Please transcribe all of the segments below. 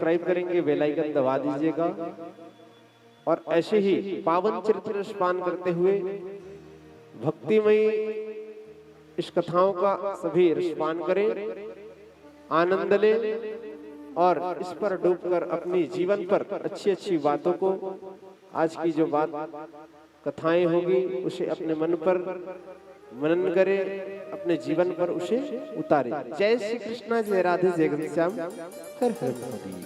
Subscribe करेंगे, bell icon दबा दीजिएगा। और ऐसे ही पावन चरित्र स्नान करते हुए भक्तिमयी इस कथाओं का सभी रसपान करें, आनंद लें और इस पर डूबकर अपनी जीवन पर अच्छी अच्छी बातों को, आज की जो बात कथाएं होगी उसे अपने मन पर मनन करें, अपने जीवन पर उसे उतारे। जय श्री कृष्णा, जय राधे, जय घनश्याम, हर हर महादेव।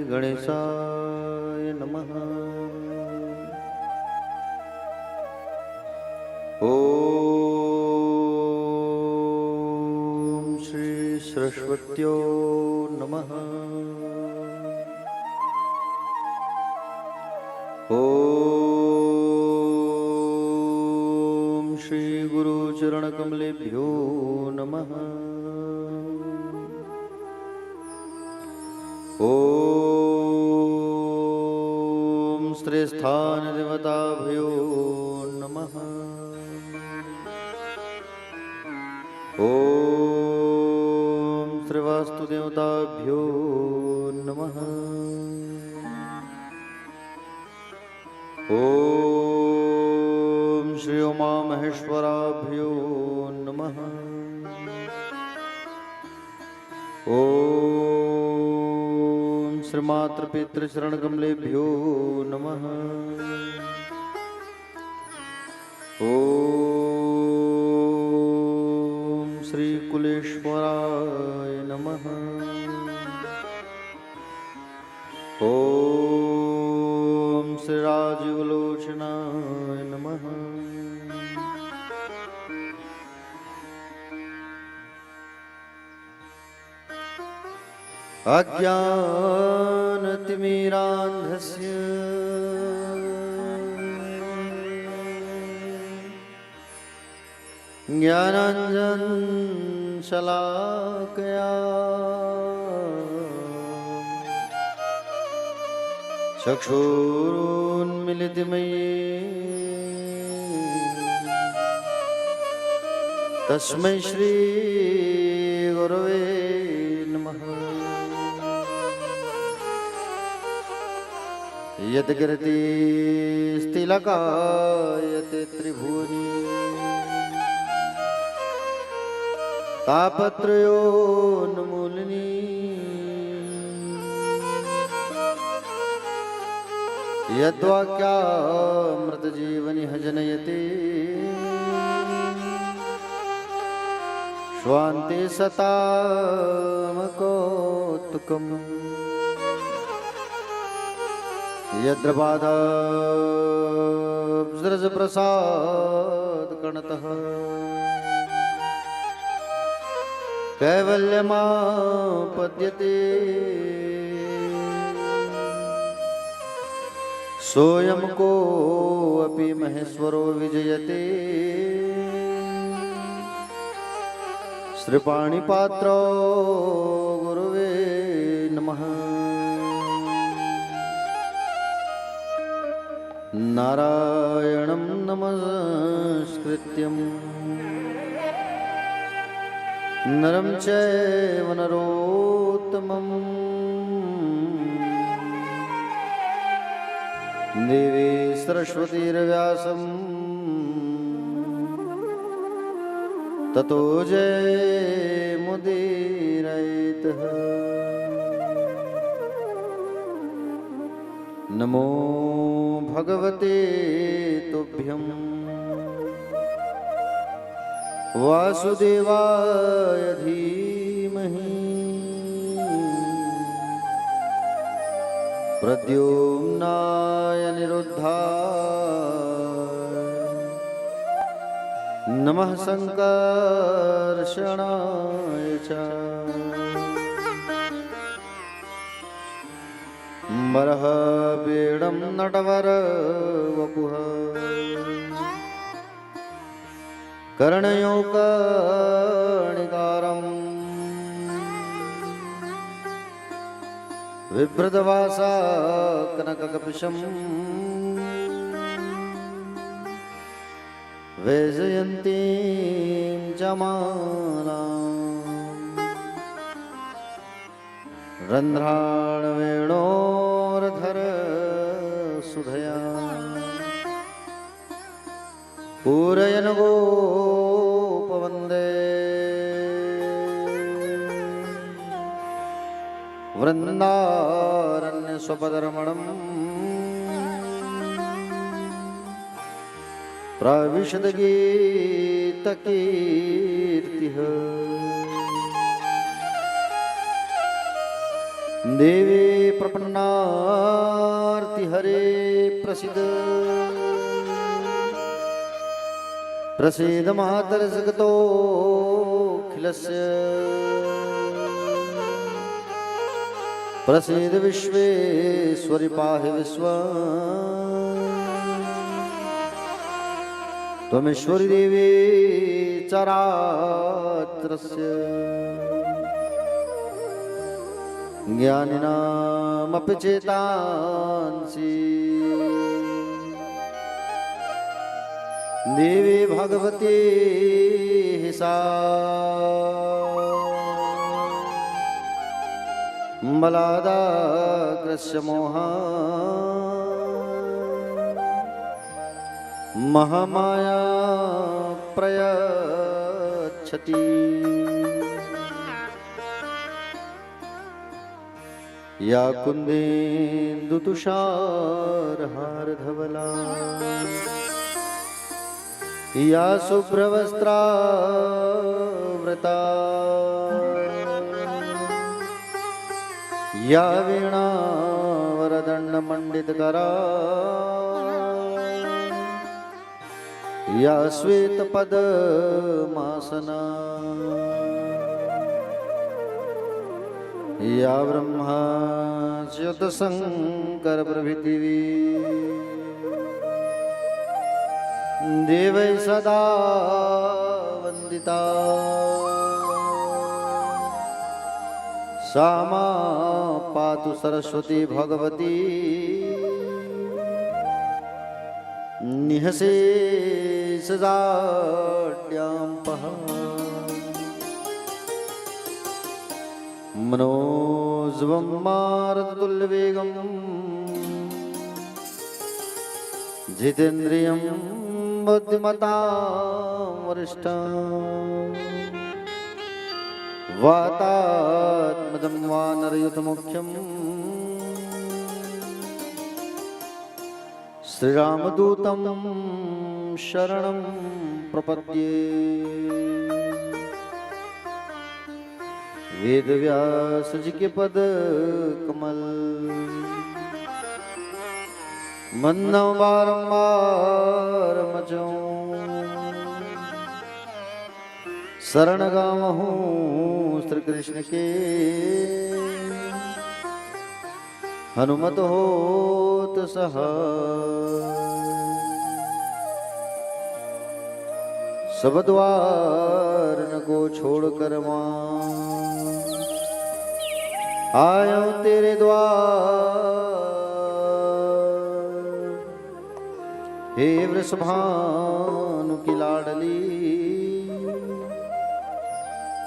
गणेशाय नमः। ओम श्री सरस्वत्यो नमः। ओम श्री गुरु चरण कमलेभ्यो नमः। ओम श्रेष्ठान देवताभ्यो नमः। ओम श्रीवास्तु देवताभ्यो नमः। ओम श्री उमा महेश्वराभ्यो नमः। ओम श्रीमात्र पितृ शरण कमलेभ्यो नमः। ओम श्री कुलेश्वराय नमः। ओम श्री राजीवलोचनाय नमः। अज्ञानतिमिरान्धस्य ज्ञानाञ्जनशलाकया चक्षुरुन्मीलितं तस्मै श्री गुरवे नमः। यद्गिरति स्थिलकायते त्रिभुवनी तापत्रयोन्मूलिनी यद्वाक्यामृतजीवनि जनयति स्वान्ते सतामकौतुकम् यद्रबाधब्जप्रसादकणतः कैवल्यमापद्यते सोऽयं कोऽपि महेश्वरो विजयते श्रीपाणिपात्रो गुरुवे नमः। नारायणं नमस्कृत्यं नरं चैव नरोत्तमं देवी सरस्वतीर्व्यासं ततो जयमुदीरयेत्। नमो भगवते तुभ्यं वासुदेवाय धीमहि प्रद्युम्नाय निरुद्धाय नमः संकर्षणाय च मरहपीडं नटवरवपुः कर्णयोकर्णिकारम् बिभ्रतवासा कनककपिशम् वैजयन्तीं च मालाम् रन्ध्राणवेणोर्धर सुधया पूरयन् गोपवन्दे वृन्दारण्यस्वपदरमणम् प्रविशदगीतकीर्तिः देवी प्रपन्नार्तिहरे प्रसीद प्रसीद मातर्जगतोऽखिलस्य प्रसीद विश्वेश्वरि पाहि विश्वम् त्वमेश्वरी देवी चराचरस्य ज्ञानिनामपि चेतांसि देवी भगवती सा बलादाकृष्य मोहा महामाया प्रयच्छति या कुन्देन्दुतुषारहारधवला या शुभ्रवस्त्रावृता या वीणावरदण्डमण्डितकरा या श्वेतपद्मासना या ब्रह्माच्युतशङ्करप्रभृतिवी देवै सदा वन्दिता सा मा पातु सरस्वती भगवती निःशेषजाड्याम्पः मनोजवं मारुततुल्यवेगं जितेन्द्रियं बुद्धिमतां वरिष्ठम् वातात्मजं वानरयुतमुख्यं श्रीरामदूतं शरणं प्रपद्ये। वेदव्यास जी के पद कमल मन्नव बारंबार मचो शरण गावहूँ श्री कृष्ण के हनुमत होत सहाय। सब द्वार न को छोड़ कर मां आयो तेरे द्वार। हे वृषभानु की लाडली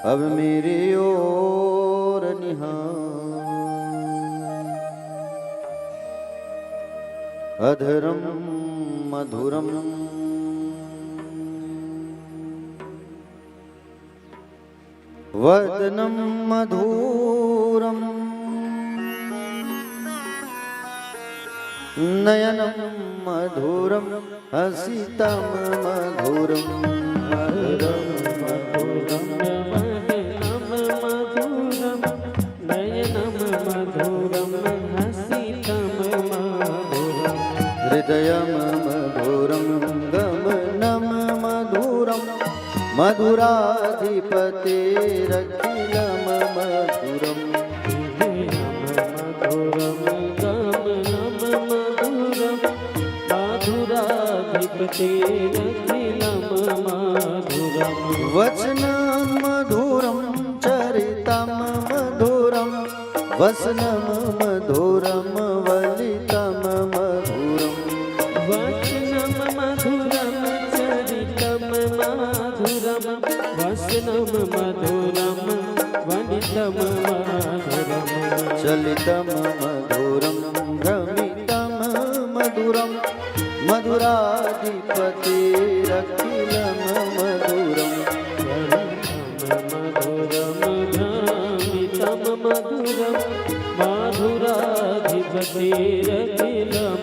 अब मेरी ओर निहार। अधरम मधुरम वदनम मधुरम नयनम मधुरम हसितम मधुरम। मधुरम मधुरम वदनम मधुरम नयनम मधुरम हसितम मधुरम। हृदयम मधुरम गमनम मधुरम मधुराधिपतेरखिलम मधुरम। मधुरम गमनम मधुरम मधुराधिपतेरखिलम मधुरम। वचनम मधुरम चरितम मधुरम वसनम मधुरम वलितम मधुरम। वचनम मधुरम चरितम मधुरम वसनम मधुरम वनितम मधुरम। चलितम मधुरम भ्रमितम मधुरम मधुराधिपतेरखिलम मधुरम। मधुरम भ्रमितम मधुरम मधुराधिपतेरखिलम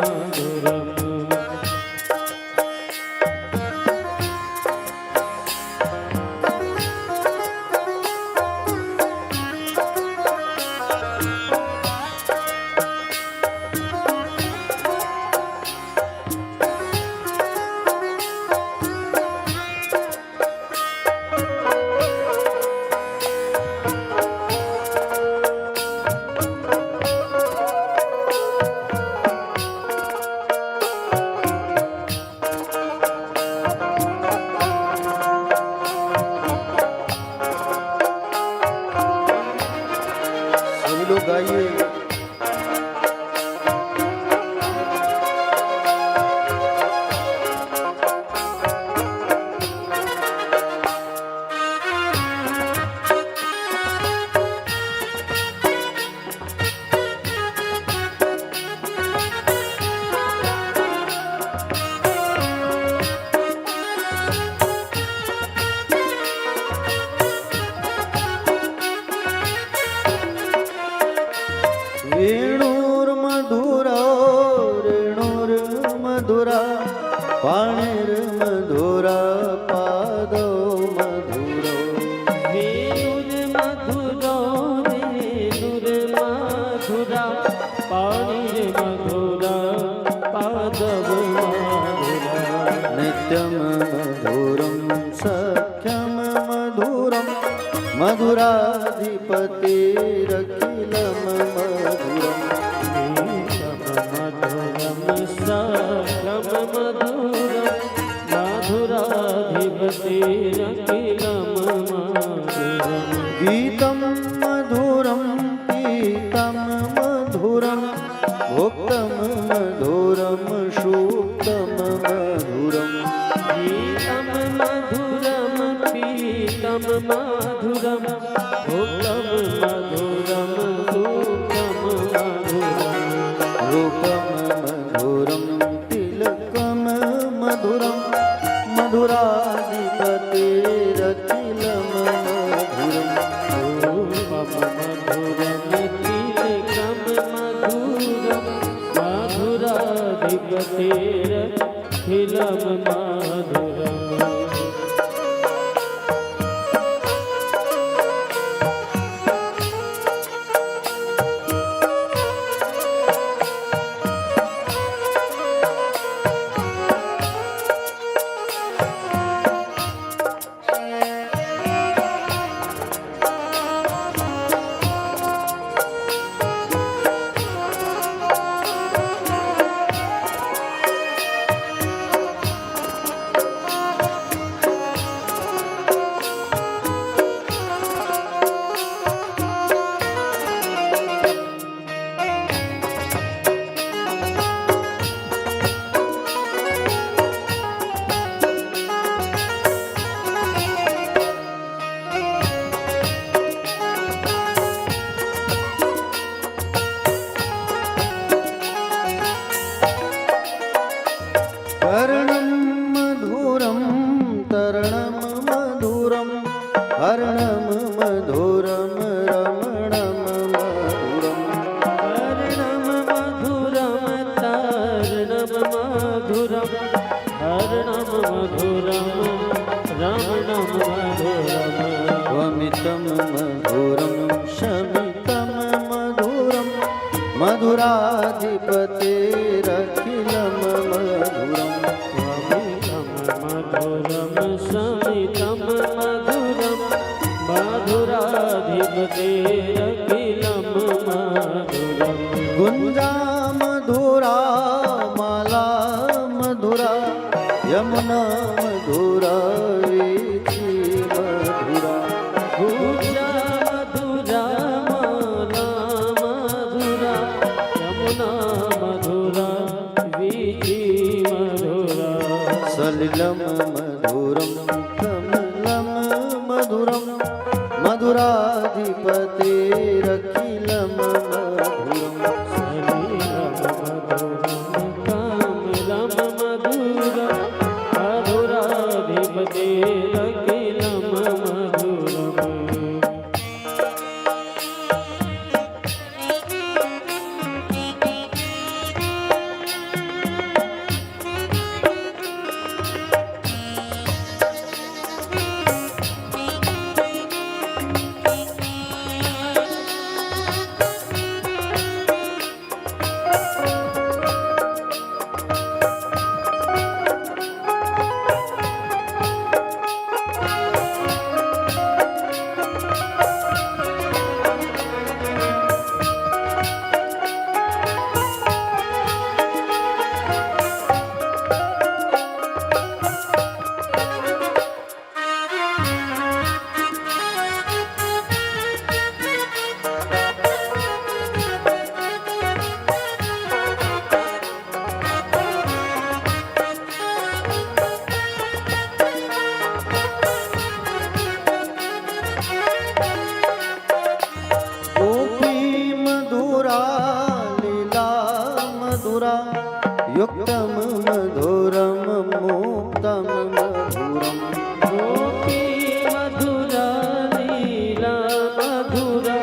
मधुरम। सभी लोग गाइए। वेणुर्मधुरा रेणुर्मधुरा पाणिर्मधुरा पादो मधुरो। वेणुर्मधुरो रेणुर्मधुरा पाणिर्मधुरा पादव मधुरा। नित्यम मधुरम सख्यम मधुरम मधुराधिपतेरखिलम मधुरम। मधुरम सकम मधुरम मधुराधिपतेरखिलम मधुरम। गीतम मधुरम पीतम मधुरम भोक्तम मधुरम सूक्तम मधुरम। गीतम मधुरम पीतम मधुरम भोक्तम मधुरम सूक्तम मधुरम। रूपम मधुरम तिलकम मधुरम मधुराधिपतेरखिलम मधुरम। रूपम मधुरम तिलकम मधुरम मधुराधिपतेरखिलम मधुरम। मधुरम रमणम मधुरम त्वमितं मधुरं शमितं मधुरं मधुराधिपतेरखिलं मधुरम् मधुरम समितम मधुरम मधुराधिपतेरखिलं मधुरम गुञ्जा मधुरा माला मधुरा यमुना मधुरा वीथि मधुरा गुंजा मधुरा माला मधुरा यमुना मधुरा वीथि मधुरा सलिलं मधुरं कमलं मधुरं मधुराधिपतेरखिलं मधुरम् कमलम मधुरम मधुराधिपतेरखिलं मधुरम गोपी मधुरा लीला मधुरा युक्तं मधुरं मुक्तं मधुरम् गोपी मधुरा लीला मधुरा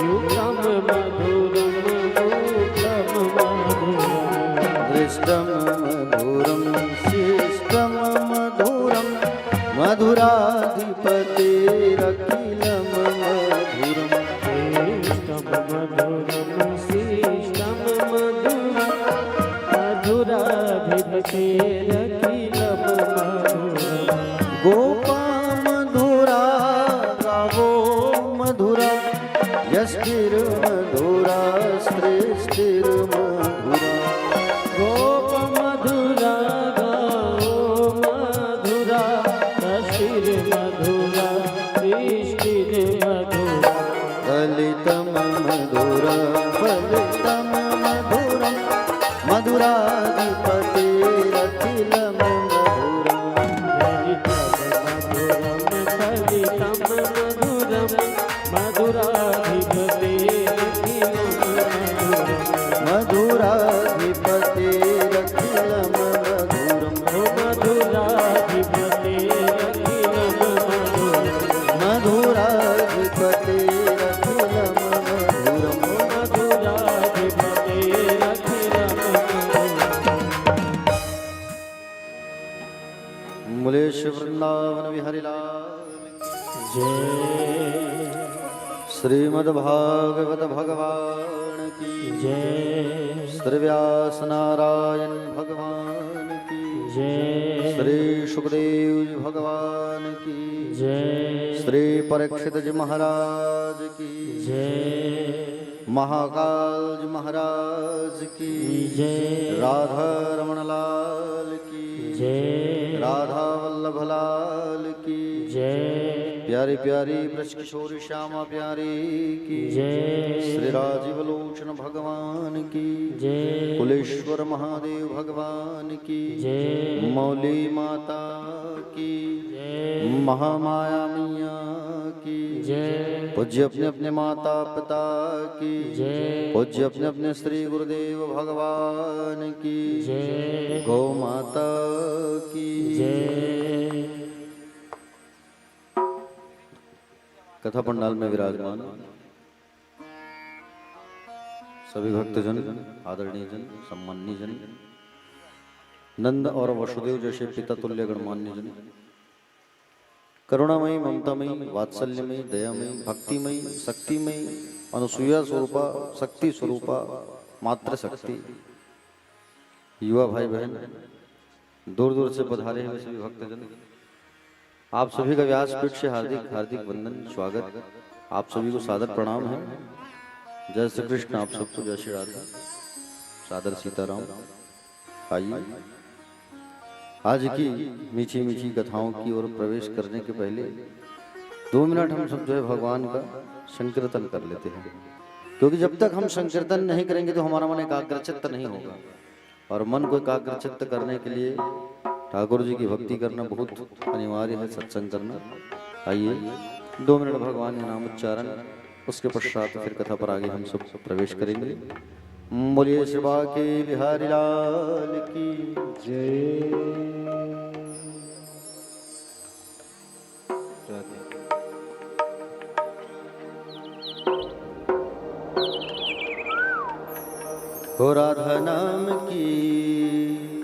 युक्तं मधुरं मुक्तं मधुरम् दृष्टं मधुरं शिष्टं मधुरं मधुराधिपतेरखिलं मधुरम् श्रेष्ठं मधुरं शिष्टं मधुरं मधुराधिपतेरखिलं मधुरम् गोपा मधुरा गावो मधुरा यष्टिर्मधुरा सृष्टिर्मधुरा गोप मधुरा गाओ मधुरा कशिर मधुरा सृष्टिर मधुरा फलितं मधुरा फलितं मधुरं मधुराधिपतेरखिलं मधुरम् फलितं मधुरं मधुराधिपतेरखिलं मधुरम् मधुराधिपतेरखिलं मधुरम् मधुराधिपतेरखिलं मधुरम् मधुराधिपतेरखिलं मधुरम् मधुराधिपतेरखिलं मधुरम् मुलेश वृंदावन विहरि लाल जय श्रीमद्भागवत भगवान की जय श्री व्यास नारायण भगवान की जय श्री सुखदेव जी भगवान की जय श्री परीक्षित जी महाराज की जय महाकाल जी महाराज की जय राधा रमण लाल की जय राधा वल्लभ लाल की जय प्यारी प्यारी ब्रज किशोरी श्यामा प्यारी की जय श्री राजीव लोचन भगवान की जय कुलेश्वर महादेव भगवान की जय मौली माता की जय महामाया मैया की जय पूज्य अपने अपने माता पिता की जय पूज्य अपने अपने श्री गुरुदेव भगवान की जय गौ माता की जय कथा पंडाल में विराजमान सभी भक्तजन, आदरणीय जन, सम्माननीय जन, नंद और वसुदेव जैसे पिता तुल्य गणमान्य जन, करुणामयी, ममतामयी, वात्सल्यमयी, दयामयी, भक्तिमयी, शक्तिमयी, अनुसूया स्वरूपा, शक्ति स्वरूपा, मात्र शक्ति, युवा भाई बहन, दूर दूर से पधारे हुए सभी भक्तजन, आप सभी का व्यासपीठ से हार्दिक हार्दिक वंदन, स्वागत। आप सभी को सादर प्रणाम है। जय श्री कृष्ण। आप सबको जय श्री राधा, सादर सीताराम। आइए आज की मीठी मीठी कथाओं की ओर प्रवेश करने के पहले 2 मिनट हम सब जो है भगवान का संकीर्तन कर लेते हैं, क्योंकि जब तक हम संकीर्तन नहीं करेंगे तो हमारा मन एकाग्रचित्त नहीं होगा, और मन को एकाग्रचित्त करने के लिए ठाकुर जी की भक्ति करना बहुत अनिवार्य है, सत्संग करना। आइए 2 मिनट भगवान के नाम उच्चारण, उसके पश्चात फिर कथा पर आगे हम सब प्रवेश करेंगे। बोलिए शिवा के बिहारी लाल की जय। हो राधा नाम की,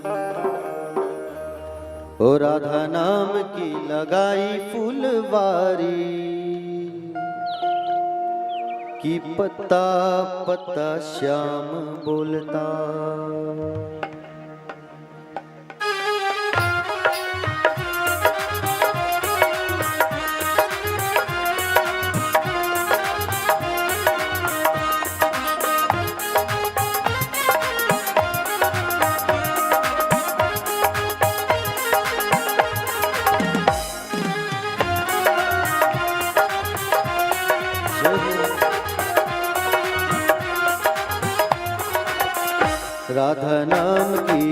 हो राधा नाम की लगाई फुलवारी, कि पत्ता पत्ता श्याम बोलता। राधा नाम की,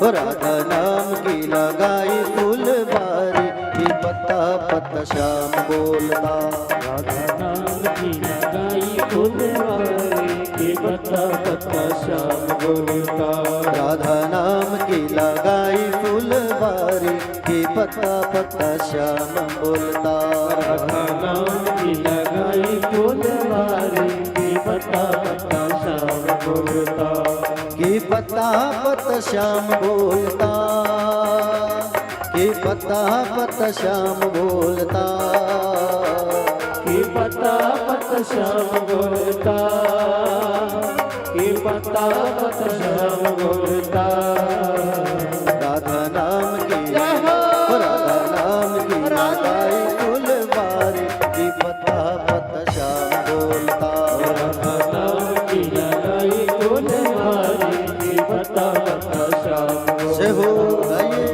हो राधा नाम की लगाई फुलवारी, कि पत्ता पत्ता श्याम बोलता। राधा नाम की लगाई फुलवारी, कि पत्ता पत्ता श्याम बोलता। राधा नाम की लगाई फुलवारी, कि पत्ता पत्ता श्याम बोलता। राधा नाम की लगाई फुलवारी, कि पत्ता पत्ता श्याम बोलता। कि पत्ता पत्ता श्याम बोलता, कि पत्ता पत्ता श्याम बोलता। कि पत्ता पत्ता श्याम बोलता, कि पत्ता पत्ता श्याम बोलता। राधा नाम की, राधा नाम की लगाई फुलवारी, कि पत्ता पत्ता श्याम बोलता। राधा नाम की लगाई फुलवारी, कि पत्ता पत्ता श्याम से हो बोलता। गए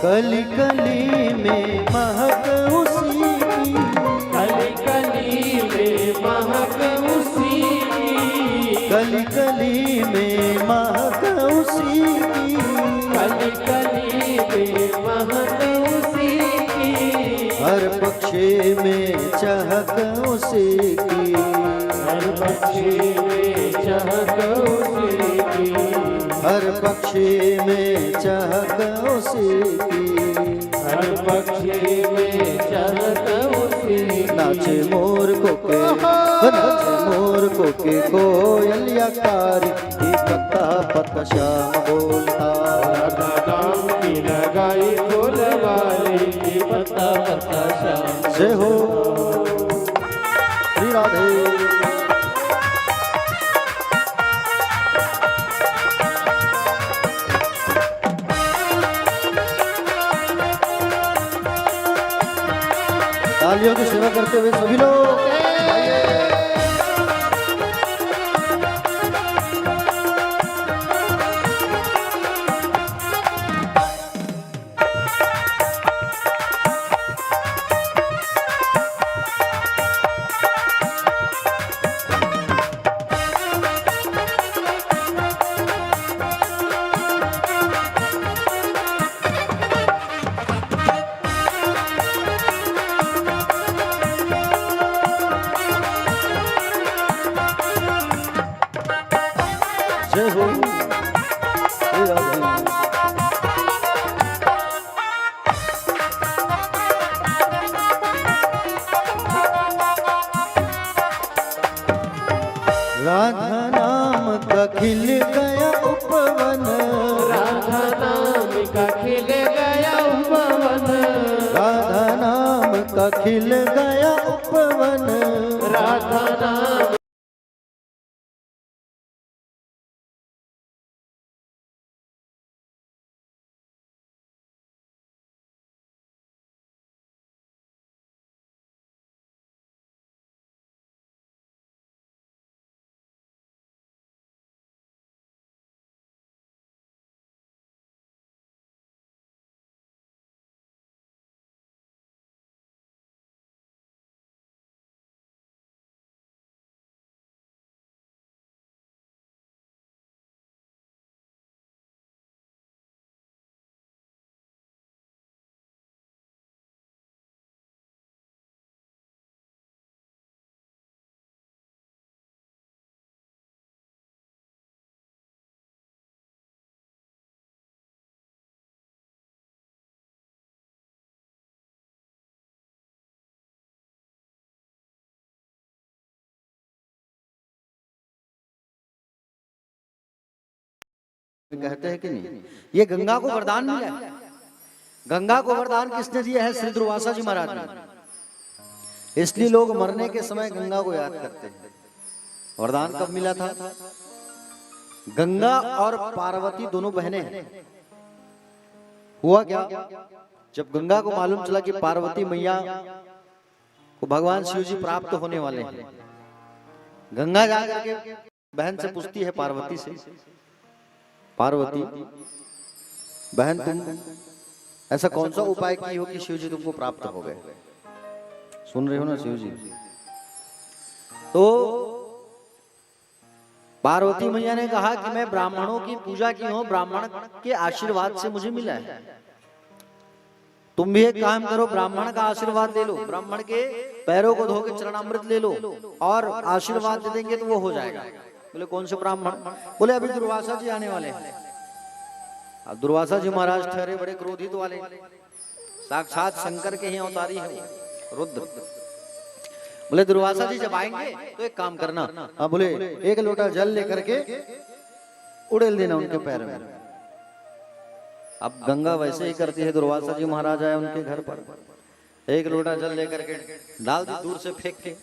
कली कली में महक उसी की, कली कली में महक उसी की। कली कली में महक उसी की। कली कली में महक उसी की। हर पक्षी में चहक उसी की। हर पक्षी में चहक उसी की। हर पक्षी में चहक उसी की। हर पक्षी में चहक उसी की। नाचे मोर को के, नाचे मोर को के कोयलिया कारी, कि पत्ता पत्ता श्याम बोलता। राधा नाम की लगाई फुलवारी, कि पत्ता पत्ता श्याम से हो श्री राधे। तालियों की सेवा करते हुए सभी लोग खिल गया उपवन, राधा नाम कहते हैं कि नहीं, ये गंगा को वरदान मिला है। गंगा को वरदान किसने दिया है? श्री दुर्वासा जी महाराज ने। इसलिए लोग मरने के समय गंगा को याद करते हैं। वरदान कब मिला था? गंगा और पार्वती दोनों बहनें हैं। हुआ क्या, जब गंगा को मालूम चला कि पार्वती मैया को भगवान शिव जी प्राप्त होने वाले हैं, गंगा जाकर के बहन से पूछती है पार्वती से, पार्वती बहन तुम ऐसा कौन सा उपाय की हो कि शिव जी तुमको प्राप्त हो गए? सुन रहे हो ना शिव जी? तो पार्वती मैया ने कहा कि मैं ब्राह्मणों की पूजा की हूं, ब्राह्मण के आशीर्वाद से मुझे मिला है। तुम भी एक काम करो, ब्राह्मण का आशीर्वाद ले लो, ब्राह्मण के पैरों को धो के चरणामृत ले लो और आशीर्वाद दे देंगे तो वो हो जाएगा। बोले कौन से ब्राह्मण? बोले अभी दुर्वासा जी आने वाले हैं। अब दुर्वासा जी महाराज ठहरे बड़े क्रोधित वाले, साक्षात शंकर के ही अवतारी है रुद्र। बोले दुर्वासा जी जब आएंगे तो एक काम करना, हाँ बोले एक लोटा जल लेकर के उड़ेल देना उनके पैर में। अब गंगा वैसे ही करती है, दुर्वासा जी महाराज आए उनके घर पर, एक लोटा जल लेकर के डाल दी दूर से फेंक के।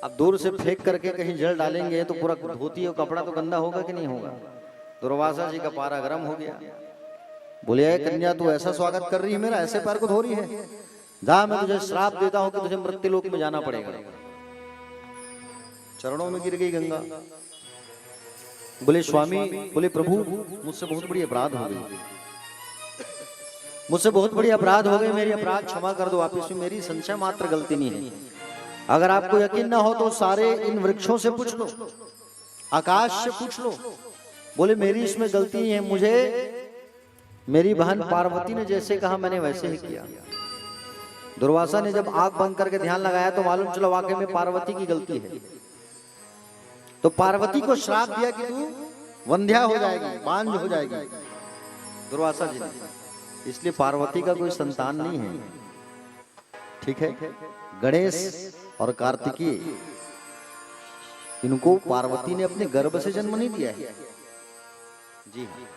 अब दूर से फेंक करके कहीं जल डालेंगे तो पूरा धोती और कपड़ा तो गंदा होगा कि नहीं होगा? दुर्वासा जी का पारा गर्म हो गया। बोले कन्या तू ऐसा स्वागत कर रही है मेरा, ऐसे पैर को धो रही है, जा मैं तुझे श्राप देता हूं कि तुझे मृत्युलोक में जाना पड़ेगा। चरणों में गिर गई गंगा। बोले स्वामी, बोले प्रभु मुझसे बहुत बड़ी अपराध हो गई, मुझसे बहुत बड़ी अपराध हो गई, मेरी अपराध क्षमा कर दो। आप इसमें मेरी संशय मात्र गलती नहीं है। अगर आपको यकीन ना हो तो सारे इन वृक्षों से पूछ लो, आकाश से पूछ लो। बोले मेरी इसमें गलती है, मुझे मेरी बहन पार्वती ने जैसे कहा मैंने वैसे ही किया। दुर्वासा ने जब आंख बंद करके ध्यान लगाया तो मालूम चला वाकई में पार्वती की गलती है। तो पार्वती को श्राप दिया कि तू वंध्या हो जाएगी, बांझ हो जाएगी, दुर्वासा जी ने। इसलिए पार्वती का कोई संतान नहीं है। ठीक है, गणेश और कार्तिकीय इनको पार्वती ने अपने गर्भ से जन्म नहीं दिया है। जी हाँ।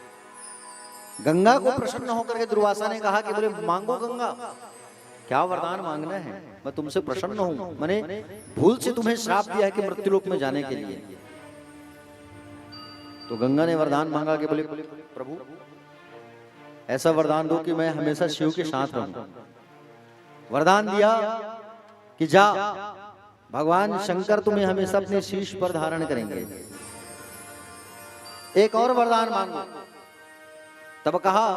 गंगा को प्रसन्न होकर के दुर्वासा ने कहा कि बोले मांगो गंगा, क्या वरदान मांगना है, मैं तुमसे प्रसन्न हूं। मैंने भूल से तुम्हें श्राप दिया है कि मृत्युलोक में जाने के लिए। तो गंगा ने वरदान मांगा कि बोले प्रभु ऐसा वरदान दो कि मैं हमेशा शिव के साथ रहूं। वरदान दिया कि जा भगवान शंकर तुम्हें हमेशा अपने शीश पर धारण करेंगे। एक और वरदान मांगो। तब कहा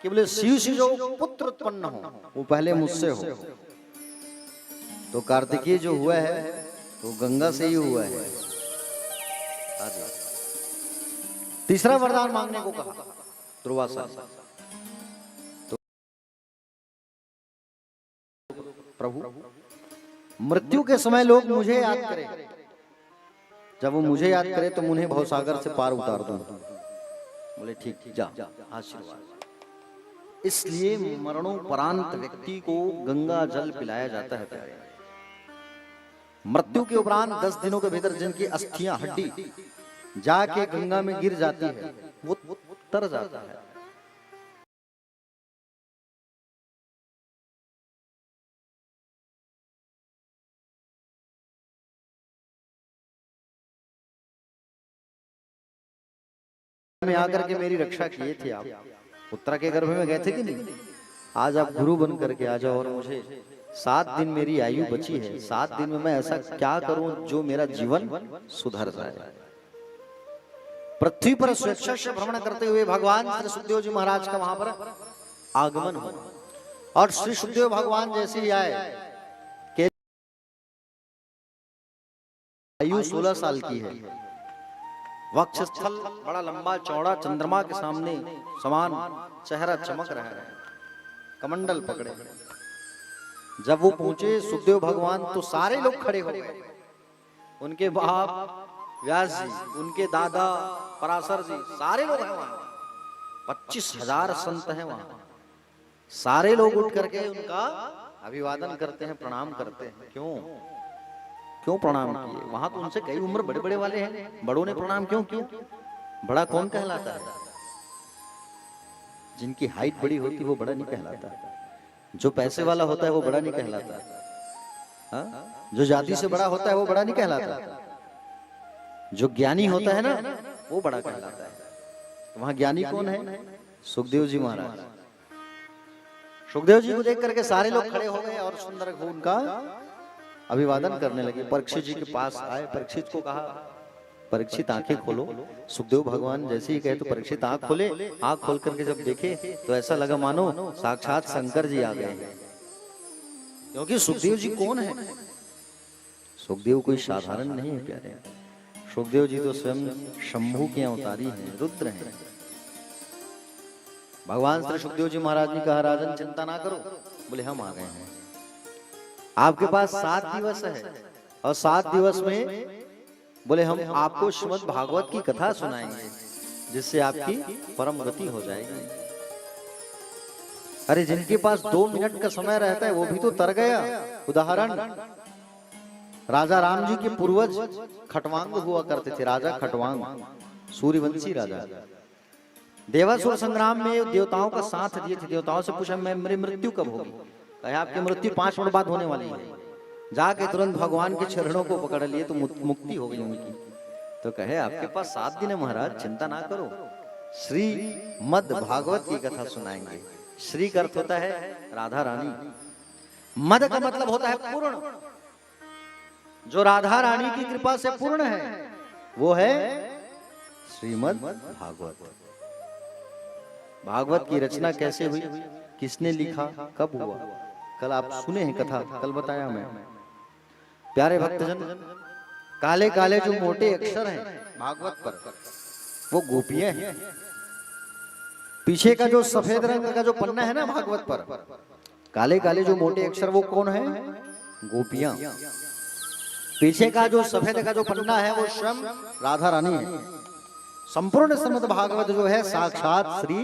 कि बोले शिव से जो पुत्र उत्पन्न हो वो पहले मुझसे हो। तो कार्तिकेय जो हुआ है वो गंगा से ही हुआ है। तीसरा वरदान मांगने को कहा दुर्वासा। तो प्रभु मृत्यु के समय लोग मुझे याद करें, जब वो मुझे याद करे तो उन्हें भवसागर से पार उतार दूं। बोले ठीक, जा आशीर्वाद। इसलिए मरणोपरांत व्यक्ति को गंगा जल पिलाया जाता है प्यारे। मृत्यु के उपरांत 10 दिनों के भीतर जिनकी अस्थियां हड्डी जाके गंगा में गिर जाती है वो तर जाता है। में आकर के मेरी रक्षा किए थे आप, उत्तरा के गर्भ में गए थे कि नहीं? आज आप गुरु बन करके आ जाओ और मुझे 7 दिन मेरी आयु बची है, 7 दिन में मैं ऐसा क्या करूं जो मेरा जीवन सुधर जाए। पृथ्वी पर स्वेच्छा से भ्रमण करते हुए भगवान श्री सुखदेव जी महाराज का वहां पर आगमन हो, और श्री सुखदेव भगवान जैसे ही आए कि आयु 16 साल की है, वक्षस्थल बड़ा लंबा चौड़ा, चंद्रमा के सामने समान चेहरा चमक रहा है, कमंडल पकड़े। जब वो पहुंचे सुखदेव भगवान तो सारे लोग खड़े हो गए, उनके बाप व्यास जी, उनके दादा पराशर जी, सारे लोग हैं वहां, 25,000 संत हैं वहां। सारे लोग उठ करके उनका अभिवादन करते हैं, प्रणाम करते हैं। क्यों प्रणाम किए? वहां तो उनसे कई उम्र बड़े बड़े वाले हैं, बड़ों ने प्रणाम क्यों? बड़ा कौन कहलाता है? जिनकी हाइट बड़ी होती वो बड़ा नहीं कहलाता, जो पैसे वाला होता है वो बड़ा नहीं कहलाता, हाँ? जो जाति से बड़ा होता है वो बड़ा नहीं कहलाता, जो ज्ञानी होता है ना वो बड़ा कहलाता है। वहां ज्ञानी कौन है? सुखदेव जी महाराज। सुखदेव जी को देख करके सारे लोग खड़े हो गए और सुंदर उनका अभिवादन करने लगे। परीक्षित जी के पास आए, परीक्षित को कहा, परीक्षित आंखें खोलो। सुखदेव भगवान जैसे ही कहे तो परीक्षित आंख खोले। आंख खोल करके जब देखे तो ऐसा लगा मानो साक्षात शंकर जी आ गए हैं, क्योंकि सुखदेव जी कौन है? सुखदेव कोई साधारण नहीं है प्यारे, सुखदेव जी तो स्वयं शंभू के अवतारी हैं, रुद्र हैं। भगवान श्री सुखदेव जी महाराज ने कहा, राजन चिंता ना करो। बोले हम आ गए हैं, आपके पास 7 दिवस है, और 7 दिवस में बोले हम आपको श्रीमद् भागवत की कथा सुनाएंगे, जिससे आपकी परम गति हो जाएगी। अरे जिनके पास 2 मिनट का समय रहता है वो भी तो तर गया। उदाहरण, राजा राम जी के पूर्वज खटवांग हुआ करते थे, राजा खटवांग, सूर्यवंशी राजा। देवासुर संग्राम में देवताओं का साथ दिए थे। देवताओं से पूछा मेरी मृत्यु कब होगी? कहा आपकी मृत्यु 5 मिनट बाद होने वाली है। जाके तुरंत भगवान के चरणों को पकड़ लिए तो मुक्ति हो गई उनकी। तो कहे आपके पास 7 दिन है महाराज, चिंता ना करो, श्री मद भागवत की कथा सुनाएंगे। श्री का अर्थ होता है राधा रानी, मद का मतलब होता है पूर्ण। जो राधा रानी की कृपा से पूर्ण है वो है श्रीमद् भागवत। भागवत की रचना कैसे हुई, किसने लिखा, कब हुआ, कल आप सुने हैं कथा, कल बताया मैं। प्यारे भक्तजन, काले काले जो मोटे अक्षर हैं भागवत पर वो गोपियां हैं। पीछे का जो सफेद रंग का जो पन्ना है ना भागवत पर, काले काले जो मोटे अक्षर वो कौन है? गोपियां। पीछे का जो सफेद का जो पन्ना है वो स्वयं राधा रानी है। संपूर्ण श्रीमद् भागवत जो है साक्षात श्री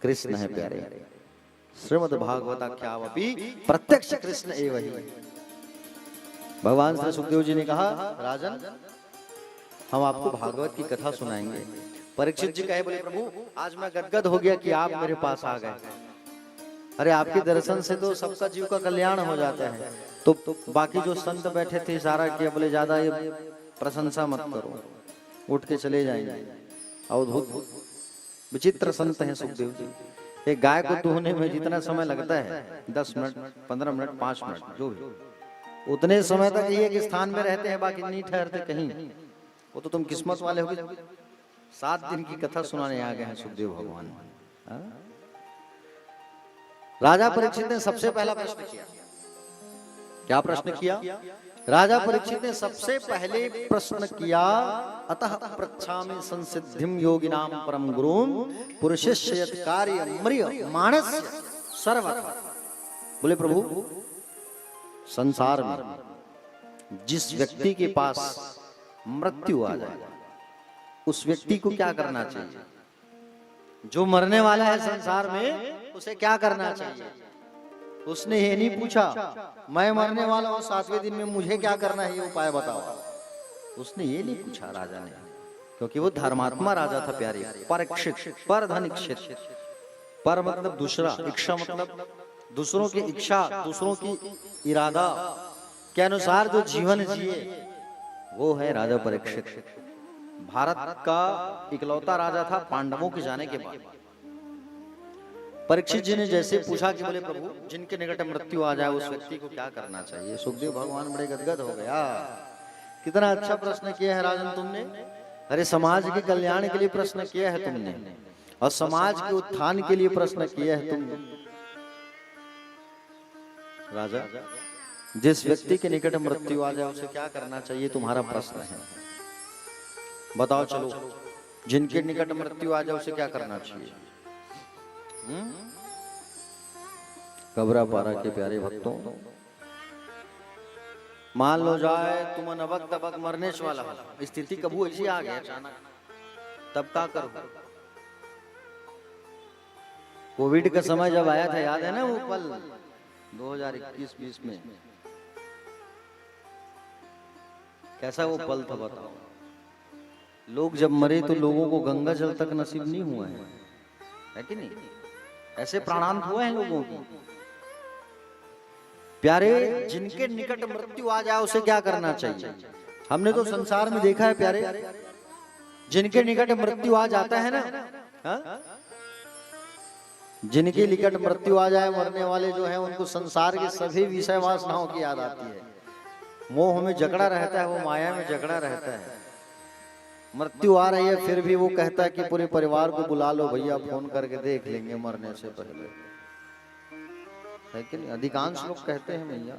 कृष्ण है प्यारे। श्रीमद् भागवताख्यावपि प्रत्यक्ष कृष्ण एव ही। भगवान श्री सुखदेव जी ने कहा, राजन हम आपको भागवत की कथा सुनाएंगे। परीक्षित जी कहे, बोले प्रभु आज मैं गदगद हो गया कि आप मेरे पास आ गए। अरे आपके दर्शन से तो सबका जीव का कल्याण हो जाता है। तो बाकी जो संत बैठे थे इशारा किया, बोले ज्यादा ये प्रशंसा मत करो, उठ के चले जाएंगे। अद्भुत विचित्र संत हैं सुखदेव जी। एक गाय को दुहने में जितना समय लगता है 10 मिनट, 15 मिनट, 5 मिनट, जो भी, उतने समय तक एक स्थान में रहते हैं, बाकी नहीं ठहरते कहीं। वो तो तुम किस्मत वाले हो, 7 दिन की कथा सुनाने आ गए हैं सुखदेव भगवान। राजा परीक्षित ने सबसे पहला प्रश्न किया। क्या प्रश्न किया? राजा परीक्षित ने सबसे पहले प्रश्न किया, अतः पृच्छामि संसिद्धिं योगिनां परम गुरुं पुरुषस्य यत् कार्य म्रिय मानस्य सर्वथा। बोले प्रभु संसार में जिस व्यक्ति के पास मृत्यु आ जाए उस व्यक्ति को क्या करना चाहिए? जो मरने वाला है संसार में उसे क्या करना चाहिए? उसने ये नहीं पूछा मैं मरने वाला हूं 7वें दिन में मुझे क्या करना है, ये उपाय बताओ। उसने ये नहीं पूछा राजा ने, क्योंकि वो धर्मात्मा राजा था प्यारे। परीक्षित, पर धन इच्छित, पर मतलब दूसरा, इच्छा मतलब दूसरों की इच्छा, दूसरों की इरादा के अनुसार जो जीवन जिए वो है राजा परीक्षित। भारत का इकलौता राजा था पांडवों के जाने के बाद। परीक्षित जी ने जैसे पूछा कि बोले प्रभु जिनके निकट मृत्यु आ जाए उस व्यक्ति को क्या करना चाहिए, सुखदेव भगवान बड़े गदगद हो गया। कितना अच्छा प्रश्न किया है राजन तुमने। अरे समाज के कल्याण के लिए प्रश्न किया है तुमने और समाज के उत्थान के लिए प्रश्न किया है तुमने। राजा, जिस व्यक्ति के निकट मृत्यु आ जाए उसे क्या करना चाहिए तुम्हारा प्रश्न है। बताओ चलो, जिनके निकट मृत्यु आ जाए उसे क्या करना चाहिए। कबरा पारा के प्यारे भक्तों, मान लो जाए तुम नबक तबक मरने वाला हो, स्थिति कबू ऐसी आ गया अचानक, तब क्या करो। कोविड का समय जब आया था याद है ना वो पल 2021-20 में, कैसा वो पल था बताओ। लोग जब मरे तो लोगों को गंगा जल तक नसीब नहीं हुआ है कि नहीं। ऐसे प्राणांत हुए हैं लोगों की। प्यारे, जिनके निकट मृत्यु आ जाए उसे क्या करना चाहिए। हमने तो संसार में देखा है प्यारे, जिनके निकट मृत्यु आ जाता है ना, हा? जिनके निकट मृत्यु आ जाए, मरने वाले जो है उनको संसार के सभी विषय वासनाओं की याद आती है। मोह में जकड़ा रहता है, वो माया में जकड़ा रहता है। मृत्यु आ रही है फिर भी वो कहता है कि पूरे परिवार को बुला लो भैया, फोन करके देख लेंगे मरने से पहले, है कि नहीं। अधिकांश लोग कहते हैं भैया।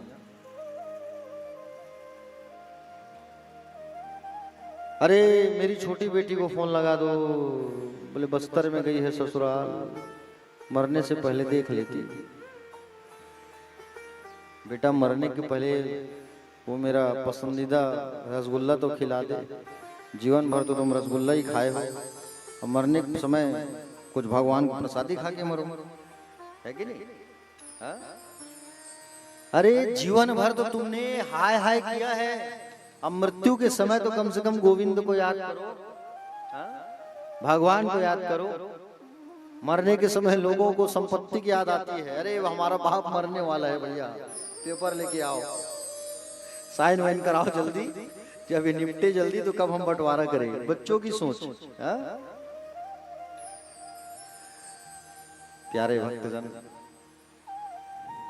अरे मेरी छोटी बेटी को फोन लगा दो, बोले बस्तर में गई है ससुराल, मरने से पहले देख लेती। बेटा मरने के पहले वो मेरा पसंदीदा रसगुल्ला तो खिला दे, जीवन भर तो तुम रसगुल्ला ही खाए हो, और मरने के समय कुछ भगवान को प्रसादी खा के मरो, है कि नहीं। हा? अरे जीवन भर तो तुमने हाय हाय किया है, अब मृत्यु के समय तो कम से कम गोविंद को याद करो, हा? भगवान को याद करो। मरने के समय लोगों को संपत्ति की याद आती है। अरे हमारा बाप मरने वाला है भैया, पेपर लेके आओ, साइन वाइन कराओ जल्दी, जब ये निपटे जल्दी तो कब हम बंटवारा करेंगे। बच्चों की सोच। हा? प्यारे भक्तजन,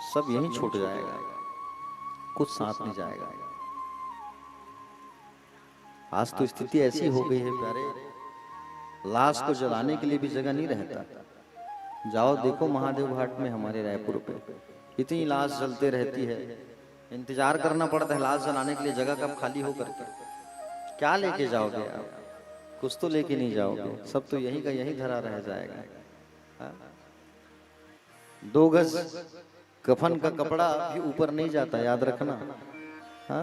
सब यहीं छूट जाएगा, कुछ साथ नहीं जाएगा। आज तो स्थिति ऐसी हो गई है प्यारे, लाश को जलाने के लिए भी जगह नहीं रहता। जाओ देखो महादेव घाट में हमारे रायपुर पे इतनी लाश जलते रहती है, इंतजार करना पड़ता है लाश जलाने के लिए, जगह कब खाली हो करके। क्या लेके जाओगे आप, कुछ तो लेके नहीं जाओगे, सब तो यहीं का यहीं धरा रह जाएगा। हा? 2 गज कफन का कपड़ा भी ऊपर नहीं जाता, याद रखना। हा?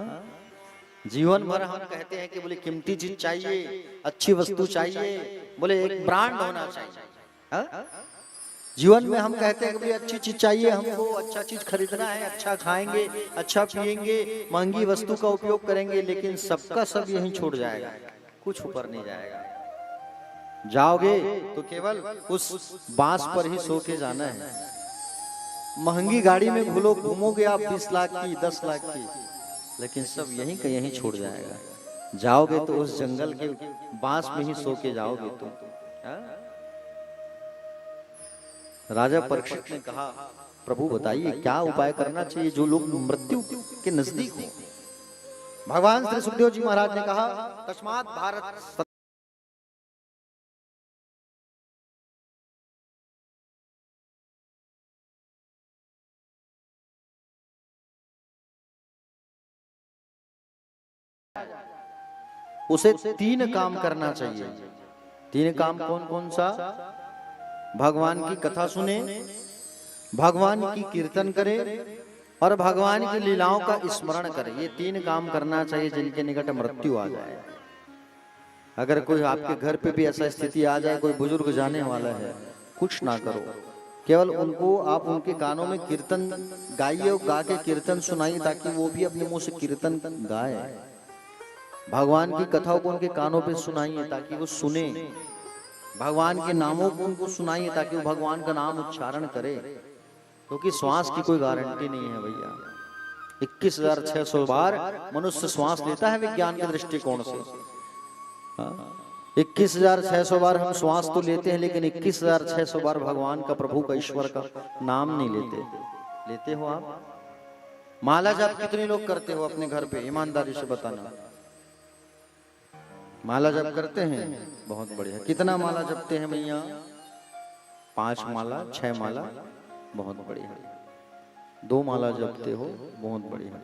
जीवन भर हम कहते हैं कि बोले कीमती चीज चाहिए, अच्छी वस्तु चाहिए, बोले एक ब्रांड होना चाहिए। हा? जीवन में हम कहते हैं कि अच्छी चीज चाहिए, हमको अच्छा चीज खरीदना है, अच्छा खाएंगे, अच्छा पिएंगे, महंगी वस्तु का उपयोग करेंगे, लेकिन सबका सब यहीं छूट जाएगा, कुछ ऊपर नहीं जाएगा। जाओगे तो केवल उस बांस पर ही सो के जाना है। महंगी गाड़ी में घूमोगे आप 20 लाख की, 10 लाख की, लेकिन सब यहीं का यहीं छूट जाएगा। जाओगे तो उस जंगल के बांस में ही सो के जाओगे तुम। राजा परीक्षित ने कहा प्रभु बताइए क्या उपाय करना चाहिए जो लोग मृत्यु के नजदीक हो। भगवान श्री सुखदेव जी महाराज ने कहा तस्मात् भारत उसे 3 काम करना चाहिए। 3 काम कौन कौन सा? भगवान की कथा सुने, भगवान की कीर्तन करे और भगवान की लीलाओं का स्मरण करे। ये 3 काम करना चाहिए जिनके निकट मृत्यु आ जाए। अगर कोई आपके घर पे भी ऐसा स्थिति आ जाए, कोई बुजुर्ग जाने वाला है, कुछ ना करो, केवल उनको आप उनके कानों में कीर्तन गाइए और गा के कीर्तन सुनाइए ताकि वो भी अपने मुंह से कीर्तन गाए। भगवान की कथाओं को उनके कानों पे सुनाइए ताकि वो सुने, भगवान के नामों को उनको सुनाइए ताकि वो भगवान का नाम उच्चारण करे, क्योंकि श्वास की कोई गारंटी नहीं है भैया। 21,600 बार मनुष्य श्वास लेता है विज्ञान के दृष्टिकोण से, 21,600 बार हम श्वास तो लेते हैं, लेकिन 21,600 बार भगवान का, प्रभु का, ईश्वर का नाम नहीं लेते। लेते हो आप? माला जप कितने लोग करते हो अपने घर पे? ईमानदारी से बताना। माला जप करते हैं? बहुत बढ़िया। कितना माला जपते हैं भैया? 5 माला, 6 माला? बहुत बढ़िया। 2 माला जपते हो? बहुत बढ़िया।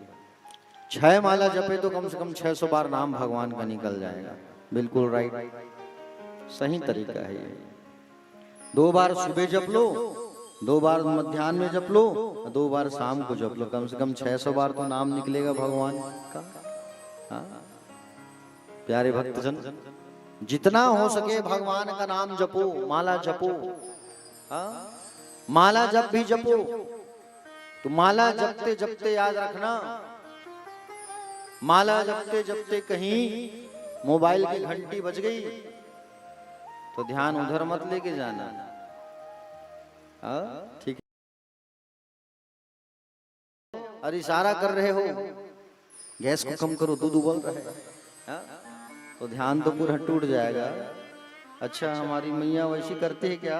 6 माला जपे तो कम से कम 600 बार नाम भगवान का निकल जाएगा। बिल्कुल राइट, सही तरीका है ये। 2 बार सुबह जप लो, 2 बार मध्याह्न में जप लो, 2 बार शाम को जप लो। कम से कम 600 बार तो नाम निकलेगा भगवान का। हाँ? प्यारे भक्तजन, जितना हो सके भगवान का नाम जपो, माला जपो। हाँ? माला जप भी जपो तो माला जपते जपते याद रखना, माला जपते जपते कहीं मोबाइल की घंटी बज गई तो ध्यान उधर मत लेके जाना। ठीक है? अरे इशारा कर रहे हो, गैस को कम करो, दूध उबल रहा है, तो ध्यान तो पूरा टूट जाएगा। अच्छा, हमारी मैया वैसी करते हैं क्या?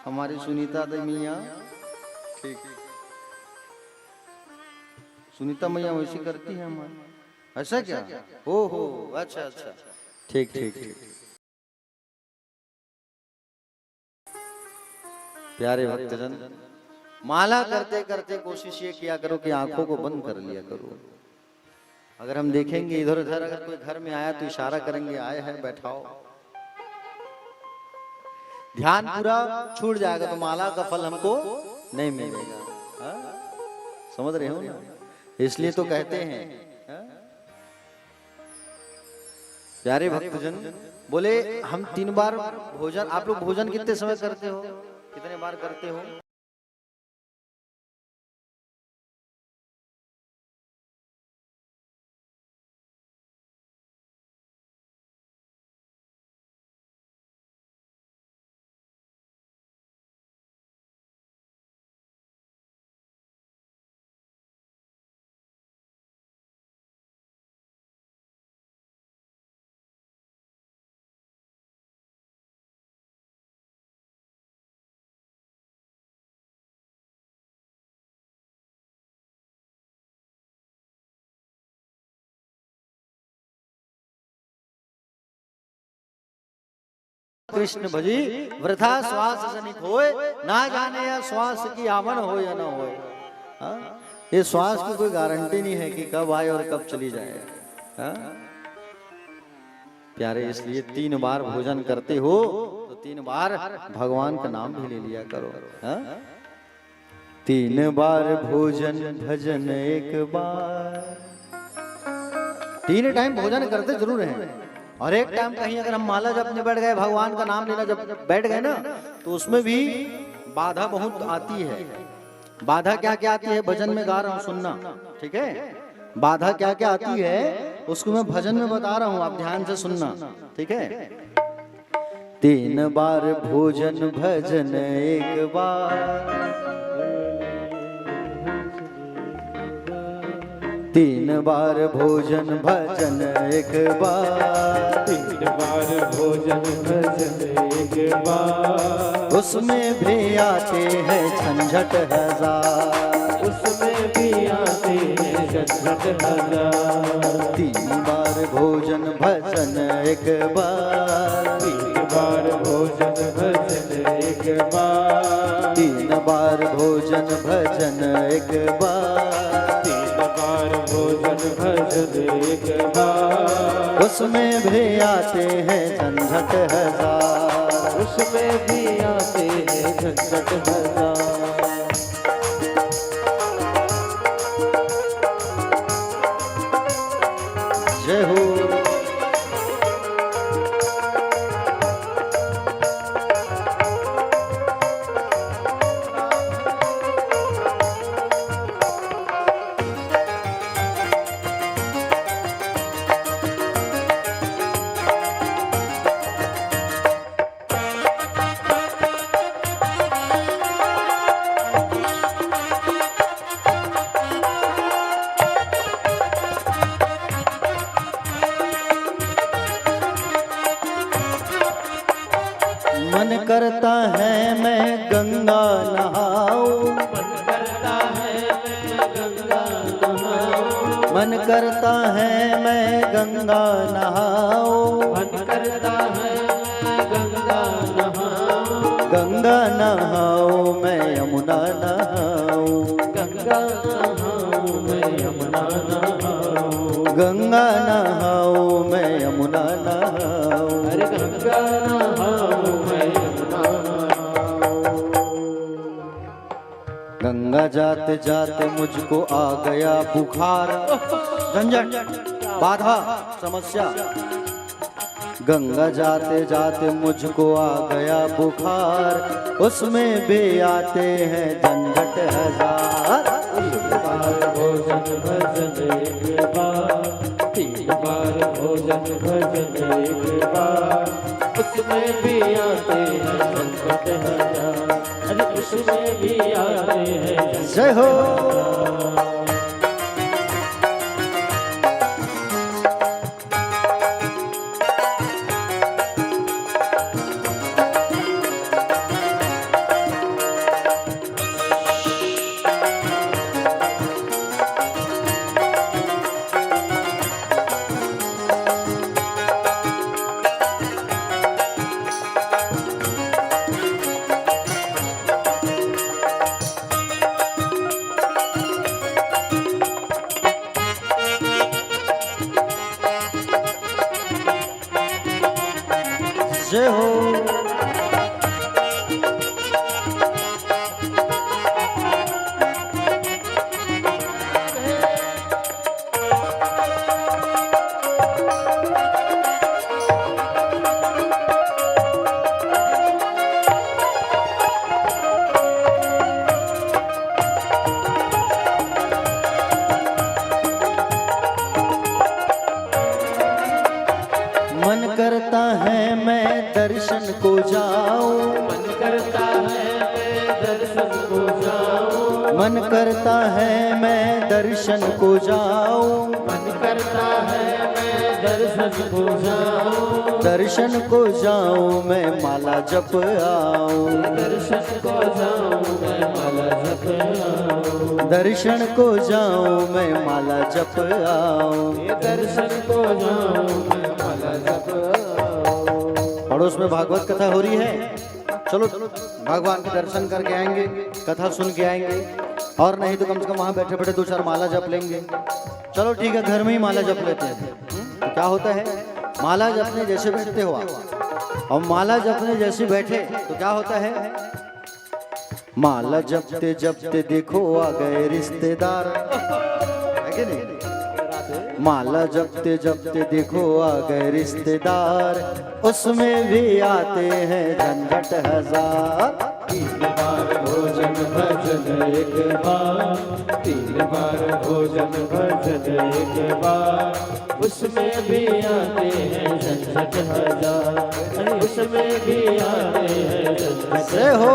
हमारी सुनीता दी मैया, ठीक, सुनीता मैया वैसी करती है हमारी? ऐसा क्या? हो, अच्छा अच्छा, ठीक ठीक ठीक। प्यारे भक्तजन, माला करते करते कोशिश ये किया करो कि आंखों को बंद कर लिया करो। अगर हम देखेंगे इधर उधर, अगर कोई घर में आया तो इशारा करेंगे, आए हैं बैठाओ। ध्यान पूरा छूट जाएगा तो माला का फल हमको नहीं मिलेगा। समझ रहे हो ना? इसलिए तो कहते हैं। प्यारे भक्तजन, बोले हम 3 बार भोजन, आप लोग भोजन कितने समय करते हो? कितने बार करते हो? कृष्ण भजी वृथा श्वास जनित होए, ना जाने या श्वास की आवन हो या ना हो। ये श्वास की कोई गारंटी नहीं है कि कब आए और कब चली जाए। प्यारे, इसलिए 3 बार भोजन करते हो तो 3 बार भगवान का नाम भी ले लिया करो। 3 बार भोजन भजन 1 बार। 3 टाइम भोजन करते जरूर हैं, और एक टाइम कहीं अगर हम माला जपने बैठ गए, भगवान का नाम लेना जब बैठ गए ना, तो उसमें भी बाधा बहुत आती है। बाधा क्या क्या आती है? भजन में गा रहा हूँ, सुनना, ठीक है? बाधा क्या क्या आती है उसको मैं भजन में बता रहा हूँ, आप ध्यान से सुनना, ठीक है? 3 बार भोजन भजन 1 बार। 3 बार भोजन भजन 1 बार। 3 बार भोजन भजन 1 बार। उसमें भी आते हैं झंझट हजार, उसमें भी आते हैं झंझट हजार। 3 बार भोजन भजन 1 बार। 3 बार भोजन भजन 1 बार। 3 बार भोजन भजन 1 बार। 3 बार भोजन भजन 1 बार। उसमें भी आते हैं झंझट हजार, उसमें भी आते हैं झंझट हजार। जय हो। करता है मैं गंगा नहाऊं, मन करता है मैं गंगा नहाऊं, गंगा नहाऊं मैं यमुना नहाऊं, गंगा नहाऊं मैं यमुना नहाऊं। गंगा जाते जाते मुझको आ गया बुखार, झंझट बाधा समस्या। गंगा जाते जाते मुझको आ गया बुखार, उसमें भी आते हैं झंझट हजार। भोजन भजन एक बार, 3 बार भोजन भजन एक बार, उसमें भी आते हैं संकट हजार, अरे उसमें भी आते हैं। जय हो। जय हो। मन करता है मैं दर्शन को जाऊं, मन करता है मैं दर्शन को जाऊं, मन करता है मैं दर्शन को जाऊं, मन करता है मैं दर्शन को जाऊं, दर्शन को जाऊं मैं माला जप आऊं, दर्शन को जाऊं मैं माला जप आऊं, दर्शन को जाऊं मैं माला जप आऊं। दर्शन को जाऊं मैं माला जप आऊं। पड़ोस में भागवत कथा हो रही है, चलो भगवान के दर्शन करके आएंगे, कथा सुन के आएंगे, और नहीं तो कम से कम वहां बैठे बैठे 2-4 माला जप लेंगे। चलो ठीक है, घर में ही माला जप लेते हैं। तो क्या होता है, माला जपने जैसे बैठते हो आप, और माला जपने जैसे बैठे तो क्या होता है, माला जपते जपते देखो आ गए रिश्तेदार, है कि नहीं? माला जपते जपते देखो आ गए रिश्तेदार, उसमें भी आते हैं झंझट हजार। 3 बार भोजन भजन एक बार, 3 बार भोजन भजन एक बार, उसमें भी आते हैं झंझट हजार, अरे उसमें भी आते हैं झंझट। जय हो।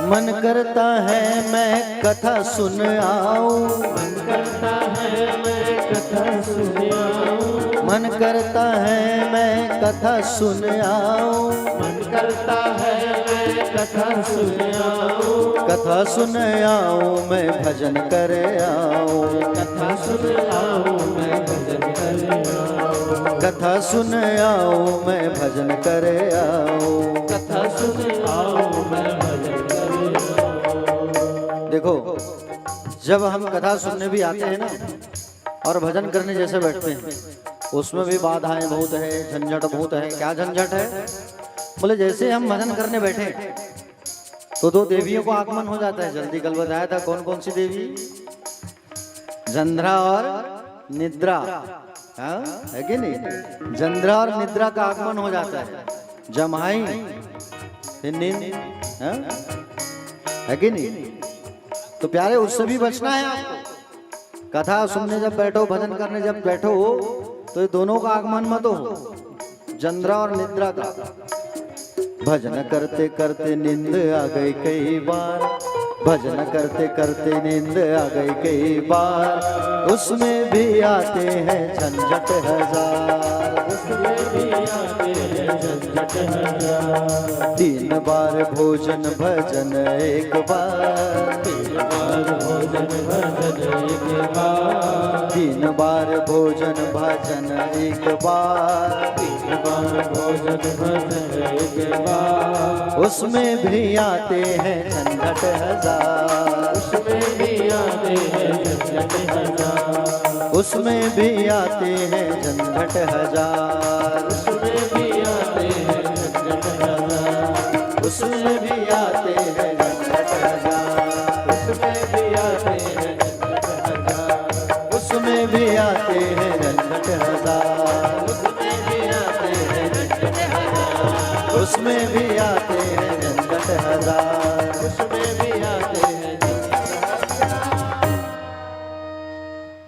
मन करता है मैं कथा सुन आऊं, मन करता है मैं कथा सुन आऊं, मन करता है मैं कथा सुन आऊं, मन करता है मैं कथा सुन आऊं, कथा सुन आऊं मैं भजन कर आऊं, कथा सुन आऊं मैं भजन कर आऊं, कथा सुन आऊं मैं भजन कर आऊं। कथा सुन आऊं मैं भजन कर आऊं। देखो, जब हम कथा सुनने भी आते हैं ना और भजन करने जैसे बैठते हैं, उसमें भी बाधाएं बहुत है, झंझट बहुत है। क्या झंझट है? बोले जैसे हम भजन करने बैठे तो दो देवियों को आगमन हो जाता है। जल्दी कल बताया था कौन कौन सी देवी? जंध्रा और निद्रा, हाँ है कि नहीं? जंध्रा और निद्रा का आगमन हो जाता है। जमाई फिर नींद, हाँ? है कि नहीं? तो प्यारे, उससे भी बचना है आपको। कथा सुनने जब बैठो, भजन करने जब बैठो, तो ये दोनों का आगमन मत हो, जंद्रा और निद्रा का। भजन करते करते नींद आ गई कई बार, भजन करते करते नींद आ गई कई बार, उसमें भी आते हैं झंझट हजार, उसमें भी आते हैं झंझट हजार। 3 बार भोजन भजन एक बार, 3 बार भोजन भजन एक बार, 3 बार भोजन भजन एक बार, 3 बार भोजन भजन एक बार, उसमें भी आते हैं झंझट हजार, उसमें भी आते हैं झंझट हजार, उसमें भी आते हैं झंझट हजार, उसमें भी आते हैं झंझट हजार, उसमें भी आते हैं झंझट हजार, उसमें भी आते हैं झंझट हजार, उसमें भी आते हैं झंझट हजार, उसमें भी आते हैं झंझट हजार, उसमें भी आते हैं झंझट हजार। उसमें भी आते हैं झंझट हजार।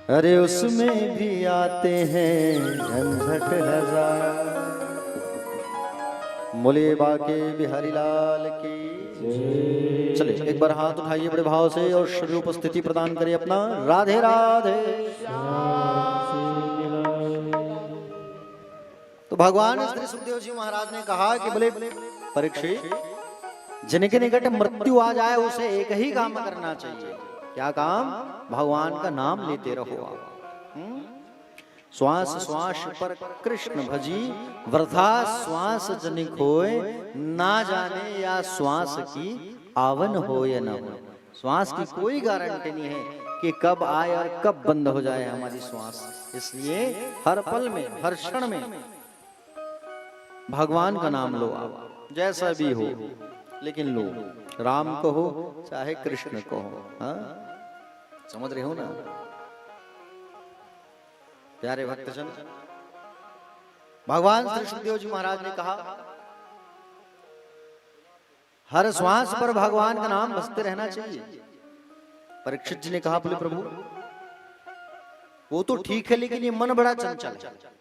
अरे उसमें भी आते हैं झंझट हजार। बोले बाके बिहारी लाल की। चले एक बार हाथ उठाइए बड़े भाव से और शरीर उपस्थिति प्रदान करिए अपना। राधे राधे। तो भगवान श्री सुखदेव जी महाराज ने कहा कि बोले परीक्षित, जिनके निकट मृत्यु आ जाए उसे एक ही काम करना चाहिए। क्या काम? भगवान का नाम लेते रहो आप। श्वास श्वास पर कृष्ण भजी, वृथा श्वास जनिक होए, ना जाने या श्वास की आवन हो या न हो। श्वास की कोई गारंटी नहीं है कि कब आए और कब बंद हो जाए हमारी श्वास। इसलिए हर पल में, हर क्षण में भगवान का नाम लो आप, जैसा भी हो, लेकिन लो। राम को हो चाहे कृष्ण को हो। हाँ, समझ रहे हो ना प्यारे भक्तजन? भगवान श्री सुखदेव जी महाराज ने कहा हर श्वास पर भगवान का नाम बसते रहना चाहिए। परीक्षित जी ने कहा बोले प्रभु वो तो ठीक है, लेकिन ये मन बड़ा चंचल है।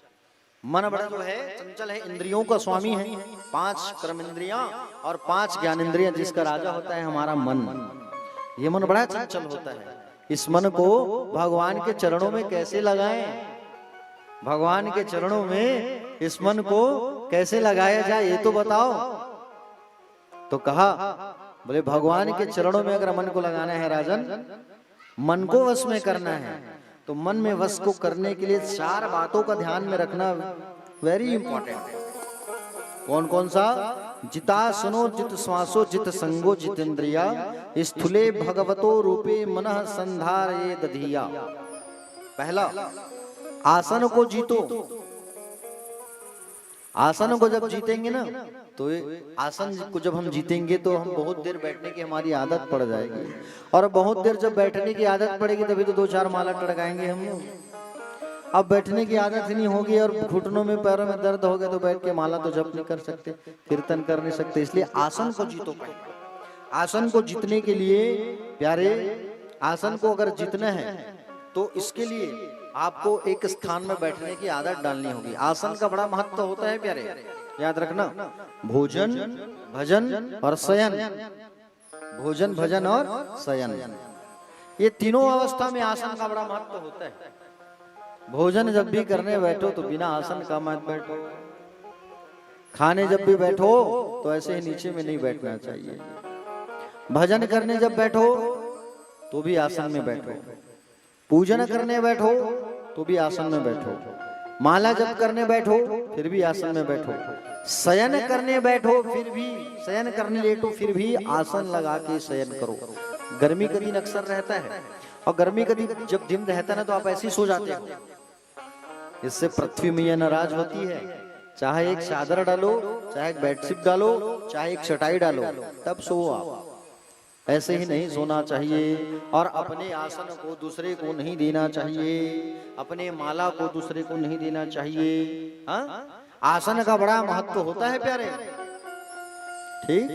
मन बड़ा जो है चंचल है, इंद्रियों का स्वामी है। 5 कर्म इंद्रियां और 5 ज्ञान इंद्रियां, जिसका राजा होता है हमारा मन। ये मन बड़ा चंचल होता है। इस मन को भगवान के चरणों में कैसे लगाएं? भगवान के चरणों में इस मन को कैसे लगाया जाए, ये तो बताओ। तो कहा बोले भगवान के चरणों में अगर मन को लगाना है राजन, मन को वश में करना है, तो मन में वश को करने के लिए 4 बातों का ध्यान में रखना वेरी इंपॉर्टेंट है। कौन कौन सा? जिता सुनो जित श्वासो जित संगो जितेंद्रिया, स्थूले भगवतो रूपे मनः संधारये दधिया। पहला, आसन को जीतो। आसन को जब जीतेंगे ना, तो आसन को जब हम जीतेंगे तो हम बहुत देर बैठने की हमारी आदत पड़ जाएगी, और बहुत देर जब बैठने की आदत पड़ेगी तभी तो 2-4 माला टड़काएंगे हम लोग। अब बैठने की आदत ही नहीं होगी और घुटनों में पैरों में दर्द हो गया तो बैठ के माला तो जप नहीं कर सकते, कीर्तन कर नहीं सकते। इसलिए आसन को जीतो पहले। आसन को जीतने के लिए प्यारे, आसन को अगर जीतना है तो इसके लिए आपको एक स्थान में बैठने की आदत डालनी होगी। आसन का बड़ा महत्व होता है प्यारे, याद रखना। भोजन, भजन और शयन। भोजन, भजन और शयन, ये तीनों अवस्था में आसन का बड़ा महत्व होता है। भोजन जब भी करने बैठो तो बिना आसन का मत बैठो। खाने जब भी बैठो तो ऐसे ही नीचे में नहीं बैठना चाहिए। भजन करने जब बैठो तो भी आसन में बैठो। पूजन करने बैठो तो भी आसन में बैठो। माला जप करने बैठो फिर भी आसन में बैठो। शयन करने बैठो फिर भी, शयन करने लेटो फिर भी आसन लगा के शयन करो। गर्मी का दिन अक्सर रहता है और गर्मी का दिन जब दिन रहता है ना तो आप ऐसे ही सो जाते हो। इससे पृथ्वी मैया नाराज होती है। चाहे एक चादर डालो, चाहे एक बेडशीट डालो, चाहे एक चटाई डालो, तब सो आप। ऐसे ही नहीं सोना चाहिए। और अपने आसन को दूसरे को नहीं देना चाहिए, अपने माला को दूसरे को नहीं देना चाहिए। हाँ, आसन का बड़ा महत्व होता है प्यारे। ठीक,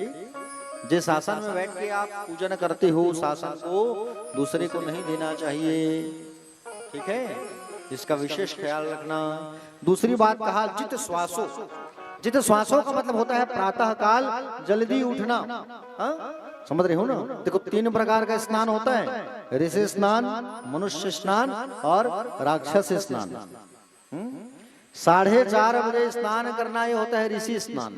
जिस आसन में बैठ के आप पूजन करते हो उस आसन को दूसरे को नहीं देना चाहिए। ठीक है, इसका विशेष ख्याल रखना। दूसरी बात कहा जित श्वासो। जित श्वासों का मतलब होता है प्रातः काल जल्दी उठना। हाँ? समझ रहे हो ना? देखो 3 प्रकार का स्नान होता है, ऋषि स्नान, मनुष्य स्नान और राक्षस स्नान। 4:30 बजे स्नान करना ये होता है ऋषि स्नान।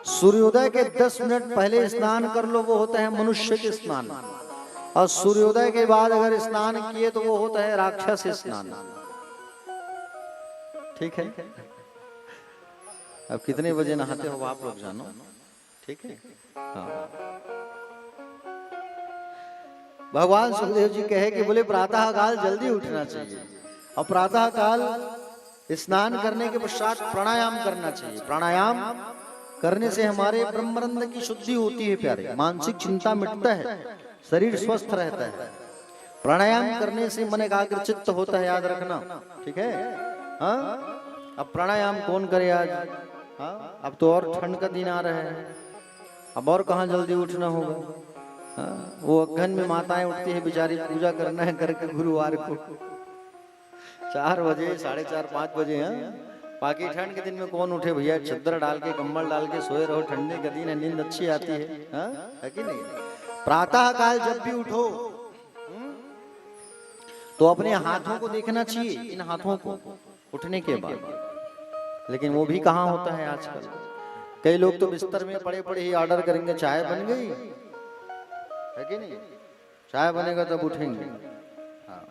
सूर्योदय के 10 मिनट पहले स्नान कर लो वो होता है मनुष्य के स्नान। और सूर्योदय के बाद अगर स्नान किए तो वो होता है राक्षस स्नान। ठीक है, अब कितने बजे नहाते हो आप लोग जानो। ठीक है, हाँ। भगवान सुखदेव जी कहे कि बोले प्रातः काल जल्दी उठना चाहिए और प्रातः काल स्नान करने के पश्चात प्राणायाम करना चाहिए। प्राणायाम करने से हमारे ब्रह्मानंद की शुद्धि होती है प्यारे। मानसिक चिंता मिटता है, शरीर स्वस्थ रहता है। प्राणायाम करने से मन एकाग्रचित्त होता है, याद रखना। ठीक है, हाँ। अब प्राणायाम कौन करे आज? हाँ, अब तो और ठंड का दिन आ रहा है, अब और कहाँ जल्दी उठना होगा। हाँ, वो अगहन में माताएं उठती है बेचारी, पूजा करना है करके गुरुवार को 4 बजे, 4:30, 5 बजे। हाँ, बाकी ठंड के दिन में कौन उठे भैया? चद्दर डाल के, कंबल डाल के सोए रहो, ठंडे का दिन है, नींद अच्छी आती है। हाँ, है कि नहीं? प्रातः काल जब भी उठो तो अपने हाथों को देखना चाहिए, इन हाथों को उठने के बाद। लेकिन वो भी कहाँ होता है आजकल। कई लोग तो बिस्तर में पड़े पड़े ही ऑर्डर करेंगे, चाय बन गई, है कि नहीं? चाय बनेगा तब उठेंगे। हाँ।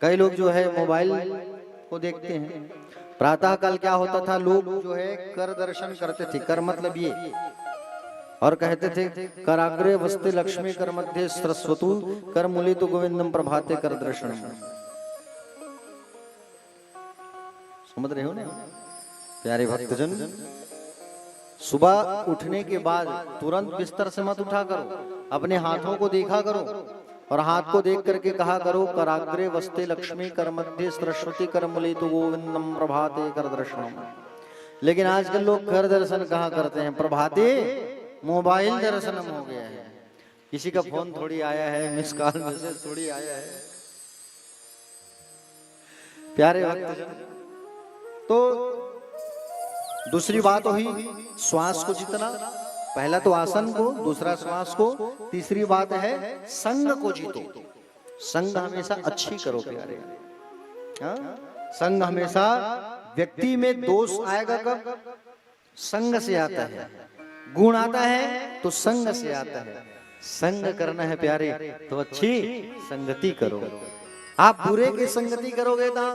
कई लोग जो है मोबाइल को देखते हैं। प्रातः काल क्या होता था, लोग जो है कर दर्शन करते थे। कर मतलब ये, और कहते थे कराग्रे वस्ते लक्ष्मी कर मध्य सरस्वतु कर मूले तो गोविंदम प्रभाते कर दर्शन। समझ रहे हो ना प्यारे भक्तजन? सुबह उठने के बाद तुरंत बिस्तर से मत उठा करो, अपने हाथों को देखा करो और हाथ को देख करके कहा करो कराग्रे वस्ते लक्ष्मी कर मध्य सरस्वती कर मूले तो गोविंदम प्रभाते कर दर्शनम। लेकिन आजकल लोग कर दर्शन कहाँ करते हैं? प्रभाते मोबाइल दर्शनम हो गया है। किसी का फोन थोड़ी आया है, मिस कॉल मैसेज थोड़ी आया है। प्यारे भक्तजन, तो दूसरी बात हुई श्वास को जीतना। पहला तो आसन को, दूसरा श्वास को, तीसरी बात है संग को जीतो। संग हमेशा अच्छी करो प्यारे। हाँ? संग हमेशा, व्यक्ति में दोष आएगा कब? संग से आता है। गुण आता है तो संग से आता है। संग करना है प्यारे तो अच्छी संगति करो। आप बुरे की संगति करोगे तो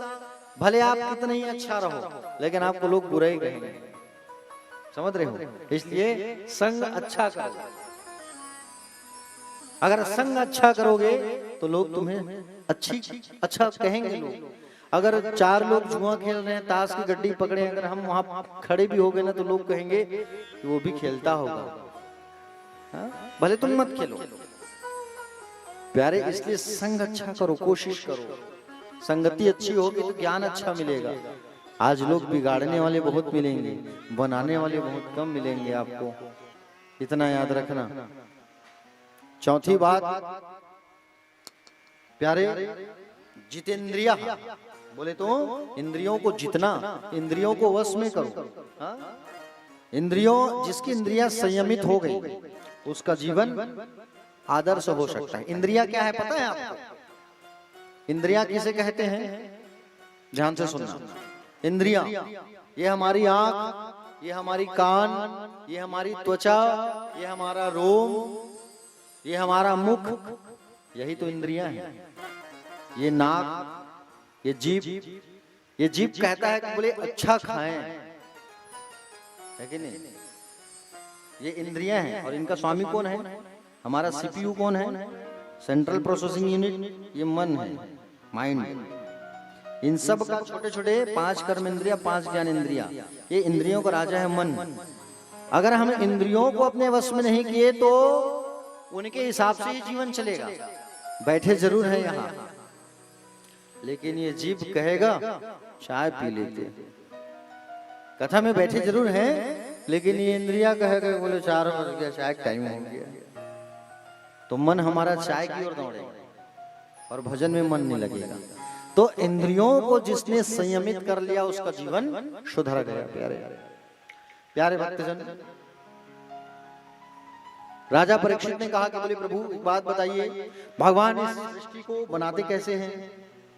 भले आप कितना ही अच्छा रहो, लेकिन आपको लोग बुरा ही कहेंगे। समझ रहे हो? इसलिए संग अच्छा करो। अगर संग अच्छा करोगे तो लोग तुम्हें अच्छा कहेंगे लोग। अगर 4 लोग जुआ खेल रहे हैं, ताश की गड्डी पकड़े, अगर हम वहां खड़े भी हो गए ना तो लोग कहेंगे कि वो भी खेलता होगा। हाँ? भले तुम मत खेलो प्यारे। इसलिए संग अच्छा करो, कोशिश करो। संगति अच्छी होगी तो ज्ञान अच्छा मिलेगा। आज लोग बिगाड़ने वाले बहुत मिलेंगे, बनाने वाले बहुत कम मिलेंगे आपको, इतना याद रखना। चौथी बात प्यारे, जितेंद्रिया। बोले तो इंद्रियों को जितना, इंद्रियों को वश में करो। हाँ? इंद्रियों, जिसकी इंद्रियां संयमित हो गई उसका जीवन आदर्श हो सकता है। इंद्रिया क्या है पता है आपको? इंद्रियां किसे कहते हैं? ध्यान से सुनना। इंद्रियां, ये हमारी आंख, ये हमारी कान, ये हमारी त्वचा, ये हमारा रोम, ये हमारा मुख, यही तो इंद्रियां हैं। ये नाक, ये जीभ, ये जीभ कहता है कि बोले अच्छा खाएं, है कि नहीं? ये इंद्रियां हैं और इनका स्वामी कौन है? हमारा सीपीयू कौन है? सेंट्रल प्रोसेसिंग यूनिट, ये मन है, माइंड। इन सब का छोटे छोटे 5 कर्म इंद्रिया, 5 ज्ञान इंद्रिया, ये इंद्रियों का राजा है मन। अगर हम इंद्रियों को अपने वश में नहीं किए तो उनके हिसाब से ही जीवन चलेगा। बैठे जरूर है यहाँ, लेकिन ये जीभ कहेगा चाय पी लेते। कथा में बैठे जरूर हैं, लेकिन ये इंद्रिया कहेगा बोले 4 बज गया, चाय का टाइम हो गया। तो मन हमारा चाय की ओर दौड़ेगा और भजन में मन नहीं लगेगा। तो इंद्रियों को जिसने संयमित कर लिया उसका जीवन सुधर गया। प्यारे प्यारे भक्तजन, राजा परीक्षित ने कहा कि बोले प्रभु एक बात बताइए, भगवान इस सृष्टि को बनाते कैसे हैं,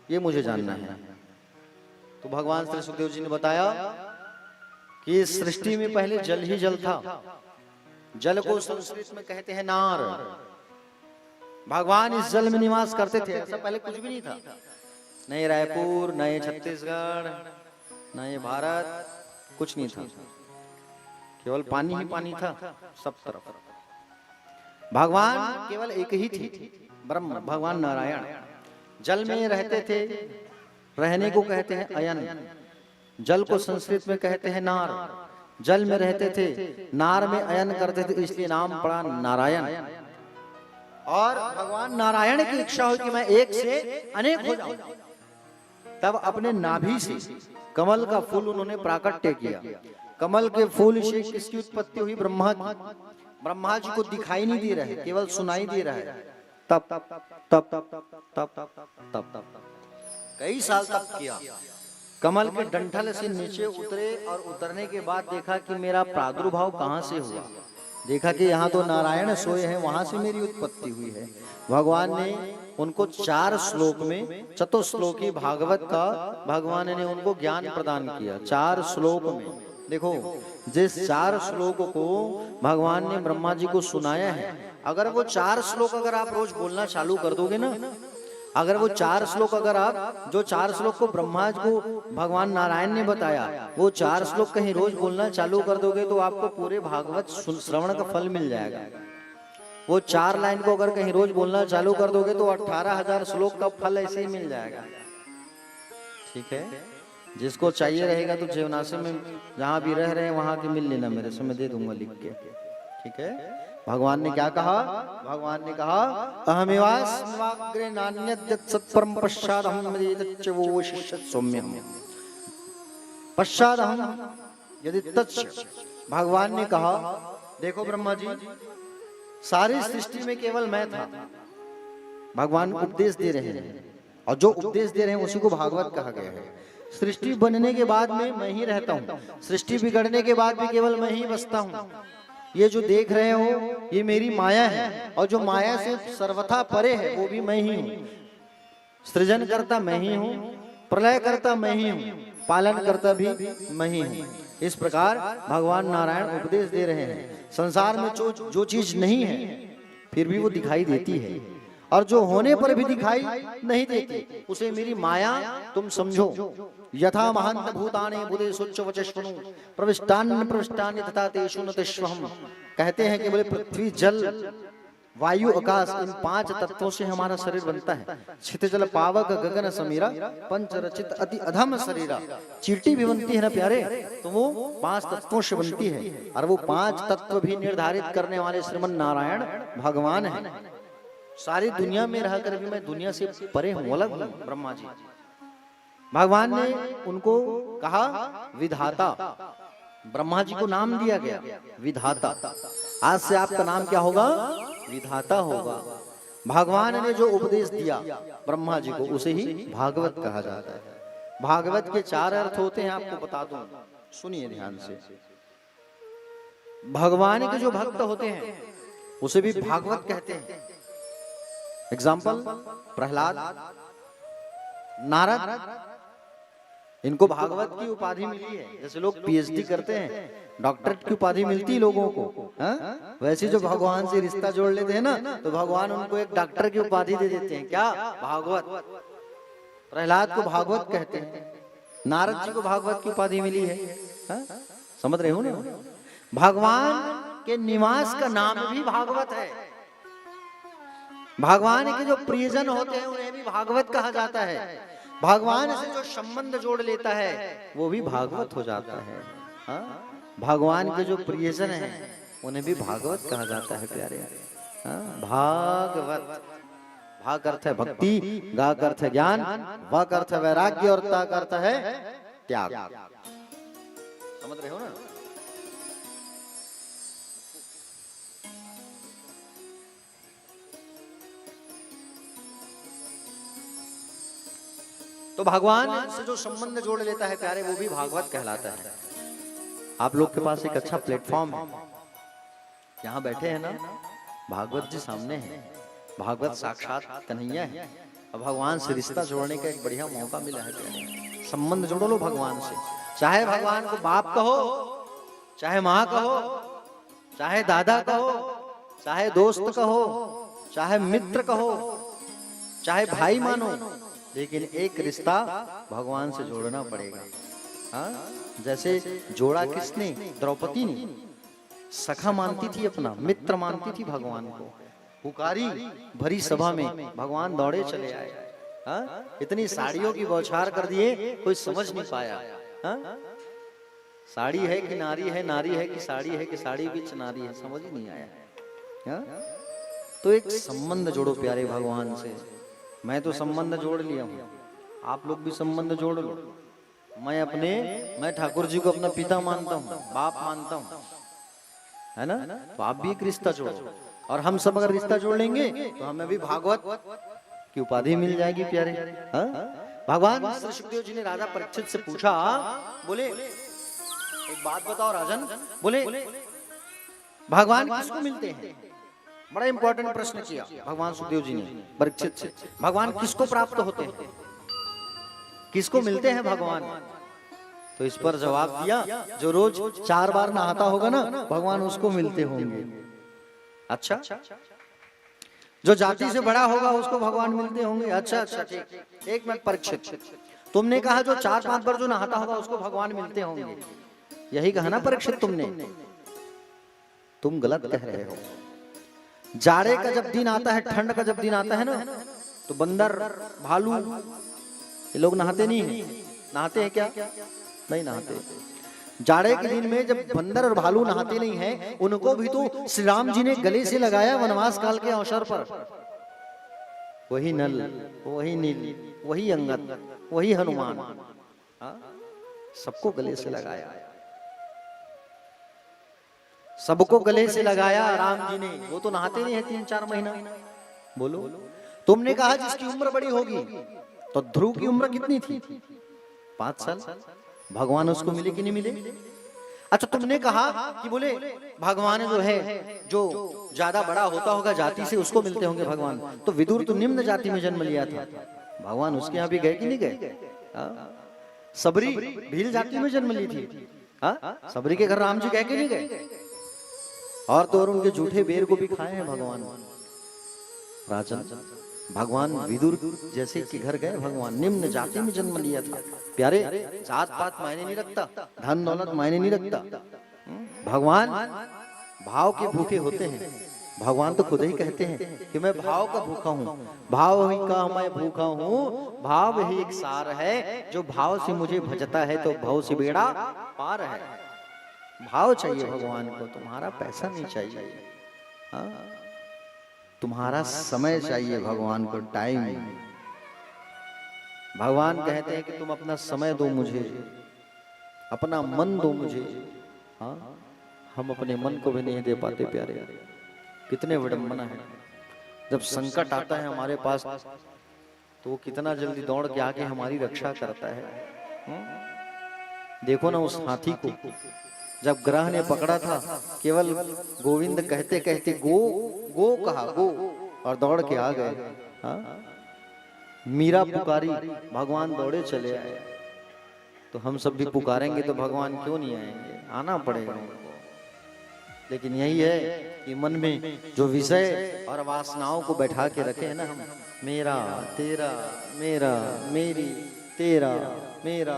ये मुझे जानना है। तो भगवान श्री सुखदेव जी ने बताया कि इस सृष्टि में पहले जल ही जल था। जल को संस्कृत में कहते हैं नार। भगवान इस जल में निवास करते थे। ऐसा पहले कुछ भी नहीं था, न ये रायपुर, न ये छत्तीसगढ़, न ये भारत, कुछ नहीं था। केवल पानी ही पानी था सब तरफ। भगवान केवल एक ही थे, ब्रह्म भगवान नारायण। जल में रहते थे, रहने को कहते हैं अयन। जल को संस्कृत में कहते हैं नार। जल में रहते थे, नार में अयन करते थे, इसलिए नाम पड़ा नारायण। और भगवान नारायण की इच्छा हुई कि मैं एक से अनेक हो जाऊं। तब अपने नाभि से कमल का फूल उन्होंने प्राकट्य किया। कमल के फूल से किसकी उत्पत्ति हुई? ब्रह्मा की। ब्रह्मा जी को दिखाई नहीं दे रहा है, केवल सुनाई दे रहा है। तब तब तब तब तब तब कई साल तक किया। कमल के डंठल से नीचे उतरे और उतरने के बाद देखा कि मेरा प्रादुर्भाव कहाँ से हुआ। देखा कि यहाँ तो नारायण सोए हैं, वहां से मेरी उत्पत्ति हुई है। भगवान ने उनको 4 श्लोक में, चतुश्लोकी भागवत का भगवान ने उनको ज्ञान प्रदान किया। 4 श्लोक में देखो, जिस 4 श्लोक को भगवान ने ब्रह्मा जी को सुनाया है, अगर वो 4 श्लोक अगर आप रोज बोलना चालू कर दोगे ना, अगर वो 4 श्लोक अगर आप, जो 4 श्लोक को ब्रह्मा जी को भगवान नारायण ने बताया, वो 4 श्लोक कहीं रोज बोलना चालू कर दोगे तो आपको पूरे भागवत श्रवण का फल मिल जाएगा। वो 4 लाइन को अगर कहीं रोज बोलना चालू कर दोगे तो 18,000 श्लोक का फल ऐसे ही मिल जाएगा। ठीक है, जिसको चाहिए रहेगा तो जीवनाशी में जहां भी रह रहे हैं वहां के मिल लेना, मेरे से मैं दे दूंगा लिख के। ठीक है, भगवान ने क्या कहा? भगवान ने कहा अहमेवास्माग्रे नान्यद्यत् सत्परम पश्चादहं यदिच्च वो शिष्यत् सौम्यम्। पश्चादहं यदि तच्च, भगवान ने कहा देखो ब्रह्मा जी, सारी सृष्टि में केवल मैं था। भगवान उपदेश दे रहे हैं और जो उपदेश दे रहे हैं उसी को भागवत कहा गया है। सृष्टि बनने के बाद में मैं ही रहता हूँ, सृष्टि बिगड़ने के बाद भी केवल मैं ही बसता हूँ। ये जो देख रहे हो ये मेरी माया है, और जो माया से सर्वथा परे है वो भी मैं ही हूँ। सृजन करता मैं ही हूँ, प्रलय करता मैं ही हूँ, पालन करता भी मैं ही हूँ। इस प्रकार भगवान नारायण उपदेश दे रहे हैं। संसार में जो चीज नहीं है फिर भी वो दिखाई देती है, और जो होने पर भी दिखाई नहीं देती उसे मेरी माया तुम समझो। यथा महंत भूतानि भूतेषु वचस्वनु प्रविष्टान् प्रविष्टानि तथा तेषु न तेष्वहम्। कहते हैं कि बोले पृथ्वी, जल, वायु, आकाश, इन 5 तत्वों से हमारा शरीर बनता है। क्षितिजल पावक गगन समीरा पंच रचित अति अधम शरीरा। चींटी भी बनती है ना प्यारे, तो वो 5 तत्वों से बनती है, और वो 5 तत्व भी निर्धारित करने वाले श्रीमन नारायण भगवान है। सारी दुनिया में रहकर भी मैं दुनिया से परे हूं, अलग हूं। ब्रह्मा जी, भगवान ने उनको कहा विधाता। ब्रह्मा जी को नाम दिया गया विधाता। आज से आपका नाम क्या होगा? विधाता होगा। भगवान ने जो उपदेश दिया ब्रह्मा जी को उसे ही भागवत कहा जाता है। भागवत के 4 अर्थ होते हैं, आपको बता दूं, सुनिए ध्यान से। भगवान के जो भक्त होते हैं उसे भी भागवत कहते हैं। एग्जाम्पल, प्रहलाद, नारद इनको भागवत की उपाधि मिली है। जैसे लोग पीएचडी करते हैं, डॉक्टरेट की उपाधि मिलती है लोगों को, हाँ? वैसे जो भगवान से रिश्ता जोड़ लेते हैं ना, तो भगवान उनको एक डॉक्टर की उपाधि दे देते हैं। क्या? भागवत। प्रहलाद को भागवत कहते हैं, नारद जी को भागवत की उपाधि मिली है, हाँ? समझ रहे हो ना? भगवान के निवास का नाम भी भागवत है। भगवान के जो प्रियजन होते हैं उन्हें भी भागवत कहा जाता है। भगवान से जो संबंध जोड़ लेता है वो भी भागवत हो जाता है, हाँ? भगवान के जो प्रियजन हैं उन्हें भी भागवत कहा जाता है प्यारे, हाँ? भागवत। भाग अर्थ है भक्ति, गा अर्थ है ज्ञान, व अर्थ है वैराग्य और ता अर्थ है त्याग। समझ रहे हो ना? तो भगवान से जो संबंध जोड़ लेता है प्यारे वो भी भागवत कहलाता है। आप लोग के पास एक अच्छा प्लेटफॉर्म है, यहाँ बैठे हैं ना, भागवत जी सामने हैं, भागवत साक्षात कन्हैया है, और भगवान से रिश्ता जोड़ने का एक बढ़िया मौका मिला है प्यारे। संबंध जोड़ लो भगवान से, चाहे भगवान को बाप कहो, चाहे माँ कहो, चाहे दादा कहो, चाहे दोस्त कहो, चाहे मित्र कहो, चाहे भाई मानो, लेकिन एक रिश्ता भगवान से जोड़ना पड़ेगा, हाँ? जैसे जोड़ा किसने? द्रौपदी ने। सखा मानती थी, अपना मित्र मानती थी भगवान को। पुकारी भरी सभा में भगवान दौड़े चले आए, हाँ? इतनी साड़ियों की बौछार कर दिए, कोई समझ नहीं पाया, हाँ? साड़ी है कि नारी है, नारी है कि साड़ी है, कि साड़ी बीच नारी है, समझ ही नहीं आया, हाँ? तो एक संबंध जोड़ो प्यारे भगवान से। मैं तो संबंध जोड़ लिया हूं, आप लोग भी संबंध जोड़ लो। मैं ठाकुर जी को अपना पिता मानता हूं, बाप मानता हूं, है ना? तो आप भी एक रिश्ता जोड़ो, और हम सब अगर रिश्ता जोड़ लेंगे तो हमें भी भागवत की उपाधि मिल जाएगी प्यारे, हाँ? भगवान श्री सुखदेव जी ने राजा परीक्षित से पूछा, बोले एक बात बताओ राजन, बोले भगवान किसको मिलते हैं? बड़ा इंपॉर्टेंट प्रश्न किया भगवान सुखदेव जी ने परीक्षित से। भगवान किसको प्राप्त होते हैं, किसको मिलते हैं भगवान? तो इस पर जवाब दिया, जो रोज 4 बार नहाता होगा ना, भगवान उसको मिलते होंगे। अच्छा, जो जाति से बड़ा होगा उसको भगवान मिलते होंगे। अच्छा अच्छा, ठीक। एक मिनट परीक्षित, तुमने कहा जो 4-5 बार जो नहाता होगा उसको भगवान मिलते होंगे, यही कहा ना परीक्षित तुमने? तुम गलत कह रहे हो। जाड़े का जब दिन आता है, ठंड का जब दिन आता है ना, तो बंदर, भालू, ये लोग नहाते नहीं हैं। नहाते हैं क्या? नहीं नहाते। जाड़े के दिन में जब बंदर और भालू नहाते नहीं हैं, उनको भी तो श्री राम जी ने गले से लगाया वनवास काल के अवसर पर। वही नल, वही नील, वही अंगद, वही हनुमान, सबको गले से लगाया, सबको गले से लगाया राम जी ने। वो तो नहाते नहीं है 3-4 महीना। बोलो, तुमने कहा जिसकी उम्र बड़ी होगी, तो ध्रुव की उम्र कितनी थी? 5 साल। भगवान उसको मिले कि नहीं मिले? अच्छा, तुमने कहा कि बोले भगवान जो है, जो ज्यादा बड़ा होता होगा जाति से, उसको मिलते होंगे भगवान। तो विदुर तो निम्न जाति में जन्म लिया था, भगवान उसके यहाँ भी गए कि नहीं गए? सबरी भील जाति में जन्म ली थी, सबरी के घर राम जी गए कि नहीं गए? और तो और उनके झूठे बेर को भी खाए हैं भगवान। राजन, भगवान विदुर जैसे के घर गए, भगवान निम्न जाति में जन्म लिया था प्यारे। जात पात मायने नहीं रखता, धन दौलत मायने नहीं रखता। भगवान भाव के भूखे होते हैं। भगवान तो खुद ही कहते हैं कि मैं भाव का भूखा हूँ, भाव ही का मैं भूखा हूँ। भाव ही एक सार है, जो भाव से मुझे भजता है तो भाव से बेड़ा पार है। भाव चाहिए भगवान को, तुम्हारा पैसा नहीं चाहिए, हाँ? तुम्हारा समय चाहिए भगवान को, टाइम। भगवान कहते हैं कि तुम अपना समय दो मुझे, अपना मन दो मुझे, हाँ? हम अपने मन को भी नहीं दे पाते प्यारे। कितने विडंबना है। जब संकट आता है हमारे पास, तो कितना जल्दी दौड़ के आके हमारी रक्षा करता है। देखो ना उस हाथी को, जब ग्रह ने पकड़ा था, केवल गोविंद कहते कहते गो गो कहा, गो, और दौड़ के आ गए, हाँ? मीरा पुकारी, भगवान दौड़े चले आए। तो हम सब भी पुकारेंगे तो भगवान क्यों नहीं आएंगे, आना पड़ेगा उनको। लेकिन यही है कि मन में जो विषय और वासनाओं को बैठा के रखे हैं ना हम, मेरा तेरा, मेरा मेरी, तेरा मेरा,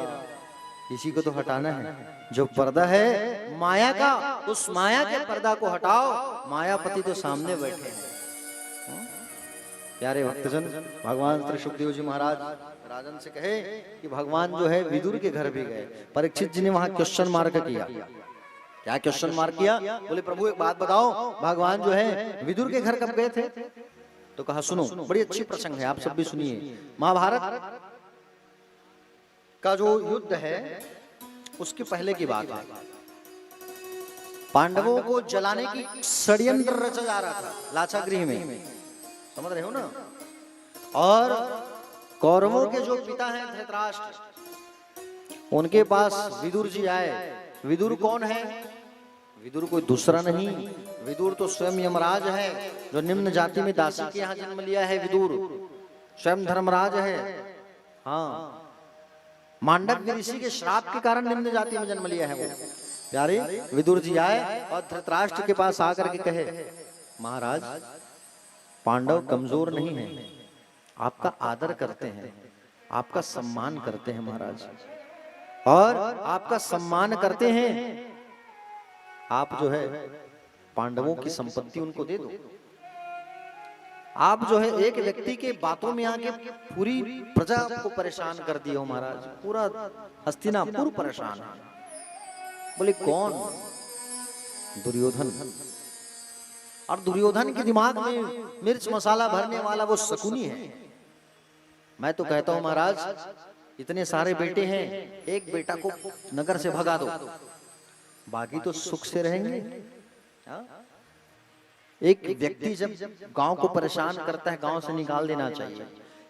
इसी को तो हटाना है। जो पर्दा है माया का, उस माया के पर्दा को हटाओ। मायापति तो सामने बैठे हैं। प्यारे भक्तजन, भगवान श्री सुखदेव जी महाराज राजन से कहे कि भगवान जो है विदुर के घर भी गए। परीक्षित जी ने वहां क्वेश्चन मार्क किया। क्या क्वेश्चन मार्क किया? बोले प्रभु एक बात बताओ, भगवान जो है विदुर के घर कब गए थे? तो कहा सुनो, बड़ी अच्छी प्रसंग है, आप सब भी सुनिए। महाभारत का जो युद्ध है उसके पहले की बात है। पांडवों को जलाने की षड्यंत्र रचा जा रहा था लाक्षागृह में, समझ रहे हो ना। और कौरवों के जो पिता हैं धृतराष्ट्र, उनके पास विदुर जी आए। विदुर कौन है? विदुर कोई दूसरा नहीं, विदुर तो स्वयं यमराज है, जो निम्न जाति में दासी के यहाँ जन्म लिया है। विदुर स्वयं धर्मराज है। हाँ, मांडव्य ऋषि के श्राप के कारण निम्न जाति में जन्म लिया है वो। प्यारे विदुर जी आए और धृतराष्ट्र के पास आकर के कहे, महाराज पांडव कमजोर नहीं है, आपका आदर करते हैं, आपका सम्मान करते हैं महाराज, और आपका सम्मान करते हैं। आप जो है पांडवों की संपत्ति उनको दे दो। आप जो है एक व्यक्ति के बातों में आके पूरी प्रजा को परेशान कर दिए हो महाराज, पूरा हस्तिनापुर परेशान है। बोले कौन? दुर्योधन। और दुर्योधन के दिमाग में मिर्च मसाला भरने वाला वो शकुनी है। मैं तो कहता हूं महाराज, इतने सारे बेटे हैं, एक बेटा को नगर से भगा दो, बाकी तो सुख से रहेंगे। एक व्यक्ति जब गांव को परेशान करता है, गांव से निकाल देना चाहिए।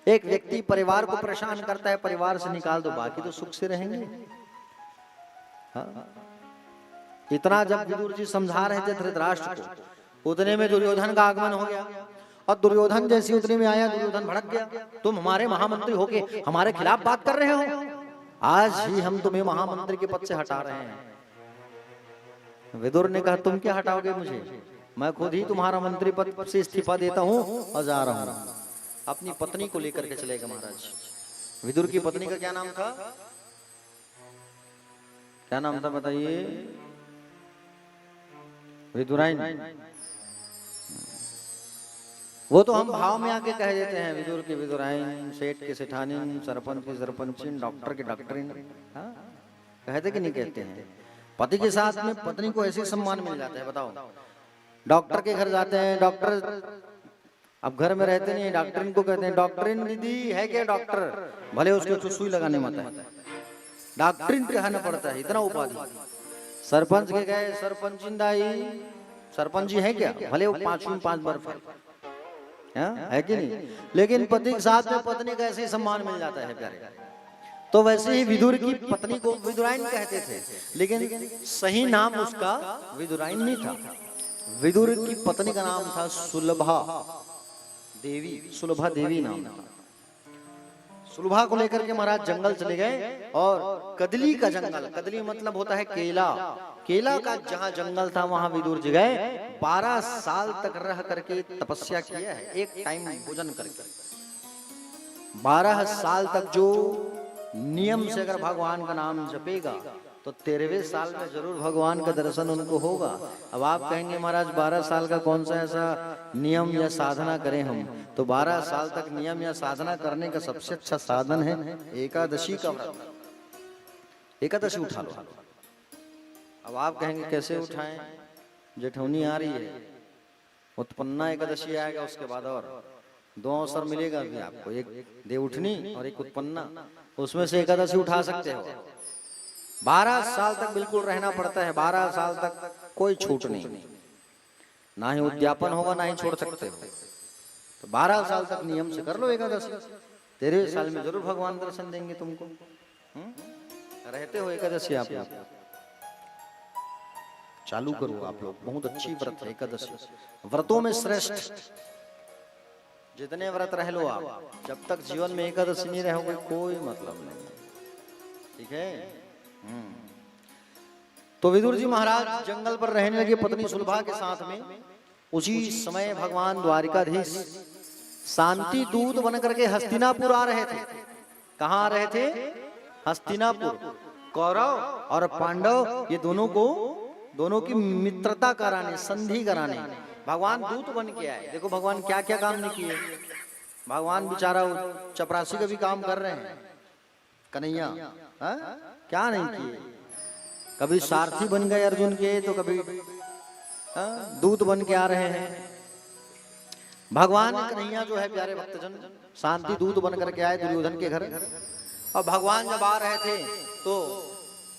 एक व्यक्ति परिवार को परेशान करता है, परिवार से निकाल दो, बाकी तो सुख से रहेंगे। हाँ? इतना जब विदुर जी समझा रहे थे धृतराष्ट्र को, उतने में दुर्योधन का आगमन हो गया। और दुर्योधन जैसे उतने में आया, दुर्योधन भड़क गया। तुम हमारे महामंत्री होके हमारे खिलाफ बात कर रहे हो, आज ही हम तुम्हें महामंत्री के पद से हटा रहे हैं। विदुर ने कहा तुम क्या हटाओगे मुझे, मैं खुद ही तुम्हारा मंत्री पद से इस्तीफा देता हूं और जा रहा हूं। अपनी पत्नी को लेकर के चलेगा महाराज। विदुर की पत्नी का क्या नाम था? क्या नाम था बताइए? विदुराइन। वो तो हम भाव में आके कह देते हैं, विदुर की विदुराइन, सेठ के सेठानी, सरपंच की सरपंचिन, डॉक्टर की डॉक्टरिन। कहते कि नहीं कहते हैं? पति के साथ में पत्नी को ऐसे सम्मान मिल जाता है, बताओ। डॉक्टर के घर जाते हैं, डॉक्टर अब घर में रहते नहीं, डॉक्टरिन को कहते हैं डॉक्टरिन दीदी है क्या डॉक्टर, भले उसको सुई लगाने में आता है, डॉक्टरिन कहना पड़ता है, इतना उपाधि। सरपंच के गए सरपंचिन दाई, सरपंच जी है क्या, भले वो 5 में 5 बर्फ है कि नहीं, लेकिन पति के साथ में पत्नी का ऐसे सम्मान मिल जाता है प्यारे। तो वैसे ही विदुर की पत्नी को विदुराइन कहते थे, लेकिन सही नाम उसका विदुराइन नहीं था। विदुर की पत्नी का नाम था सुलभा देवी, सुलभा देवी नाम था। सुलभा को लेकर के महाराज जंगल चले गए, और कदली का जंगल, कदली मतलब होता है केला, केला का जहां जंगल था वहां विदुर जी गए। 12 साल तक रह करके तपस्या किया है, एक टाइम भोजन करके। 12 साल तक जो नियम से अगर भगवान का नाम जपेगा तो 13वें साल में जरूर भगवान का दर्शन उनको होगा। अब आप कहेंगे महाराज 12 साल का कौन सा ऐसा नियम या साधना करें हम, तो 12 साल तक नियम या साधना करने का सबसे अच्छा साधन है एकादशी का व्रत। एकादशी उठा लो। अब आप कहेंगे कैसे उठाएं, जेठौनी आ रही है, उत्पन्ना एकादशी आएगा, उसके बाद और 2 अवसर मिलेगा अभी आपको, एक देवउठनी और एक उत्पन्ना, उसमें से एकादशी उठा सकते हो। 12 साल तक बिल्कुल रहना पड़ता है, 12 साल तक कोई छूट नहीं, ना ही उद्यापन होगा ना ही छोड़ सकते हो। तो 12 साल तक नियम से कर लो एकादशी, 13वें साल में जरूर भगवान दर्शन देंगे तुमको। रहते हो एकादशी आप चालू करो आप लोग, बहुत अच्छी व्रत है एकादशी, व्रतों में श्रेष्ठ जितने व्रत रह लो आप, जब तक जीवन में एकादशी नहीं रहोगे कोई मतलब नहीं। ठीक है। तो विदुर जी महाराज जंगल पर रहने लगे पत्नी सुलभा के साथ में। उसी समय भगवान द्वारिकाधीश शांति दूत बन करके हस्तिनापुर आ रहे थे। कहाँ आ रहे थे? हस्तिनापुर। कौरव और पांडव ये दोनों की मित्रता कराने, संधि कराने भगवान दूत बन के आए। देखो भगवान क्या क्या काम नहीं किए। भगवान बेचारा चपरासी का भी काम कर रहे हैं। कन्हैया क्या नहीं किए। कभी सारथी बन गए अर्जुन के, तो कभी दूत बन के आ रहे हैं। भगवान कन्हैया जो है प्यारे भक्तजन शांति दूत बन करके आए दुर्योधन के घर। और भगवान जब आ रहे थे तो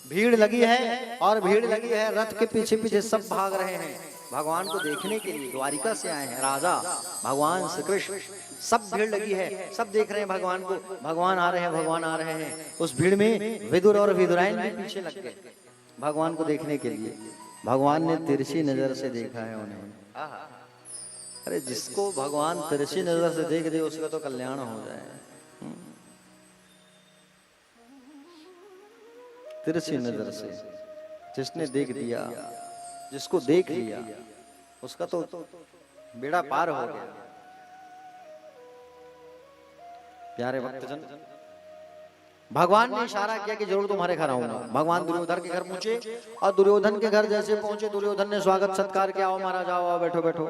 भीड़ लगी है, और भीड़ लगी है रथ के पीछे पीछे सब भाग रहे हैं भगवान को देखने के लिए। द्वारिका से आए हैं राजा भगवान श्री कृष्ण, सब भीड़ लगी है, सब देख रहे हैं भगवान को। भगवान आ रहे हैं, भगवान आ रहे हैं। उस भीड़ में विदुर और विदुराइन भी पीछे लग गए भगवान को देखने के लिए। भगवान ने तिरछी नजर से देखा है उन्हें। अरे जिसको भगवान तिरछी नजर से देख दे उसका तो कल्याण हो जाए। तिरछी नजर से जिसने देख दिया, जिसको देख लिया उसका तो बेड़ा पार हो गया। प्यारे भक्तजन भगवान ने इशारा किया कि जरूर तुम्हारे घर आऊंगा। भगवान दुर्योधन के घर पहुंचे, और दुर्योधन के घर जैसे पहुंचे दुर्योधन ने स्वागत सत्कार किया। आओ महाराज आओ, बैठो बैठो।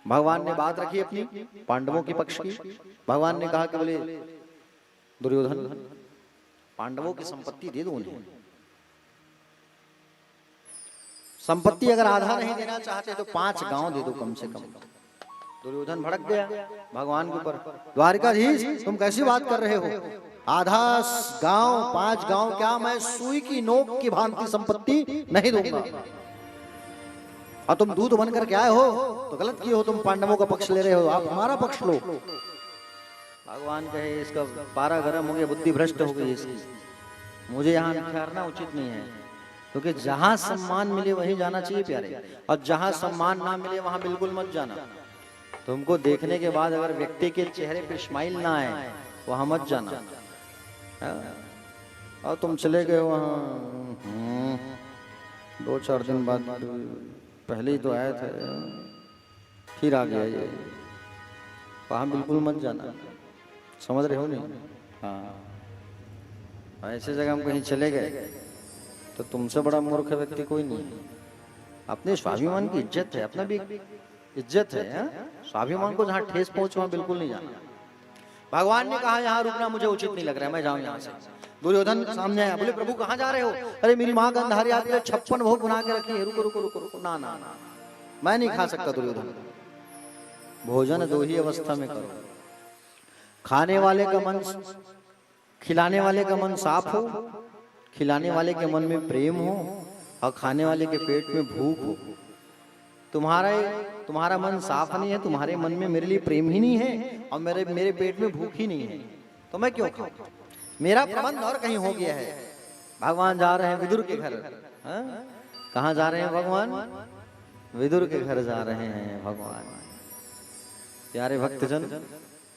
भगवान ने बात रखी अपनी पांडवों के पक्ष की। भगवान ने कहा कि बोले दुर्योधन पांडवों की संपत्ति दे दो उन्हें। संपत्ति अगर आधा नहीं देना चाहते तो 5 गांव दे दो कम से कम। दुर्योधन भड़क गया भगवान के ऊपर। द्वारिकाधीश तुम कैसी बात कर रहे हो? आधा गांव 5 गांव क्या, मैं सुई की नोक की भांति संपत्ति नहीं दूंगा। और तुम दूत बन करके आए हो तो गलत किए हो, तुम पांडवों का पक्ष ले रहे हो, आप हमारा पक्ष लो। भगवान कहे इसका पारा गर्म हो गया, बुद्धि भ्रष्ट हो गई इसकी, मुझे यहाँ ठहरना उचित नहीं है। क्योंकि जहां सम्मान मिले वहीं जाना चाहिए प्यारे, और जहां सम्मान ना मिले वहां बिल्कुल मत जाना। तुमको देखने के बाद अगर व्यक्ति के चेहरे पे स्माइल ना आए वहां मत जाना। और तुम चले गए वहां 2-4 दिन बाद, पहले ही तो आए थे फिर आ गया ये, वहां बिल्कुल मत जाना। समझ रहे हो नहीं? हाँ, ऐसे जगह हम कहीं चले गए तो तुमसे बड़ा मूर्ख व्यक्ति कोई नहीं। अपने स्वाभिमान की इज्जत है, अपना भी इज्जत है। स्वाभिमान को जहाँ ठेस पहुंचे वहां बिल्कुल नहीं जाना। भगवान ने कहा यहाँ रुकना मुझे उचित नहीं लग रहा है, मैं जाऊं यहाँ से। दुर्योधन सामने आया, बोले प्रभु कहाँ जा रहे हो? अरे मेरी माँ गंधारी आती है, 56 भोग बना के रखी है, रुको रुको रुको रुको। ना ना ना, मैं नहीं खा सकता दुर्योधन। भोजन 2 ही अवस्था में करो, खाने वाले का मन, खिलाने वाले का मन साफ हो, खिलाने वाले के मन में प्रेम हो, और खाने वाले के पेट में भूख हो। तुम्हारा मन साफ नहीं है, तुम्हारे मन में मेरे लिए प्रेम ही नहीं है, और मेरे पेट में भूख ही नहीं है, तो मैं क्यों खाऊं? मेरा प्रबंध और कहीं हो गया है। भगवान जा रहे हैं विदुर के घर। कहाँ जा रहे हैं भगवान? विदुर के घर जा रहे हैं भगवान। प्यारे भक्तजन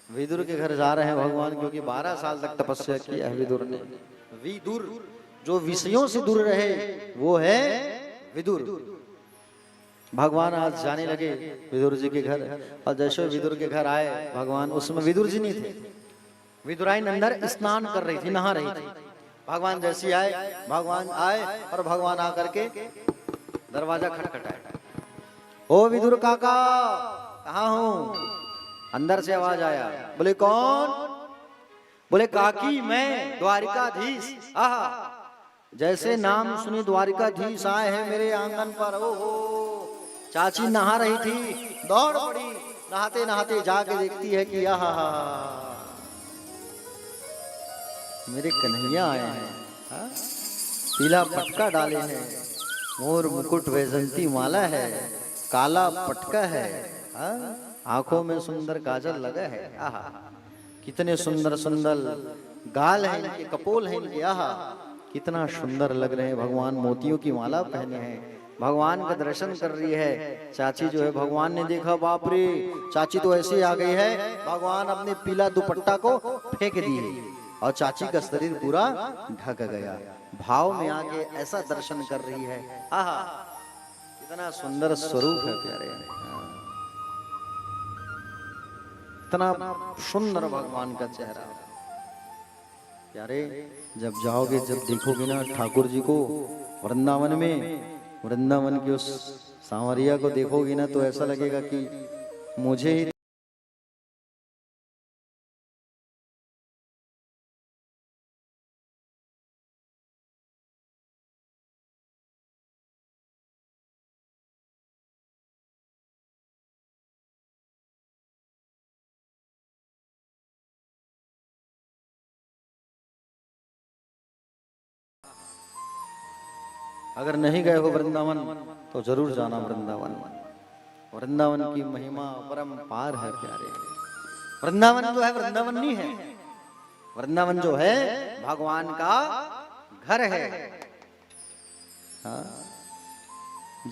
विदुर के घर जा रहे हैं भगवान, क्योंकि 12 साल तक तपस्या की है विदुर ने। विदुर जो विषयों से दूर रहे वो है विदुर। भगवान आज जाने लगे विदुर जी के घर, और जैसे विदुर के घर आए भगवान, उसमें विदुर जी नहीं थे। विदुराइन अंदर स्नान कर रही थी, नहा रही थी। भगवान जैसे आए, भगवान आए और भगवान आकर के दरवाजा खटखटाया। ओ विदुर काका कहाँ हूँ? अंदर से आवाज आया, बोले कौन? बोले काकी मैं द्वारिकाधीश। आहा, जैसे नाम सुनी द्वारिकाधीश आए हैं मेरे आंगन पर। ओहो, चाची नहा रही थी, दौड़ पड़ी, नहाते नहाते जाके देखती है कि आहा मेरे कन्हैया आए हैं। पीला पटका डाले हैं, मोर मुकुट वैजंती माला है, काला पटका है, आंखों में सुंदर काजल लगा है। आहा, कितने सुंदर सुंदर गाल हैं इनके, कपोल हैं इनके। आहा, कितना सुंदर लग रहे हैं भगवान। मोतियों की माला पहने हैं, भगवान का दर्शन कर रही है। चाची जो है, भगवान ने देखा, बाप रे चाची तो ऐसी आ गई है, भगवान अपने पीला दुपट्टा को फेंक दिए और चाची का शरीर पूरा ढक गया। भाव में आके ऐसा दर्शन कर रही है। आहा, इतना सुंदर स्वरूप है प्यारे, इतना सुंदर भगवान का चेहरा प्यारे। जब जाओगे, जब देखोगे ना ठाकुर जी को वृंदावन में, वृंदावन की उस सांवरिया को देखोगे ना, तो ऐसा लगेगा कि मुझे ही अगर नहीं गए हो वृंदावन तो जरूर जाना वृंदावन। वृंदावन की महिमा परम्पार है प्यारे। वृंदावन जो है वृंदावन नहीं है, वृंदावन जो है भगवान का घर है। हाँ,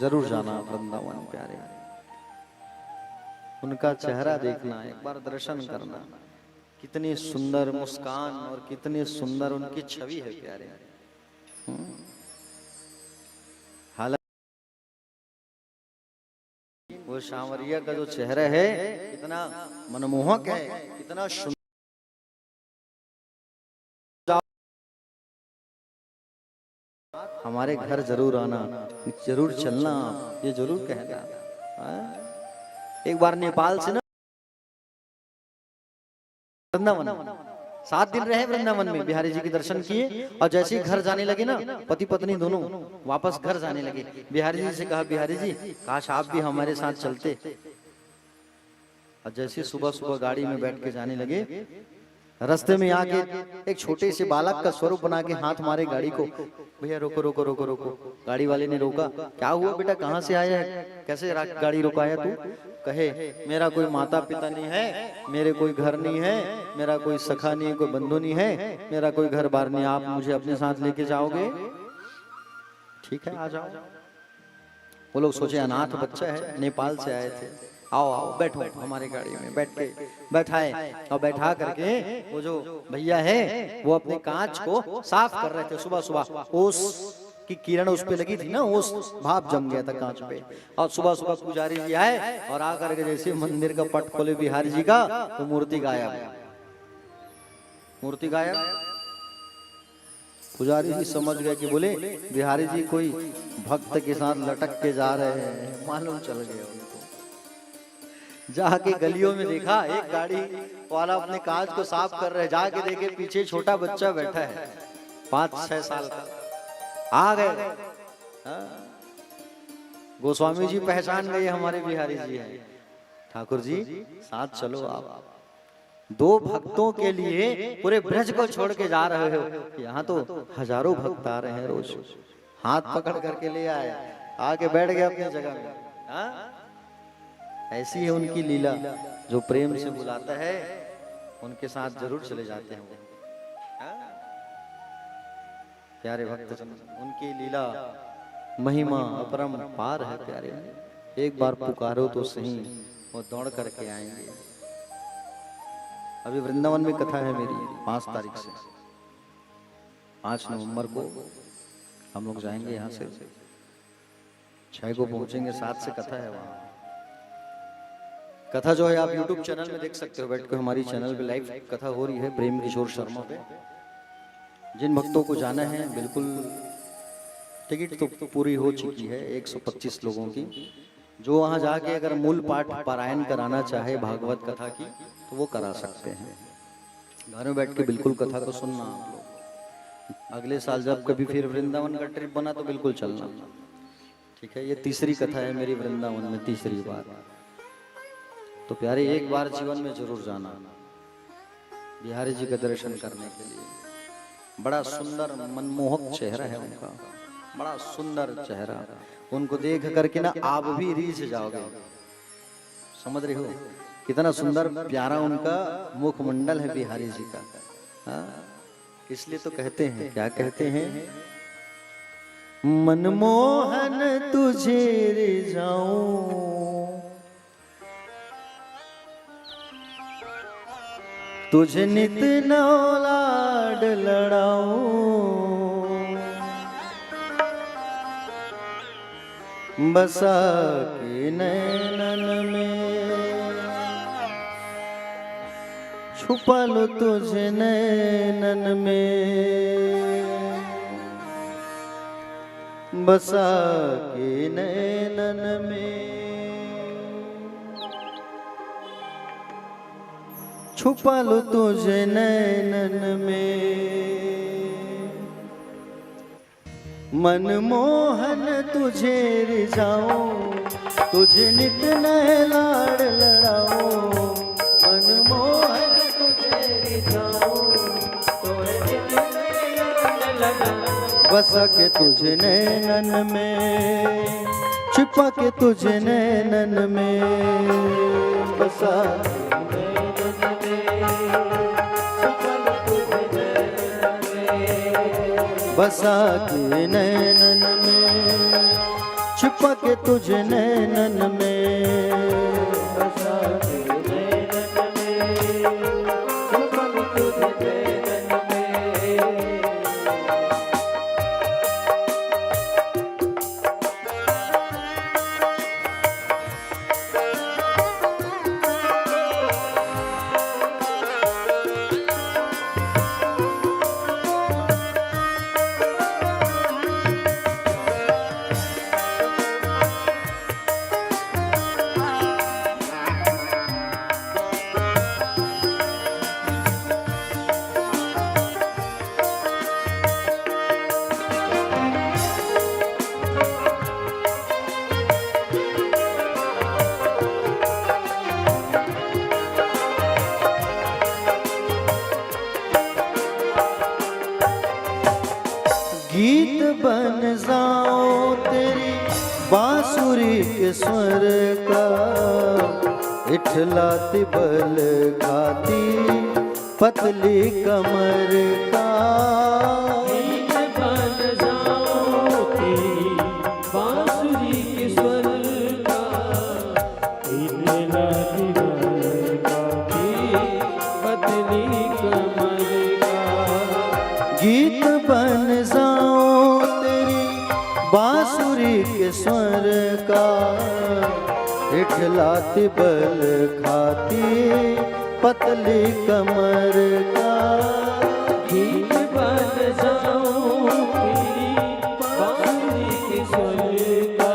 जरूर जाना वृंदावन प्यारे, उनका चेहरा देखना, एक बार दर्शन करना। कितनी सुंदर मुस्कान और कितनी सुंदर उनकी छवि है प्यारे। वो सांवरिया का जो चेहरा है कितना मनमोहक है, कितना सुंदर। हमारे घर जरूर आना, जरूर चलना, ये जरूर कहना। एक बार नेपाल से ना वृंदावन 7 दिन रहे वृंदावन में, बिहारी जी के दर्शन किए और जैसे ही घर जाने लगे ना, पति पत्नी दोनों वापस घर जाने लगे। बिहारी जी से कहा, बिहारी जी काश आप भी हमारे साथ चलते। और जैसे सुबह सुबह गाड़ी में बैठ के जाने लगे, रास्ते में आके एक छोटे से बालक का स्वरूप बना के हाथ मारे गाड़ी को, भैया रोको रोको रोको रोको। गाड़ी वाले ने रोका, क्या हुआ बेटा, कहाँ से आया है, कैसे गाड़ी रुकाया तू? कहे, मेरा कोई माता पिता नहीं है, मेरे कोई घर नहीं है, मेरा कोई सखा नहीं है, कोई बंधु नहीं है, मेरा कोई घर बार नहीं, आप मुझे अपने साथ लेके जाओगे? ठीक है, आ जाओ। वो लोग सोचे अनाथ बच्चा है, नेपाल से आए थे, आओ आओ बैठो हमारे गाड़ी में। बैठाए और बैठा करके वो जो भैया है वो अपने कांच को साफ कर रहे थे। सुबह सुबह ओस की किरण उस पे लगी थी ना, ओस भाप जम गया था कांच पे। और सुबह सुबह पुजारी जी आए और आकर के जैसे मंदिर का पट खोले बिहारी जी का, तो मूर्ति गायब, मूर्ति गायब। पुजारी जी समझ गए कि बोले बिहारी जी कोई भक्त के साथ लटक के जा रहे हैं, मालूम चल गया उनको। जाके गलियों में देखा, एक गाड़ी वाला अपने कांच को साफ कर रहे, जाके देखे पीछे छोटा बच्चा बैठा है 5-6 साल का। आ गए, गोस्वामी जी पहचान गए हमारे बिहारी जी हैं। ठाकुर जी साथ चलो आप, 2 भक्तों के लिए पूरे ब्रज को छोड़ के जा रहे हो, यहाँ तो हजारों भक्त आ रहे हैं रोज। हाथ पकड़ करके ले आए, आके बैठ गए अपनी जगह में। ऐसी है उनकी लीला, जो प्रेम से बुलाता है उनके साथ जरूर चले जाते हैं प्यारे भक्तजन। उनकी लीला महिमा अपरंपार है प्यारे। एक बार पुकारो तो सही, वो दौड़ करके आएंगे। अभी वृंदावन में कथा है मेरी 5 तारीख से, 5 नवंबर को हम लोग जाएंगे यहाँ से, 6 को पहुंचेंगे, 7 से कथा है वहाँ। कथा जो है आप YouTube चैनल में देख सकते हो, बैठ के हमारी चैनल पे लाइव कथा हो रही है प्रेम किशोर शर्मा पे। जिन भक्तों को जाना है बिल्कुल, टिकट तो पूरी हो चुकी है 125 लोगों की। जो वहां जाके अगर मूल पाठ पारायण कराना चाहे भागवत कथा की तो वो करा सकते हैं। घर में बैठ के बिल्कुल कथा को सुनना आप लोग। अगले साल जब कभी फिर वृंदावन का ट्रिप बना तो बिल्कुल चलना, ठीक है। ये तीसरी कथा है मेरी वृंदावन में, तीसरी बार। तो प्यारे एक बार जीवन में जरूर जाना बिहारी जी का दर्शन करने के लिए। बड़ा सुंदर मनमोहक चेहरा है उनका, बड़ा सुंदर चेहरा। उनको देख करके ना आप भी रीझ जाओगे, समझ रहे हो कितना सुंदर प्यारा उनका मुखमंडल है बिहारी जी का। हाँ, इसलिए तो कहते हैं, क्या कहते हैं, मनमोहन तुझे रिझाऊं, तुझे नित नौलाड लड़ाऊं, बसा के नैनन में छुपा लो तुझे नैनन में, बसा के नैनन में छुपा लो तुझे नैनन में। मनमोहन तुझे रिझाऊं, तुझे नित नए लाड़ लड़ाऊं, मनमोहन तुझे रिझाऊं, तुझे नित नए लाड़ लड़ाऊं, बसा के तुझे नैनन में, छिपा के तुझे नैनन में, बसा बसा के नैनन में, छिपा के तुझे नैनन में, बसा के नैनन में, छिपा के तुझे नैनन में। गीत बन जाऊं तेरी बांसुरी के स्वर का, इठलाती बल खाती पतली कमर का। गीत बन जाऊं तेरी बांसुरी के स्वर का, इठलाती बल खाती पतली कमर का। गीत बन जाऊं तेरी बांसुरी के स्वर का, इठलाती बल खाती पतली कमर का। गीत बन जाऊं तेरी बांसुरी के स्वर का,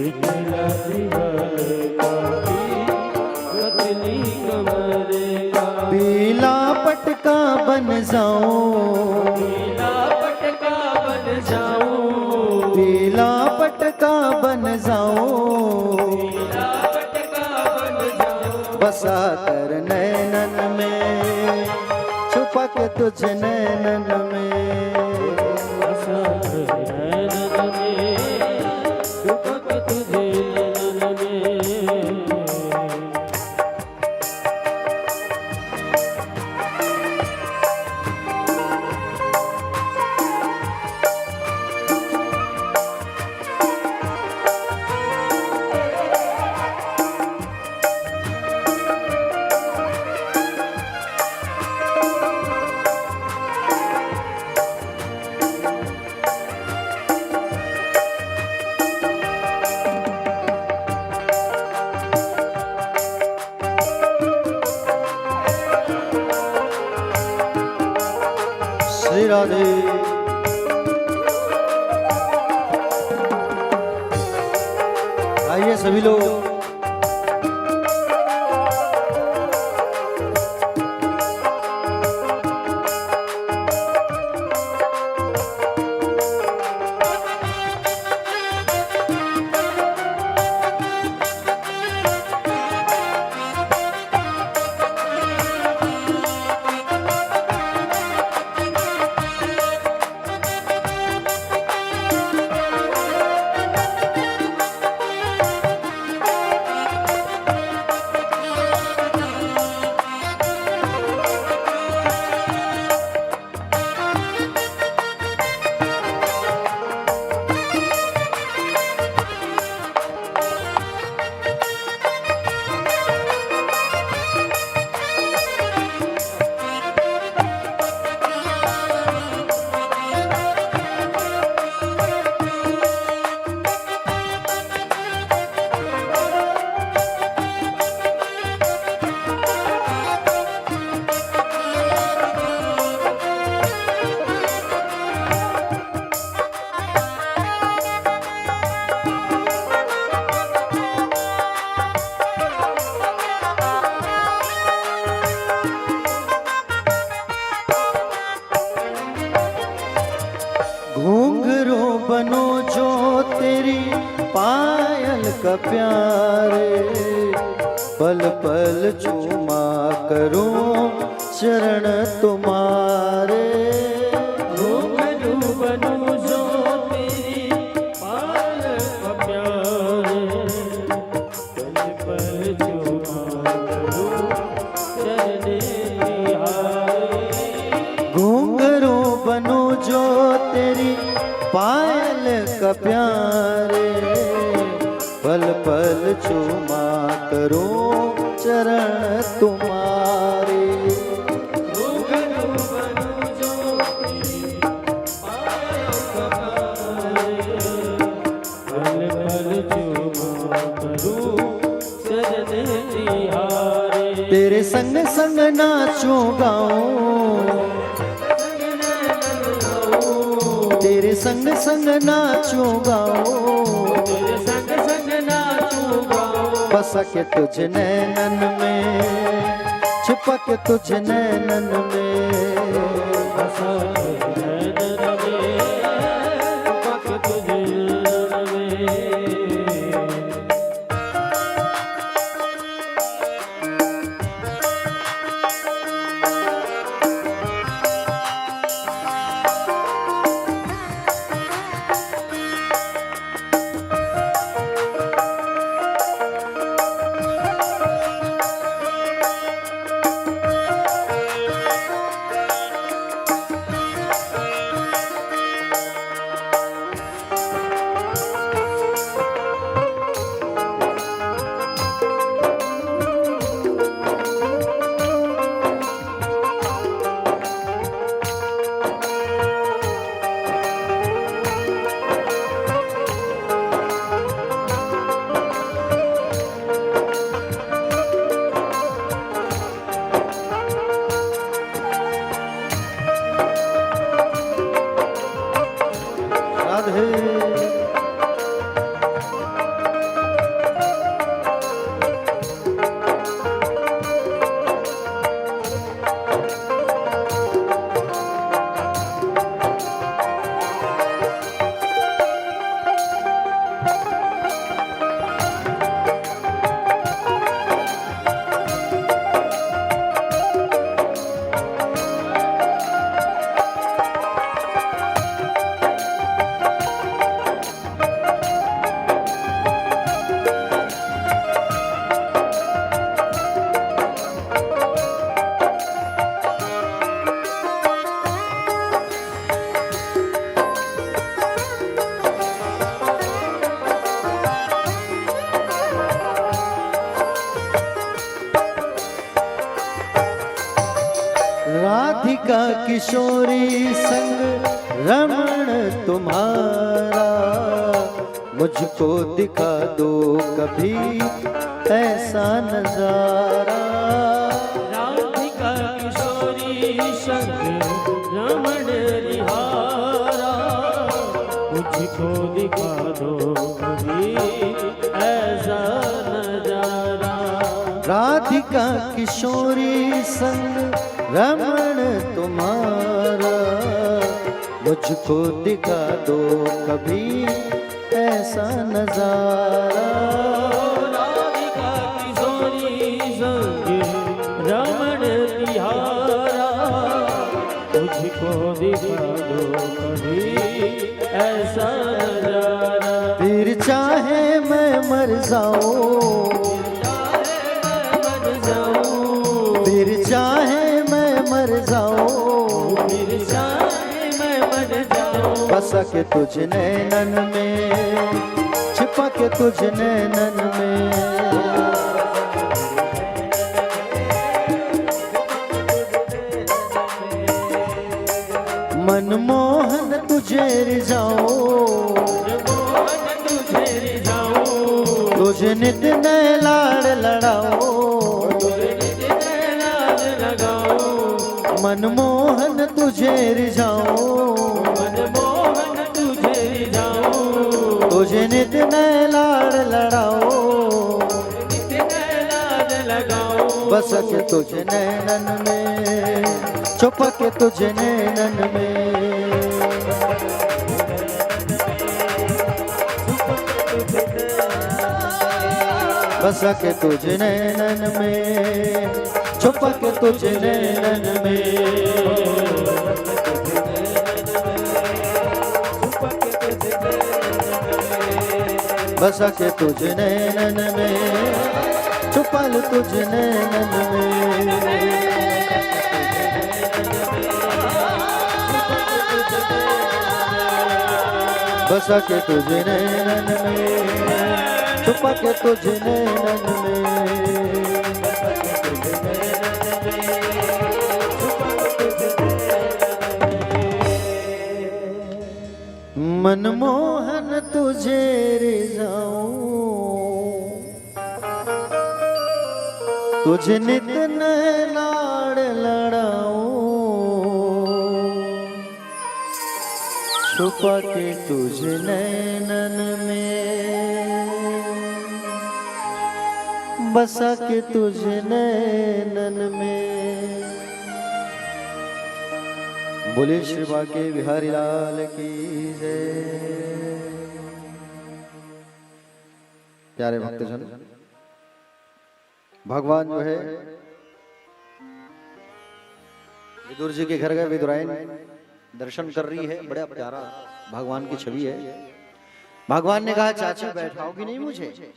इठलाती बल खाती पतली कमर का। पीला पटका बन जाऊं, पीला पटका बन जाऊं, पीला पटका बन जाऊं, पीला पटका बन जाऊं, बसा कर नैनन में, छुपा के तुझे नैनन में, बसा कर नैनन में, छुपा के तुझे नैनन में। श्री राधे। आइए सभी लोग। पायल का प्यारे, पल पल चूमा करूं चरण तुम्हारे। घुंघरू बनूं जो तेरी पायल का प्यारे, पल पल चूमा करूं चरण तिहारे। घुंघरू बनूं जो तेरी पायल का प्यारे, पल पल चूमा करूं चरण तुम्हारे। घुंघरू बनूं जो तेरी पायल का प्यारे, पल पल चूमा करूं चरण तिहारे। तेरे संग संग नाचूं गाऊं, तेरे संग संग नाचूं गाऊं, तेरे संग संग नाचूं गाऊं। बस के तुझ नैनन में, छिपा के तुझ नैनन में। बसा के नैनन में, छिपा के तुझ नैनन में। राधिका किशोरी संग रमण तुम्हारा, मुझको दिखा दो कभी ऐसा नजारा। राधिका किशोरी संग रमण रिहारा, मुझको दिखा दो कभी ऐसा नजारा। राधिका किशोरी संग रमण तुम्हारा, मुझको दिखा दो कभी ऐसा नजारा। राधिका किशोरी संग रमण तिहारा, मुझको दिखा दो कभी ऐसा नजारा। फिर चाहे मैं मर जाऊं, फिर चाहे मैं मर जाऊं, फिर चाहे मैं मर जाऊं। बस के तुझ नैनन में, छिपा के तुझ नैनन में। मनमोहन तुझे रिझाऊं, तुझे नित नए लाड़ लड़ाऊं। मनमोहन तुझे रिझाऊं, तुझे नित नए लाड़ लड़ाऊं। बस के तुझे नैनन में, छुप के तुझे नैनन में। बसा के तुझे नैनन में, छुपा के तुझे नैनन में, बसा के तुझे नैनन में, छुपा लूं तुझे नैनन में। बसा के तुझे नैनन में, छुपा के तुझे नैनन में। मनमोहन तुझे रिझाऊं, तुझे नित लाड़ लड़ाऊं, छुपा के तुझे नैनन में, बसा के तुझे नैनन में। बोले श्री बांके बिहारी लाल की जय। प्यारे भक्तजन, भगवान जो है विदुर जी के घर गए, विदुराइन दर्शन कर रही है, बड़ा प्यारा भगवान की छवि है। भगवान ने कहा चाची बैठाओगी नहीं मुझे?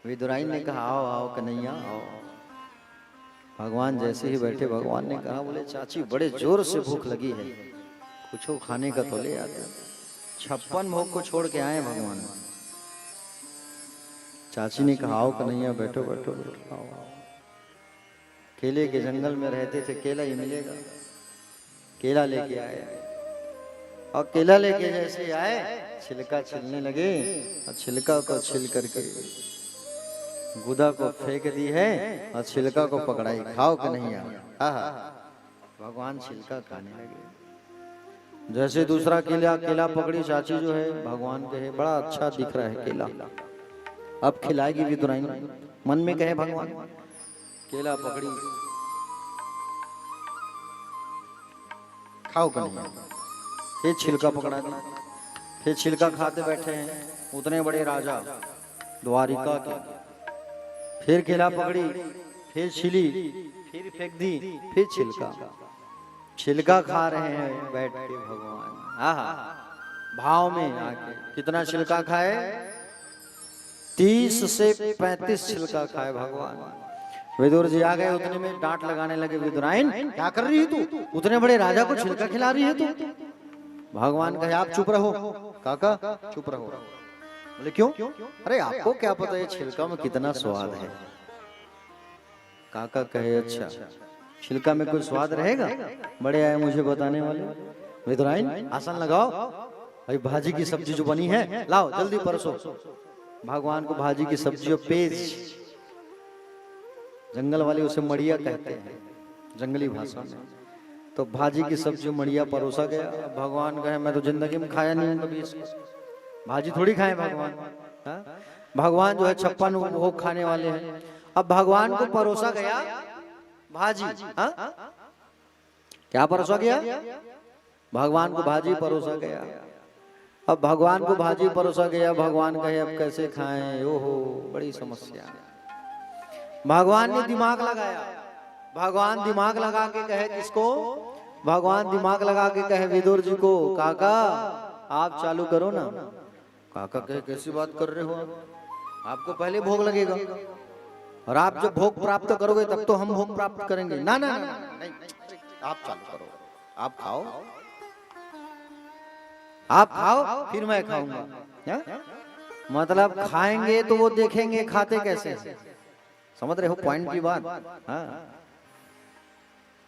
विदुराइन ने कहा आओ आओ कन्हैया आओ। भगवान जैसे ही बैठे, भगवान ने कहा बोले चाची बड़े जोर से भूख लगी है, कुछ खाने का तो ले आते। 56 भोग को छोड़ के आए भगवान। चाची ने कहा आओ कन्हैया बैठो बैठो बैठो आओ। केले के जंगल में रहते थे, केला ही मिलेगा, केला लेके आए। और केला लेके जैसे आए, छिलका छिलने लगे और छिलका को छिल करके गुदा को फेंक दी है और छिलका को पकड़ाई, खाओ कि नहीं आओ। भगवान छिलका खाने लगे। जैसे दूसरा केला पकड़ी चाची जो है, भगवान कहे बड़ा अच्छा दिख रहा है केला, अब खिलाएगी विदुराइन। मन में कहे भगवान, केला पकड़ी खाओ कि नहीं। फिर छिलका पकड़ा दी, फिर छिलका खाते बैठे हैं उतने बड़े राजा द्वारिका के। फिर केला पकड़ी, फिर छिली, फिर फेंक दी, फिर छिलका खा रहे हैं बैठ के भगवान। आहा, भाव में आके कितना छिलका खाए? 30 से 35 छिलका खाए भगवान। विदुर जी आ गए, उतने में डांट लगाने लगे, विदुराइन क्या कर रही है तू? उतने बड़े राजा को छिलका खिला रही है तू? भगवान कहे आप चुप रहो काका, चुप रहो। बोले क्यों? अरे आपको क्या पता है छिलका में कितना स्वाद है? काका कहे अच्छा छिलका में कोई स्वाद रहेगा? बड़े आए मुझे बताने वाले। विदुराइन आसन लगाओ, अभी भाजी की सब्जी जो बनी है लाओ जल्दी परसो। भगवान को भाजी की सब्जी और पेज, जंगल वाले उसे मड़िया कहते हैं जंगली भाषा में। तो भाजी की सब्जी मड़िया परोसा गया। भगवान कहे मैं तो जिंदगी में खाया नहीं कभी इसको, भाजी थोड़ी खाए भगवान। भगवान जो है 56 भोग खाने वाले हैं। अब भगवान को परोसा गया भाजी। क्या परोसा गया? भगवान को भाजी परोसा गया। अब भगवान को भाजी परोसा गया, भगवान कहे अब कैसे खाएं? ओहो बड़ी समस्या। भगवान ने दिमाग लगाया। भगवान दिमाग लगा के कहे किसको? भगवान दिमाग लगा के कहे विदुर जी को, काका आप चालू करो ना। काका कहे कैसी बात कर रहे हो आपको पहले भोग लगेगा, और आप जब भोग प्राप्त करोगे तब तो हम भोग प्राप्त करेंगे। ना ना ना नहीं, आप चालू करो, आप खाओ, आप खाओ फिर मैं खाऊंगा। मतलब खाएंगे तो वो देखेंगे खाते कैसे। समझ रहे हो पॉइंट की बात? हाँ,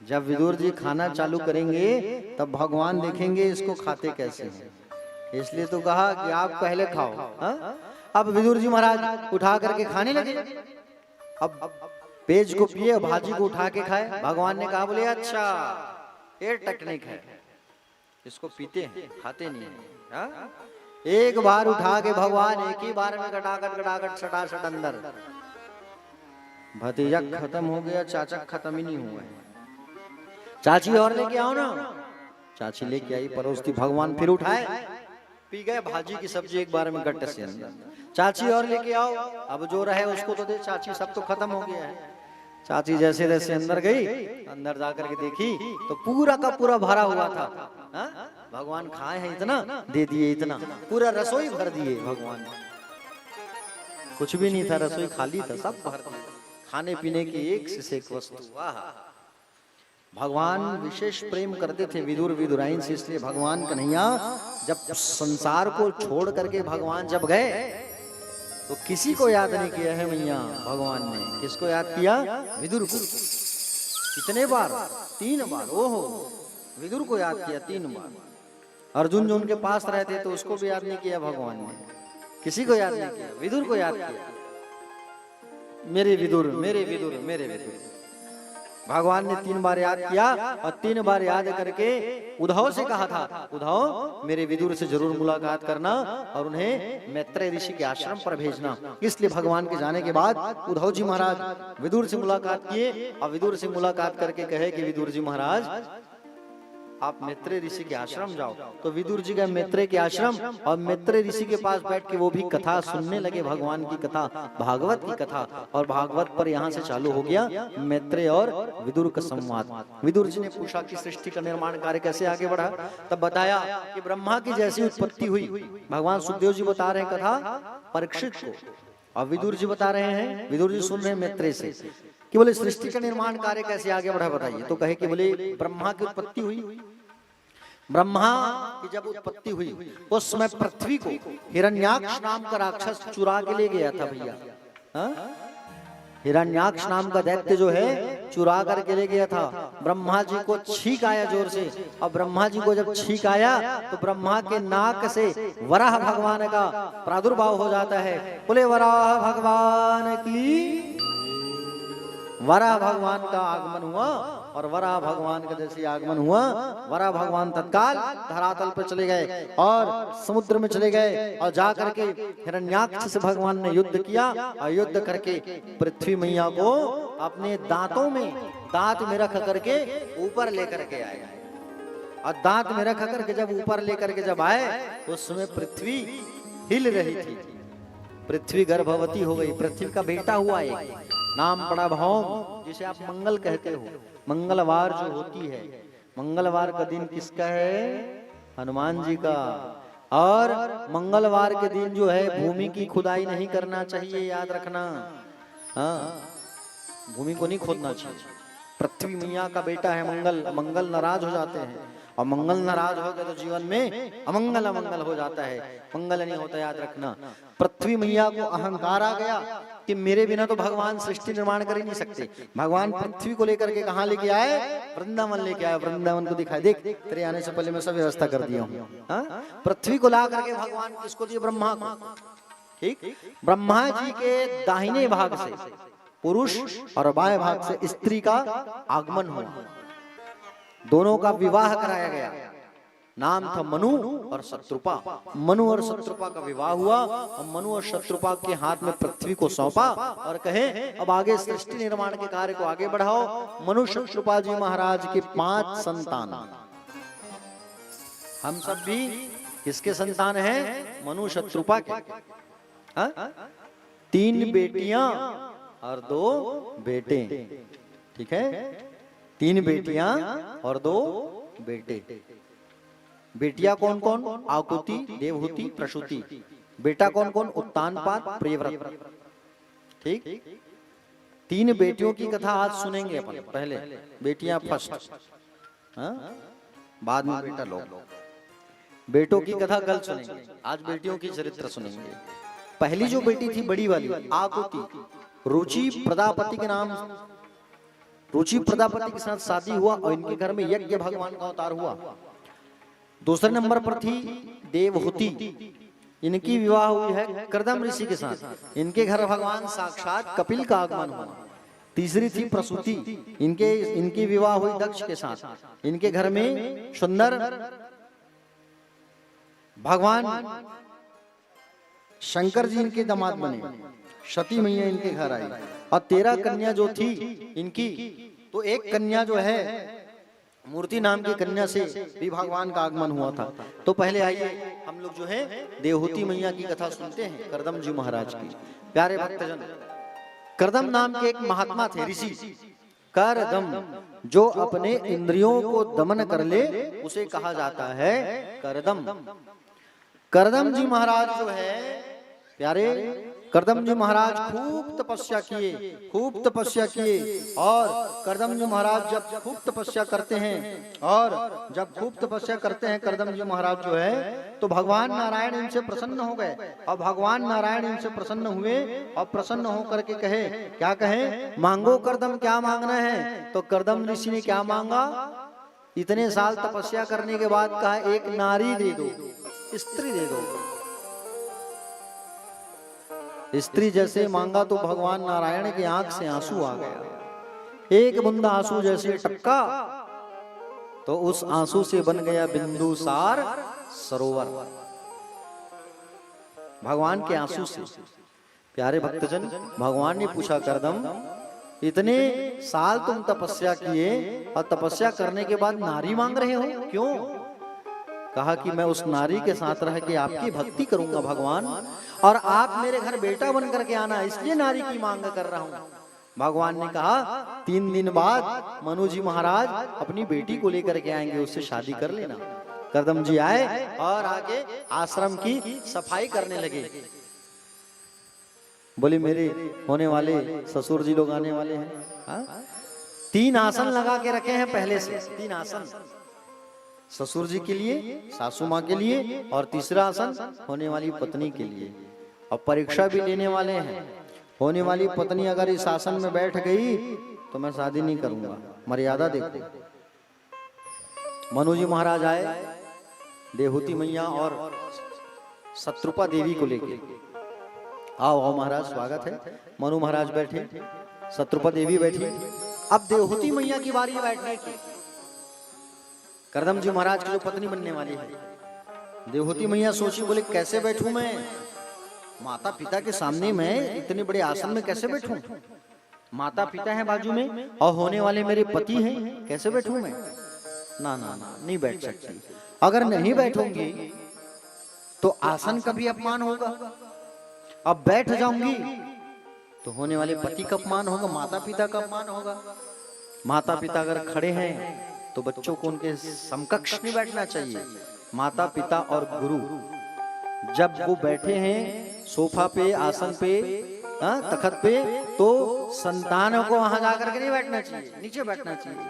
जब विदुर जी खाना चालू करेंगे तब भगवान देखेंगे इसको खाते कैसे हैं। इसलिए तो कहा कि आप पहले खाओ। हाँ? अब विदुर जी महाराज उठा करके खाने लगे। अब पेज को पिए, भाजी को उठा के खाए। भगवान ने कहा बोले अच्छा ये टेक्निक है, इसको पीते हैं खाते नहीं है। हाँ? एक बार उठा के भगवान एक ही बार में गटागट सटासट अंदर। भतीजा खत्म हो गया, चाचा खत्म ही नहीं हुआ है। चाची और लेके आओ ना। चाची लेके आई, परोसती। भगवान फिर उठाए, पी गए भाजी की सब्जी एक बार में गट्टे से अंदर। चाची और लेके आओ, अब जो रहे उसको तो दे, चाची सब तो खत्म हो गया है। चाची जैसे जैसे अंदर गई, अंदर जाकर के देखी तो पूरा का पूरा भरा हुआ था। हा? भगवान खाए हैं इतना, दे दिए इतना, पूरा रसोई भर दिए भगवान ने। कुछ भी नहीं था, रसोई खाली था, सब भर दिए, खाने पीने की एक से एक वस्तु। वाह, भगवान विशेष प्रेम करते थे विदुर विदुराइन से, इसलिए भगवान कन्हैया जब संसार को छोड़ करके भगवान जब गए तो किसी को याद नहीं किया है मैया भगवान ने। किसको याद किया? विदुर को। कितने बार? 3 बार। ओहो, विदुर को याद किया 3 बार। अर्जुन जो उनके पास रहते तो उसको भी याद नहीं किया भगवान ने, किसी को याद नहीं किया, विदुर को याद किया। मेरे विदुर, मेरे विदुर, मेरे विदुर। भगवान ने 3 बार याद किया और 3 बार याद करके उद्धव से कहा था, उद्धव मेरे विदुर से जरूर मुलाकात करना और उन्हें मैत्रेय ऋषि के आश्रम पर भेजना। इसलिए भगवान के जाने के बाद उद्धव जी महाराज विदुर से मुलाकात किए और विदुर से मुलाकात करके कहे कि विदुर जी महाराज आप मैत्रेय ऋषि के आश्रम जाओ। तो विदुर जी गए मैत्रेय के आश्रम और मैत्रेय ऋषि के पास बैठ के वो भी कथा सुनने लगे, भगवान की कथा, भागवत की कथा। और भागवत पर यहाँ से चालू हो गया मैत्रेय और विदुर का संवाद। विदुर जी ने पूछा कि सृष्टि का निर्माण कार्य कैसे आगे बढ़ा, तब बताया कि ब्रह्मा की जैसी उत्पत्ति हुई। भगवान सुखदेव जी बता रहे हैं कथा परीक्षित को और विदुर जी बता रहे हैं, विदुर जी सुन रहे हैं मैत्रेय से कि बोले सृष्टि का निर्माण कार्य कैसे आगे बढ़ा बताइए। तो कहे कि बोले ब्रह्मा की उत्पत्ति हुई। ब्रह्मा की जब उत्पत्ति हुई उस समय पृथ्वी को हिरण्याक्ष नाम का राक्षस चुरा के ले गया था भैया। हिरण्याक्ष नाम का दैत्य जो है चुरा करके ले गया था। ब्रह्मा जी को छींक आया जोर से और ब्रह्मा जी को जब छींक आया तो ब्रह्मा के नाक से वराह भगवान का प्रादुर्भाव हो जाता है। बोले वराह भगवान की। वराह भगवान का आगमन हुआ और वराह भगवान का जैसे आगमन हुआ, वराह भगवान तत्काल धरातल पर चले गए और समुद्र में चले गए और जाकर के हिरण्याक्ष से भगवान ने युद्ध किया और युद्ध करके पृथ्वी मैया को अपने दांतों में दांत में रख करके ऊपर लेकर के आए। और दांत में रख करके जब ऊपर लेकर के जब आए उस समय पृथ्वी हिल रही थी। पृथ्वी गर्भवती हो गई, पृथ्वी का बेटा हुआ एक, नाम पड़ा भौम, जिसे आप मंगल कहते हो। मंगलवार जो होती है, मंगलवार का दिन किसका है? हनुमान जी का। और मंगलवार के दिन जो है भूमि की खुदाई नहीं करना चाहिए, याद रखना। हाँ, भूमि को नहीं खोदना चाहिए। पृथ्वी मैया का बेटा है मंगल, मंगल नाराज हो जाते हैं और मंगल नाराज हो गए तो जीवन में अमंगल अमंगल हो जाता है, मंगल नहीं होता, याद रखना। पृथ्वी मैया को अहंकार आ गया कि मेरे बिना तो भगवान सृष्टि निर्माण कर ही नहीं सकते। भगवान पृथ्वी को लेकर के कहाँ लेके आए? वृंदावन लेके आए। वृंदावन को दिखाए, देख तेरे आने से पहले मैं सब व्यवस्था कर दिया हूँ। पृथ्वी को ला करके भगवान किसको दिए? ब्रह्मा को। ठीक, ब्रह्मा जी के दाहिने भाग से पुरुष और बाएं भाग से स्त्री का आगमन हुआ, दोनों का विवाह कराया गया। नाम था मनु और शत्रुपा। मनु और शत्रुपा का विवाह हुआ और मनु और शत्रुपा के हाथ में पृथ्वी को सौंपा और कहे अब आगे सृष्टि निर्माण के कार्य को आगे बढ़ाओ। मनु शत्रुपा जी महाराज के 5 संतान। हम सब भी किसके संतान हैं? मनु शत्रुपा के। 3 बेटियां और 2 बेटे। ठीक है, 3 बेटियां और 2 बेटे। बेटियां कौन कौन? आकुति, देवहूति, प्रसूति। बेटा कौन कौन? उत्तानपाद, प्रियव्रत। ठीक, 3 बेटियों की कथा आज सुनेंगे अपन। पहले बेटियां फर्स्ट, बाद में बेटा लोग। बेटों की कथा कल सुनेंगे, आज बेटियों की चरित्र सुनेंगे। पहली जो बेटी थी बड़ी वाली आकुति, रुचि प्रजापति के नाम, रुचि प्रजापति के साथ शादी हुआ और इनके घर में यज्ञ भगवान का अवतार हुआ। दूसरे नंबर पर थी देवहूति, इनकी विवाह हुई है कर्दम ऋषि के साथ, इनके घर भगवान साक्षात कपिल का आगमन हुआ। तीसरी थी प्रसूति, इनकी विवाह हुई दक्ष के साथ, इनके घर में सुंदर भगवान शंकर जी इनके दामाद बने। सती मैया इनके घर आई और 13 कन्या जो थी इनकी, तो एक कन्या जो है मूर्ति नाम की कन्या से भी भगवान का आगमन हुआ था। तो पहले आइए हम लोग जो है देवहूति मैया की कथा सुनते हैं, करदम जी महाराज की। प्यारे भक्तजन, करदम नाम के एक महात्मा थे, ऋषि। करदम, जो अपने इंद्रियों को दमन कर ले उसे कहा जाता है करदम। करदम जी महाराज जो है प्यारे, करदम जी महाराज खूब तपस्या किए और करदम जी महाराज जब खूब तपस्या करते हैं करदम जी महाराज जो है, तो भगवान नारायण इनसे प्रसन्न हो गए। और भगवान नारायण इनसे प्रसन्न हुए और प्रसन्न होकर के कहे, क्या कहे, मांगो करदम, क्या मांगना है। तो करदम ऋषि ने क्या मांगा, इतने साल तपस्या करने के बाद कहा, एक नारी दे दो, स्त्री दे दो। स्त्री जैसे मांगा तो भगवान नारायण की आंख से आंसू आ गया। एक बूंदा आंसू जैसे टपका तो उस आंसू से बन गया बिंदुसार सरोवर, भगवान के आंसू से। प्यारे भक्तजन, भगवान ने पूछा, करदम इतने साल तुम तपस्या किए और तपस्या करने के बाद नारी मांग रहे हो, क्यों? कहा कि मैं उस नारी के साथ रह के आपकी भक्ति करूंगा भगवान, और आप मेरे घर बेटा बन करके आना, इसलिए नारी की मांग कर रहा हूं। भगवान ने कहा 3 दिन बाद मनु जी महाराज अपनी बेटी को लेकर के आएंगे, उससे शादी कर लेना। करदम जी आए और आगे आश्रम की सफाई करने लगे। बोले मेरे होने वाले ससुर जी लोग आने वाले हैं, हाँ? 3 आसन लगा के रखे हैं पहले से, 3 आसन ससुर जी के लिए, सासू माँ के लिए, और तीसरा आसन होने वाली पत्नी के लिए। और परीक्षा भी लेने वाले हैं, होने वाली पत्नी अगर इस आसन में बैठ गई तो मैं शादी नहीं करूंगा, मर्यादा देखो। मनु जी महाराज आए देवहूति मैया और शत्रुपा देवी को लेके। आओ आओ महाराज, स्वागत है। मनु महाराज बैठे, शत्रुपा देवी बैठी। अब देवहूति मैया की बारी बैठने की। करदम जी महाराज की जो पत्नी बनने वाली है, देवहूति मैया सोची, बोले कैसे बैठूं मैं, माता पिता के सामने मैं इतने बड़े आसन में कैसे बैठूं, माता पिता हैं बाजू में और होने वाले मेरे पति हैं, कैसे बैठूं मैं, ना ना ना, नहीं बैठ सकती। अगर नहीं बैठूंगी तो आसन का भी अपमान होगा, अब बैठ जाऊंगी तो होने वाले पति का अपमान होगा, माता पिता का अपमान होगा। माता पिता अगर खड़े हैं तो बच्चों को उनके समकक्ष नहीं बैठना चाहिए। माता पिता और गुरु जब वो बैठे हैं सोफा पे, आसन पे, तखत पे, तो संतानों को वहां जाकर के नहीं बैठना चाहिए, नीचे बैठना चाहिए।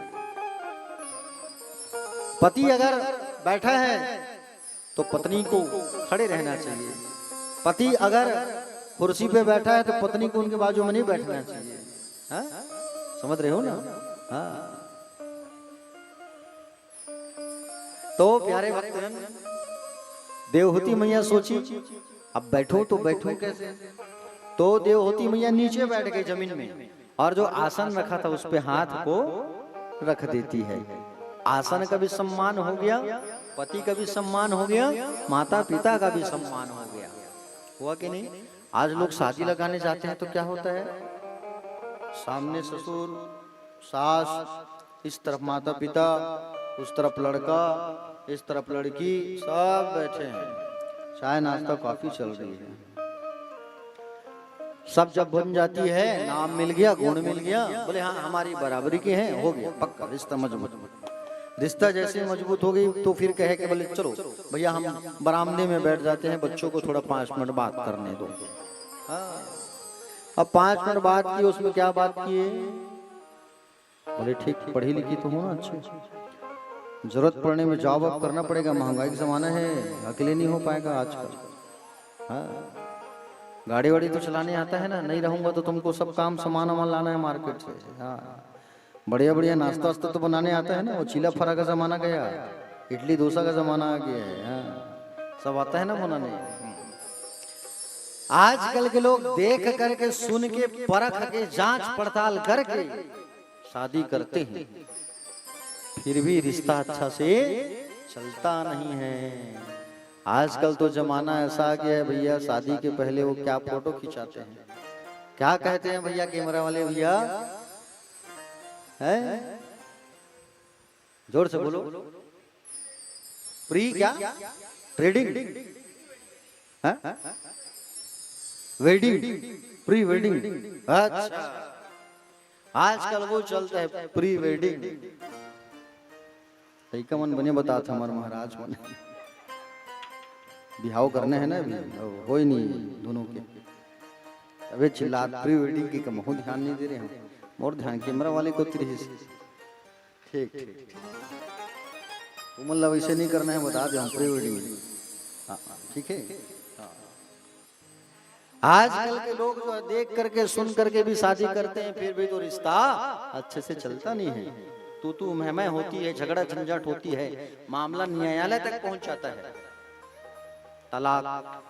पति अगर बैठा है तो पत्नी को खड़े रहना चाहिए। पति अगर कुर्सी पे बैठा है तो पत्नी को उनके बाजू में नहीं बैठना चाहिए। हाँ? समझ रहे हो ना? हाँ। तो प्यारे भक्तजन, देवहूति मैया सोची अब बैठो तो बैठो कैसे। तो देवहूति मैया नीचे बैठ गई जमीन में, और जो आसन रखा था उस पे हाथ को रख देती है। आसन का भी सम्मान हो गया, पति का भी सम्मान हो गया, माता पिता का भी सम्मान हो गया। हुआ कि नहीं? आज लोग शादी लगाने जाते हैं तो क्या होता है, सामने ससुर सास, इस तरफ माता पिता, उस तरफ लड़का, इस तरफ लड़की, सब बैठे हैं, चाय नाश्ता कॉफी चल रही है। सब जब बन जाती है, नाम मिल गया, गुण मिल गया, बोले हाँ हमारी बराबरी के हैं, हो गया पक्का रिश्ता मजबूत। रिश्ता जैसे मजबूत हो गई तो फिर कहे कि बोले चलो भैया हम बरामदे में बैठ जाते हैं, बच्चों को थोड़ा 5 मिनट बात करने दो। हाँ। अब 5 मिनट बात की, उसमें क्या बात की है, बोले ठीक पढ़ी लिखी तो हो ना, अच्छी, जरूरत पड़ने में जॉब अब करना पड़ेगा, महंगाई का जमाना है, अकेले नहीं हो पाएगा आजकल। हाँ। गाड़ी वाड़ी तो चलाने आता है ना, नहीं रहूंगा तो तुमको सब काम सामान वामान लाना है मार्केट से। हाँ। बढ़िया बढ़िया नाश्ता वास्ता तो बनाने आता है ना, वो चीला फरा का जमाना गया, इडली डोसा का जमाना आ गया है। हाँ। सब आता है ना बनाने। आजकल के लोग देख करके, सुन के, परख के, जांच पड़ताल करके शादी करते हैं, फिर भी रिश्ता अच्छा से चलता नहीं है। आजकल तो जमाना ऐसा आ गया है भैया, शादी के पहले वो क्या फोटो खिंचाते हैं, क्या कहते हैं भैया कैमरा वाले भैया, है जोर से बोलो। प्री क्या? Trading, wedding, pre wedding. अच्छा, आजकल वो चलता है प्री वेडिंग। सही का मन बने बता था हमारे महाराज मन बिहाव करने हैं ना, अभी हो ही नहीं दोनों के। अबे चिल्ला, प्री वेडिंग की कम हो, ध्यान नहीं दे रहे हम, और ध्यान कैमरा वाले को तिरही से। ठीक ठीक, तो मतलब वैसे नहीं करना है, बता दे हम प्री वेडिंग। हाँ ठीक है। आजकल के लोग जो देख करके सुन करके भी शादी करते हैं, फिर भी तो रिश्ता अच्छे से चलता नहीं है। तू मैं होती है, झगड़ा झंझट होती है, मामला न्यायालय तक पहुंच जाता है, तलाक।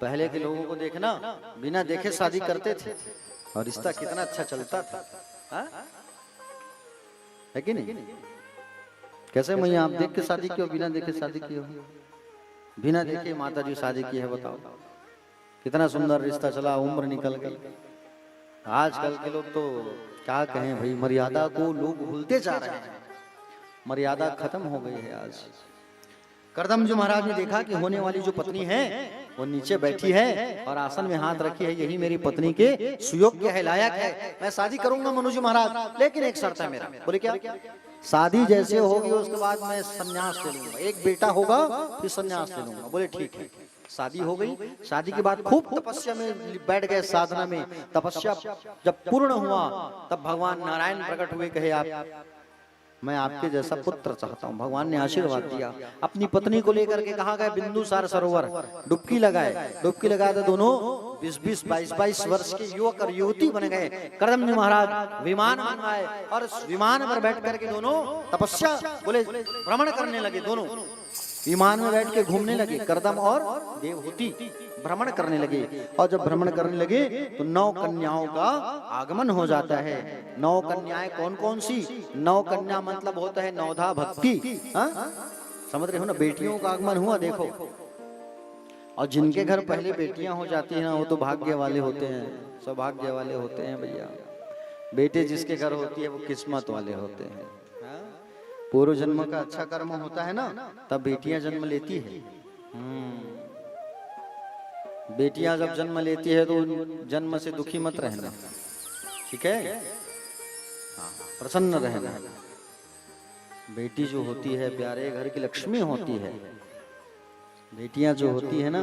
पहले के लोगों को देखना, बिना देखे शादी करते थे और रिश्ता कितना अच्छा चलता था, है कि नहीं? कैसे मैया आप देख के शादी की हो, बिना देखे शादी की हो? बिना देखे माता जी शादी की है, बताओ कितना सुंदर रिश्ता चला, उम्र निकल गई। आजकल के लोग तो क्या कहें भाई, मर्यादा को लोग भूलते जा रहे हैं, मर्यादा खत्म हो गई है आज। करदम जी महाराज ने देखा कि होने वाली जो पत्नी है वो नीचे बैठी है और आसन में हाथ रखी है, यही मेरी पत्नी के सुयोग्य है, लायक है, मैं शादी करूंगा मनु जी महाराज, लेकिन एक शर्त है मेरा। बोले क्या? शादी जैसे होगी उसके बाद मैं संन्यास ले लूंगा, एक बेटा होगा फिर संन्यास ले लूंगा। बोले ठीक है। शादी हो गई, शादी के बाद खूब तपस्या में बैठ गए, साधना में। तपस्या जब पूर्ण हुआ तब भगवान नारायण प्रकट हुए, कहे आप मैं आपके जैसा पुत्र चाहता हूँ। भगवान ने आशीर्वाद दिया। अपनी पत्नी को लेकर के कहाँ गए? बिंदुसार सरोवर, डुबकी लगाए। डुबकी लगाए तो दोनों 20-20, 22-22 वर्ष के युवक और युवती बन गए। करदम जी महाराज विमान मंगाए और विमान पर बैठ करके दोनों तपस्या बोले भ्रमण करने लगे। दोनों विमान में बैठ के घूमने लगे, करदम और देवहूति भ्रमण करने लगे। और जब भ्रमण करने लगे तो 9 कन्याओं का आगमन हो जाता है। 9 कन्याएं कौन कौन सी? 9 कन्या मतलब होता है नवधा भक्ति। समझ रहे हो ना? बेटियों का आगमन हुआ, देखो। और जिनके घर पहले बेटियां हो जाती हैं ना, वो तो भाग्य वाले होते हैं, सौभाग्य वाले होते हैं भैया। बेटे जिसके घर होती है वो किस्मत वाले होते हैं। पूर्व जन्म का अच्छा कर्म होता है ना, तब बेटियां जन्म लेती है। बेटियां जब जन्म लेती है तो जन्म से दुखी मत रहना, ठीक है? प्रसन्न रहना। बेटी जो होती है प्यारे घर की लक्ष्मी होती है। बेटियां जो होती है ना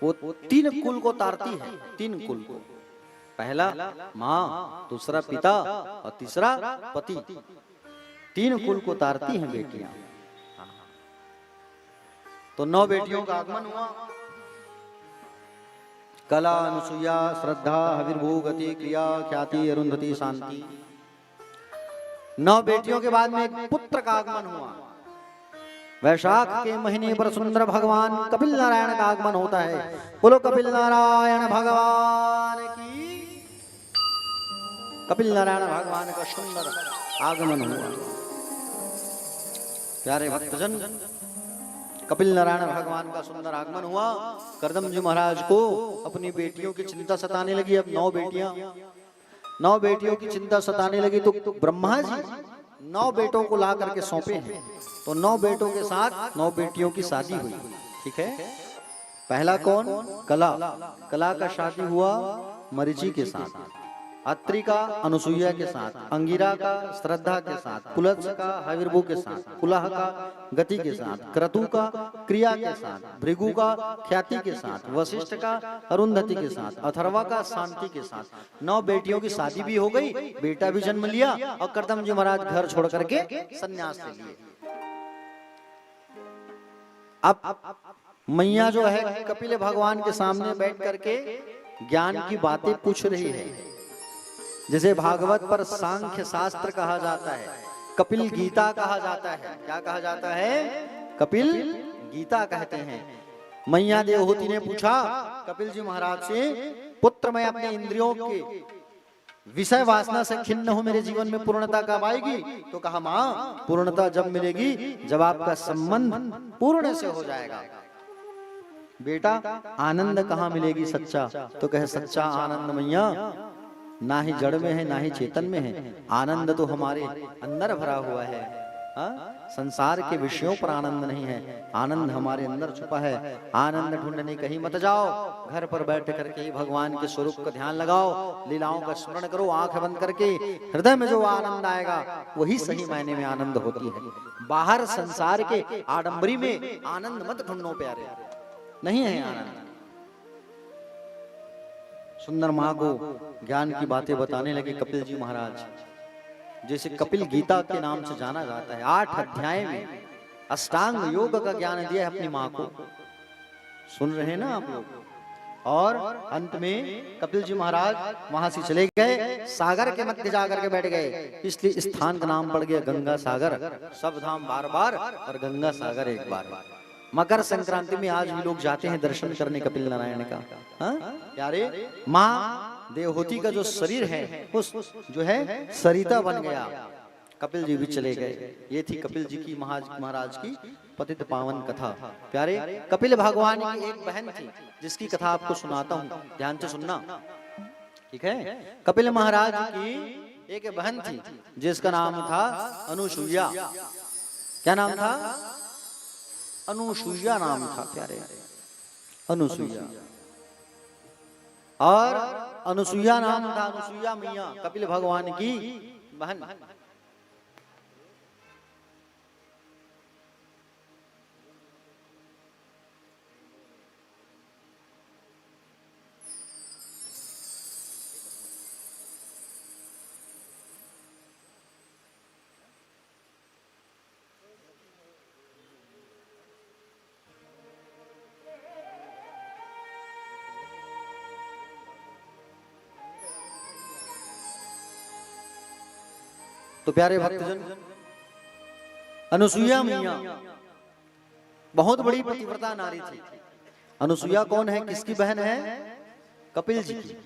वो 3 कुल को तारती है। 3 कुल को, पहला माँ, दूसरा पिता और तीसरा पति। 3 कुल को तारती हैं बेटियां। तो 9 बेटियों का आगमन हुआ। कला, अनुसुईया, श्रद्धा, हविर्भू, गति, क्रिया, ख्याति, अरुंधति, शांति। 9 बेटियों के बाद में एक पुत्र का आगमन हुआ। वैशाख के महीने पर सुंदर भगवान कपिल नारायण का आगमन होता है। बोलो कपिल नारायण भगवान की। कपिल नारायण भगवान का सुंदर आगमन हुआ। प्यारे भक्तजन, कपिल नारायण भगवान का सुंदर आगमन हुआ। करदम जी महाराज को अपनी बेटियों की चिंता सताने लगी। अब 9 बेटियों की चिंता सताने लगी तो ब्रह्मा जी 9 बेटों को ला करके सौंपे हैं। तो 9 बेटों के साथ 9 बेटियों की शादी हुई, ठीक है? पहला कौन? कला। कला का शादी हुआ मरीचि के साथ, अत्रि का अनुसुईया के साथ, अंगिरा का श्रद्धा के साथ, पुलत्स का हविर्भू के साथ, कुलह का गति के साथ, क्रतु का क्रिया के साथ, भृगु का ख्याति के साथ, वशिष्ठ का अरुंधति के साथ, अथर्वा का शांति के साथ। 9 बेटियों की शादी भी हो गई, बेटा भी जन्म लिया और करदम जी महाराज घर छोड़ करके संन्यास ले लिए। अब मैया जो है कपिल भगवान के सामने बैठ करके ज्ञान की बातें पूछ रही है। जैसे भागवत पर सांख्य शास्त्र कहा जाता है, कपिल गीता कहा जाता है। क्या कहा जाता है? कपिल गीता कहते हैं। मैया देवहूति ने पूछा कपिल जी महाराज से, पुत्र मैं अपने इंद्रियों के विषय वासना से खिन्न हूं, मेरे जीवन में पूर्णता कब आएगी? तो कहा माँ पूर्णता जब मिलेगी जब आपका संबंध पूर्ण से हो जाएगा। बेटा आनंद कहाँ मिलेगी सच्चा? तो कहे सच्चा आनंद मैया ना ही जड़ में है ना ही चेतन में है। आनंद तो हमारे अंदर भरा हुआ है। हाँ? संसार के विषयों पर आनंद नहीं है, आनंद हमारे अंदर छुपा है। आनंद ढूंढने कहीं मत जाओ, घर पर बैठ करके ही भगवान के स्वरूप का ध्यान लगाओ, लीलाओं का स्मरण करो, आंख बंद करके। हृदय में जो आनंद आएगा वही सही मायने में आनंद होती है। बाहर संसार के आडंबरी में आनंद मत ढूंढो प्यारे, नहीं है आनंद। सुंदर मां को ज्ञान की बातें बताने लगे कपिल जी महाराज। जैसे कपिल गीता के नाम से जाना जाता है, 8 अध्याय में अष्टांग योग का ज्ञान दिया है अपनी मां को। सुन रहे हैं ना आप लोग। और अंत में कपिल जी महाराज वहां से चले गए, सागर के मध्य जाकर के बैठ गए। इसलिए स्थान का नाम पड़ गया गंगा सागर। सब धाम बार बार और गंगा सागर एक बार। मकर संक्रांति में आज भी लोग जाते हैं दर्शन करने कपिल नारायण का। प्यारे माँ देवहूति का जो शरीर है उस जो है सरिता बन गया। कपिल जी भी चले गए। ये थी कपिल जी की महाराज की पतित पावन कथा। प्यारे कपिल भगवान की एक बहन थी जिसकी कथा आपको सुनाता हूँ, ध्यान से सुनना, ठीक है। कपिल महाराज की एक बहन थी जिसका नाम था अनुसुईया। क्या नाम था? अनुसुईया नाम था प्यारे, अनुसुईया। और अनुसुईया नाम था, अनुसुईया मैया कपिल भगवान की बहन। तो प्यारे भक्तजन, अनुसुईया मैया बहुत बड़ी पतिव्रता नारी थी। अनुसुईया कौन है, किसकी बहन है? कपिल जी की।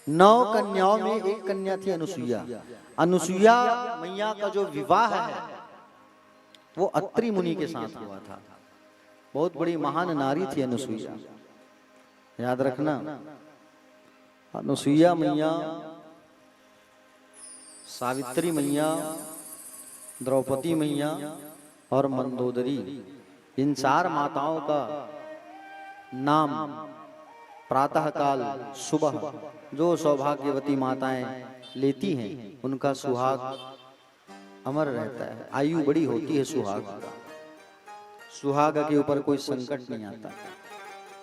9 कन्याओं में एक कन्या थी अनुसुईया। अनुसुईया मैया का जो विवाह है वो अत्रि मुनि के साथ हुआ था। बहुत बड़ी महान नारी थी अनुसुईया, याद रखना। अनुसुईया मैया, सावित्री मैया, द्रौपदी मैया और मंदोदरी, इन 4 माताओं का नाम प्रातः काल सुबह जो सौभाग्यवती माताएं लेती हैं उनका सुहाग अमर रहता है। आयु बड़ी होती है सुहाग का। सुहाग के ऊपर कोई संकट नहीं आता।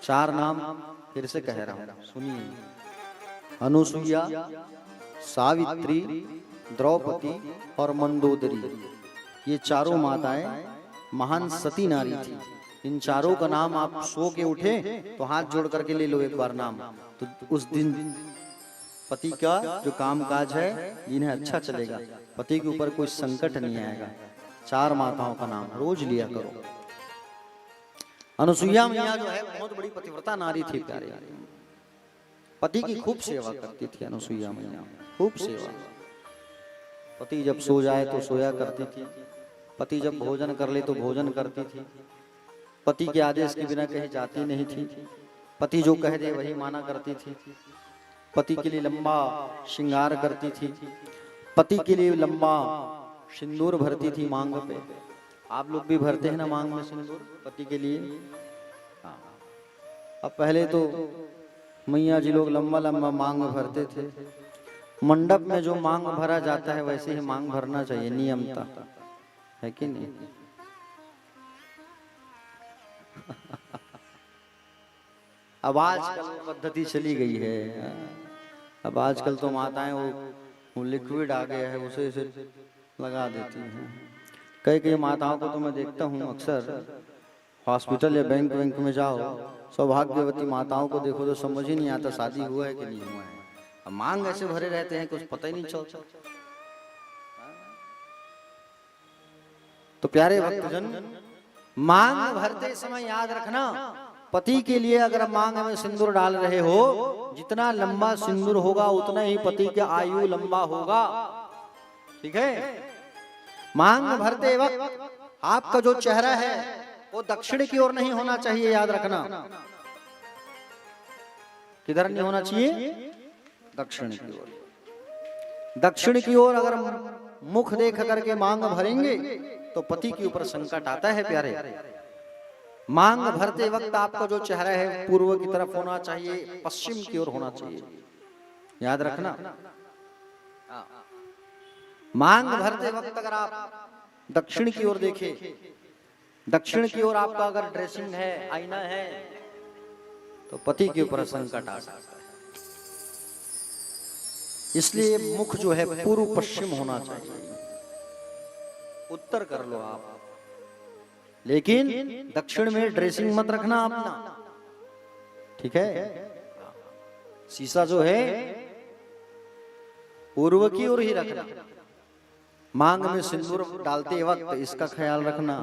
4 नाम फिर से कह रहा हूं, सुनिए। अनुसुईया, सावित्री, द्रौपदी और मंदोदरी, ये 4 माताएं महान सती नारी थी। इन 4 का नाम आप सो के उठे तो हाथ जोड़ करके ले लो एक बार नाम, तो उस दिन पति का जो काम काज है जिन्हें अच्छा चलेगा, पति के ऊपर कोई संकट नहीं आएगा। 4 माताओं का नाम रोज लिया करो। अनुसुईया मैया जो है बहुत बड़ी पतिव्रता नारी थी प्यारे। पति की खूब सेवा करती थी अनुसुईया मैया, खूब सेवा। पति जब सो जाए तो सोया करती थी, पति जब भोजन कर ले तो भोजन करती थी, पति के आदेश के बिना कहीं जाती नहीं थी, पति जो कह दे वही माना करती थी, पति के लिए लंबा श्रृंगार करती थी, पति के लिए लंबा सिंदूर भरती थी मांग पे। आप लोग भी भरते हैं ना मांग में सिंदूर पति के लिए? अब पहले तो मैया जी लोग लंबा लंबा मांग भरते थे। मंडप में जो मांग भरा जाता है वैसे ही मांग भरना चाहिए, नियमता है कि नहीं? अब आजकल पद्धति चली गई है। अब आजकल तो माताएं वो लिक्विड आ गया है उसे लगा देती हैं। कई माताओं को तो मैं देखता हूँ अक्सर हॉस्पिटल या बैंक में जाओ, सौभाग्यवती माताओं को देखो तो समझ ही नहीं आता शादी हुआ है कि नहीं हुआ है। अब मांग ऐसे भरे रहते हैं कुछ पता ही नहीं चलता। तो प्यारे भक्तजन, मांग भरते समय याद रखना, पति के लिए अगर मांग में सिंदूर डाल रहे हो, जितना लंबा सिंदूर होगा उतना ही पति का आयु लंबा होगा। ठीक है? मांग भरते वक्त आपका जो चेहरा है वो दक्षिण की ओर नहीं होना चाहिए, याद रखना। किधर नहीं होना चाहिए? दक्षिण की ओर। दक्षिण की ओर अगर मुख देख करके मांग भरेंगे तो पति के ऊपर संकट आता है प्यारे। मांग भरते वक्त आपका जो चेहरा है पूर्व की तरफ होना चाहिए, पश्चिम की ओर होना चाहिए, याद रखना। मांग भरते वक्त अगर आप दक्षिण की ओर देखें, दक्षिण की ओर आपका अगर ड्रेसिंग है, आईना है, तो पति के ऊपर संकट आ सकता है। इसलिए मुख जो है पूर्व पश्चिम होना चाहिए। उत्तर कर लो आप, लेकिन दक्षिण में ड्रेसिंग मत रखना अपना, ठीक है। शीशा जो है पूर्व की ओर ही रखना। मांग में सिंदूर डालते वक्त इसका ख्याल रखना।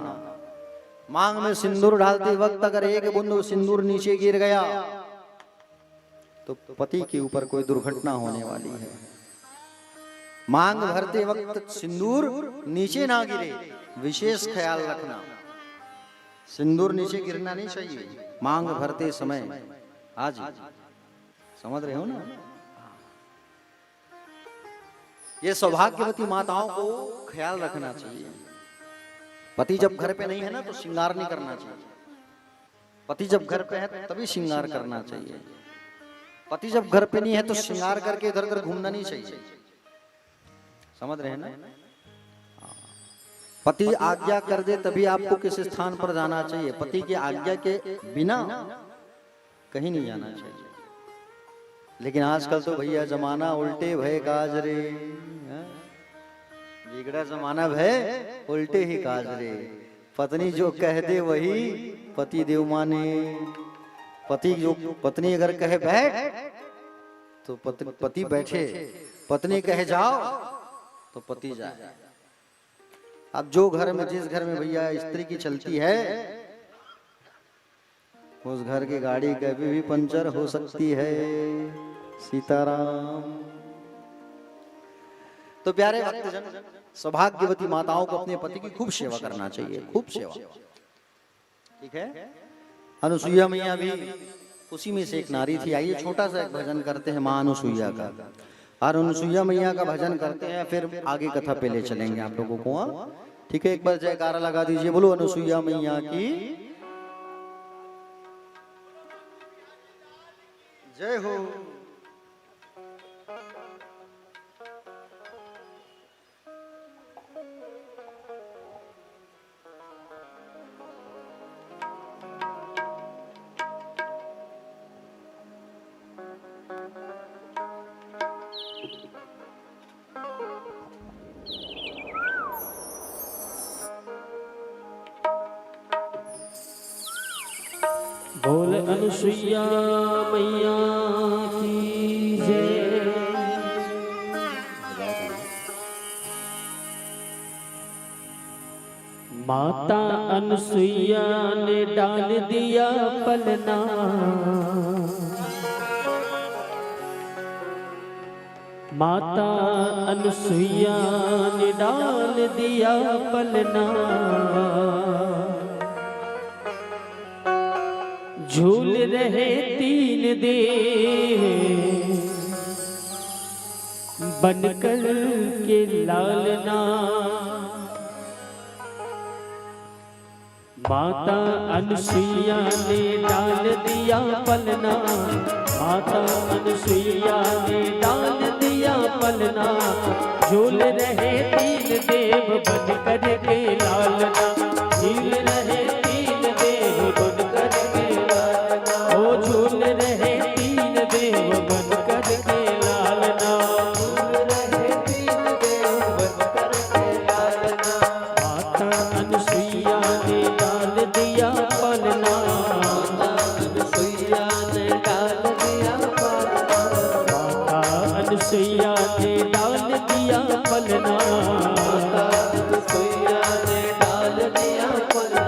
मांग में सिंदूर डालते वक्त अगर एक बूंद सिंदूर नीचे गिर गया तो पति के ऊपर कोई दुर्घटना होने वाली है। मांग भरते वक्त सिंदूर नीचे ना गिरे, विशेष ख्याल रखना। सिंदूर नीचे गिरना नहीं चाहिए मांग भरते समय। आज समझ रहे हो ना? ये सौभाग्यवती माताओं को ख्याल रखना चाहिए। पति जब घर पे नहीं है ना तो श्रृंगार नहीं करना चाहिए। पति जब घर पे है तभी श्रृंगार करना चाहिए। पति जब घर पे नहीं है तो श्रृंगार करके इधर उधर घूमना नहीं चाहिए। समझ रहे हैं ना? पति आज्ञा कर दे तभी आपको किसी स्थान पर जाना चाहिए। पति की आज्ञा के बिना कहीं नहीं जाना चाहिए। लेकिन आजकल तो भैया जमाना उल्टे भय काज रे, बिगड़ा जमाना भय उल्टे ही काज रे। पत्नी जो कह दे वही पति देव माने। पति जो पत्नी अगर कहे बैठ तो पति बैठे, पत्नी कहे जाओ तो पति जाए। अब जो घर में, जिस घर में भैया स्त्री की चलती है उस घर की गाड़ी कभी भी पंचर हो सकती है। सीताराम। तो प्यारे भक्तजन, सौभाग्यवती माताओं को अपने पति की खूब सेवा करना चाहिए, खूब सेवा, ठीक है। अनुसुईया मैया भी उसी में से एक नारी थी। आइए छोटा सा एक भजन करते हैं मां अनुसुईया का, और अनुसुईया मैया का भजन करते हैं, फिर आगे कथा पे ले चलेंगे आप लोगों को, ठीक है। एक बार जयकारा लगा दीजिए, बोलो अनुसुईया मैया की जय हो। बोल अनुसुईया मैया की जय। माता अनुसुईया ने डाल दिया पलना, माता अनुसुईया ने डाल दिया पलना। झूल रहे तीन देव बनकर के लालना। माता अनुसुईया ने डाल दिया पलना, माता अनुसुईया ने डाल दिया पलना। झूल रहे तीन देव बनकर के लालना, झूल रहे तीन देव बनकर के लालना। ओ झूल रहे तीन देव बनकर के लालना, झूल रहे तीन देव बनकर के लालना। माता अनुसुईया ने डाल दिया पलना, माता अनुसुईया ने डाल दिया पलना, माता अनुसुईया ने डाल दिया पलना, माता अनुसुईया ने डाल दिया पलना।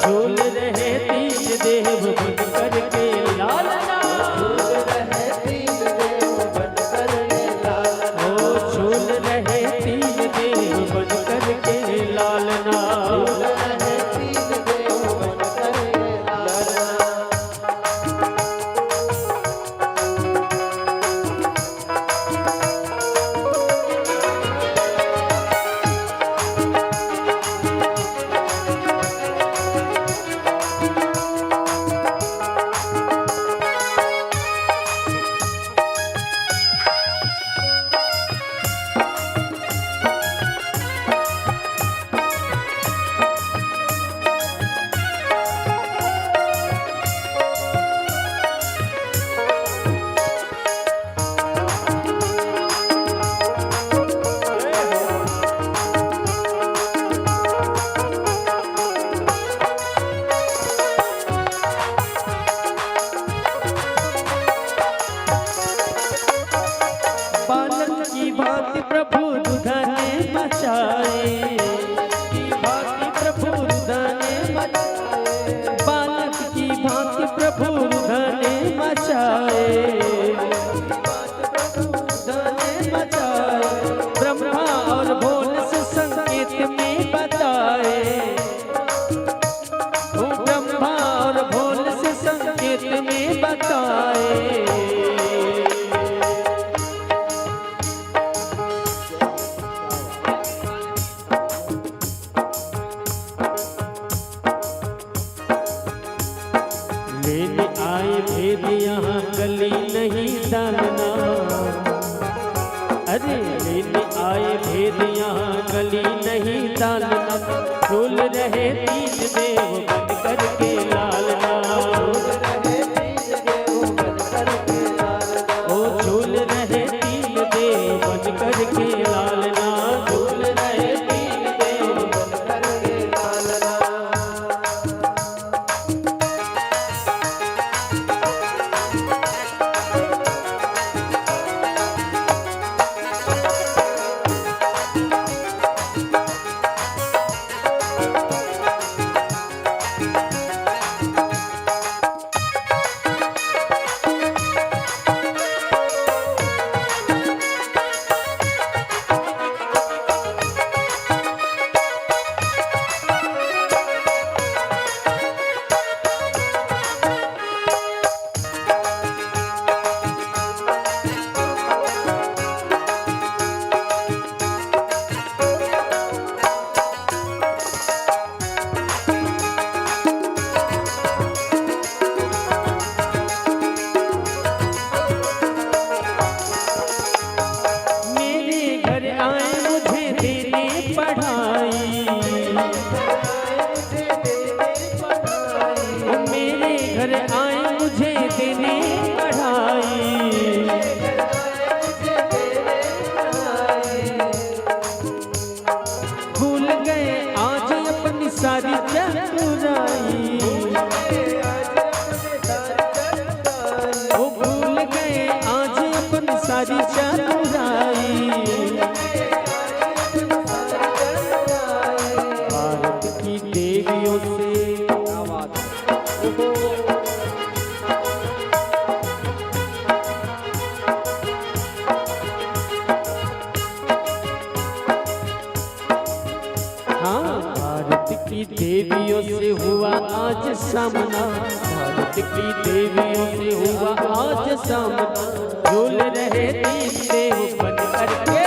झूल रहे तीन देव बनकर के लालना, झूल रहे तीन देव बनकर के लालना। ओ झूल रहे तीन देव बनकर के लालना, झूल रहे तीन देव बनकर के लालना। प्रभु धने मचाए, ब्रह्मा और भोल से संकेत में बताए, ब्रह्मा और भोल से संकेत में बताए। लेने आए भेद यहाँ गली नहीं डालना, अरे लेने आए भेद यहाँ गली नहीं डालना, झूल रहे तीन देव बन करके लालना, ओ झूल रहे तीन देव बन करके लालना, झूल रहे तीन देव बन करके लालना। घर आए मुझे देने पढ़ाई, भूल गए आज अपनी सारी चतुराई, वो भूल गए आज अपनी सारी चतुराई। भारत की देवियों से देवियों से हुआ आज सामना, भारत की देवियों से हुआ आज सामना, झूल रहे तीन देव बन करके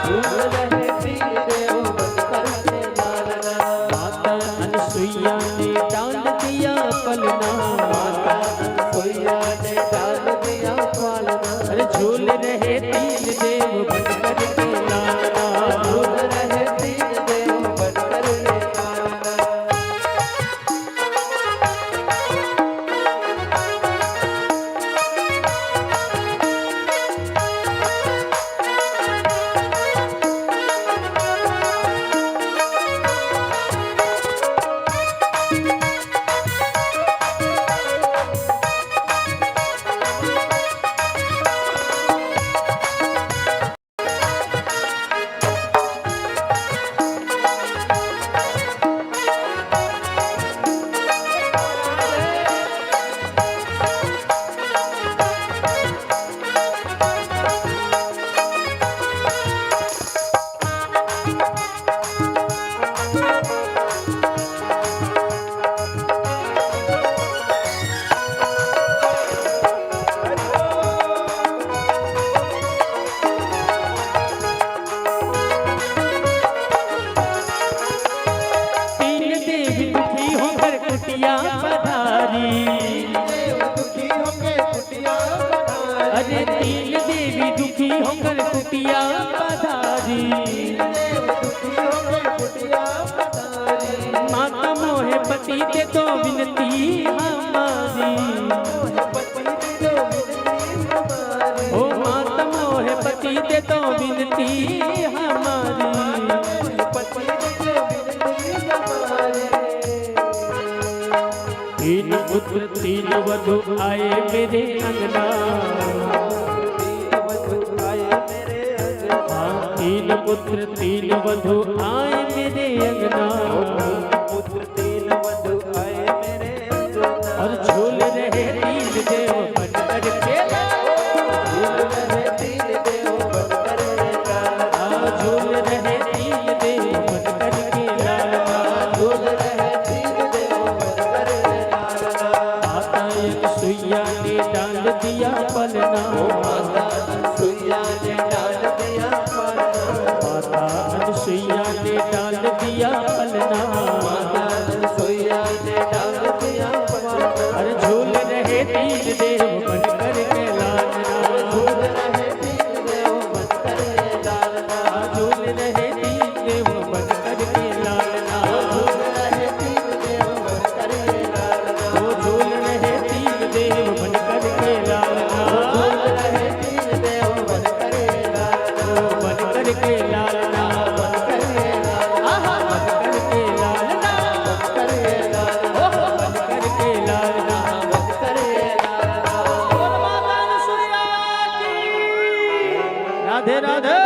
झूल रहे तीन देव बन करके लालना। माता अनसुईया ने डाल दिया पलना, माता अनसुईया ने डाल दिया पलना, अरे झूल रहे तीन देव बन करके लालना, झूल रहे तीन देव बन करके। अरे तीन देवी दुखी होकर कुटिया पधारी, माता मोहे पति दे तो विनती हमारी, ओ माता मोहे पति दे तो विनती हमारी। तीन पुत्र तीन वधु आए मेरे अंगना, तीन पुत्र तीन वधु आए मेरे अंगना, और अनसुईया ने डाल दिया पलना, माता अनसुईया ने डाल दिया पलना, माता अनसुईया ने डाल दिया पलना, माता अनसुईया ने डाल दिया पलना। अरे झूल रहे तीन देव बन कर के लालना, झूल रहे तीन देव बनकर के लालना, झूल रहे तीन देव बन कर के लालना, झूल रहे तीन देव बनकर के लालना, वो झूल रहे तीन देव बन कर के लालना, झूल रहे तीन देव बनकर के लालना, बन कर के लालना, बनकर के लालना, बन कर के लालना, बनकर के लालना, बन कर के लालना। बनकर के लालना। बोल माता अनसुईया की। राधे राधे।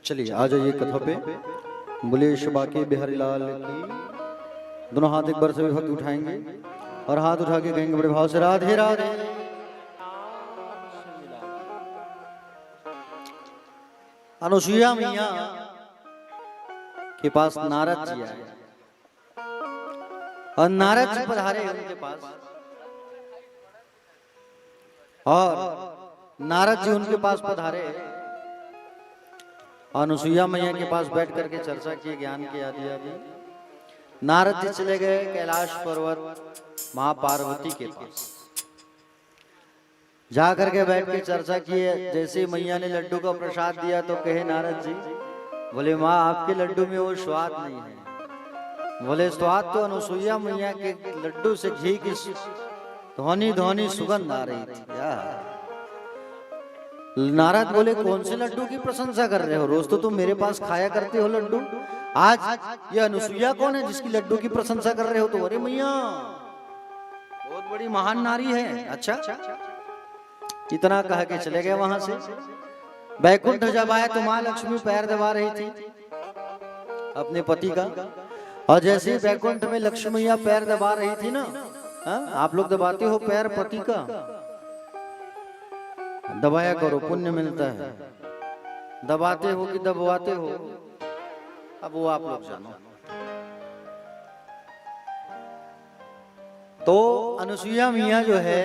चलिए आ जाइए कथा पे। बोले शबाके बिहारी लाल की। दोनों हाथ एक बार से भक्त उठाएंगे और हाथ उठा के कहेंगे बड़े भाव से राधे राधे। अनुसुईया मैया के पास नारद जी आए और नारद जी पधारे उनके पास, और नारद जी उनके पास पधारे। अनुसुईया मैया के पास बैठ करके चर्चा की, ज्ञान की आदि आदि। नारद जी चले गए कैलाश पर्वत मां पार्वती के पास, जा करके बैठ के चर्चा की। जैसे मैया ने लड्डू का प्रसाद दिया तो कहे नारद जी, बोले माँ आपके लड्डू में वो स्वाद नहीं है। बोले स्वाद तो अनुसुईया मैया के लड्डू से घी की ध्वनि ध्वनि सुगंध आ रही थी। नारद बोले कौन से लड्डू की प्रशंसा कर रहे हो, रोज तो तुम मेरे पास खाया करते हो लड्डू, आज ये अनुसुईया कौन है जिसकी लड्डू की प्रशंसा कर रहे हो? तो अरे मैया बहुत बड़ी महान नारी है। अच्छा, इतना कह के चले गए वहां से। बैकुंठ जब आए तो माँ लक्ष्मी पैर दबा रही थी अपने पति का, और जैसे ही बैकुंठ में लक्ष्मी मैया पैर दबा रही थी ना, आप लोग दबाते हो पैर पति का, दबाया करो पुण्य मिलता है। दबाते हो कि दबवाते हो, अब वो आप लोग जानो। तो अनुसुईया मैया जो है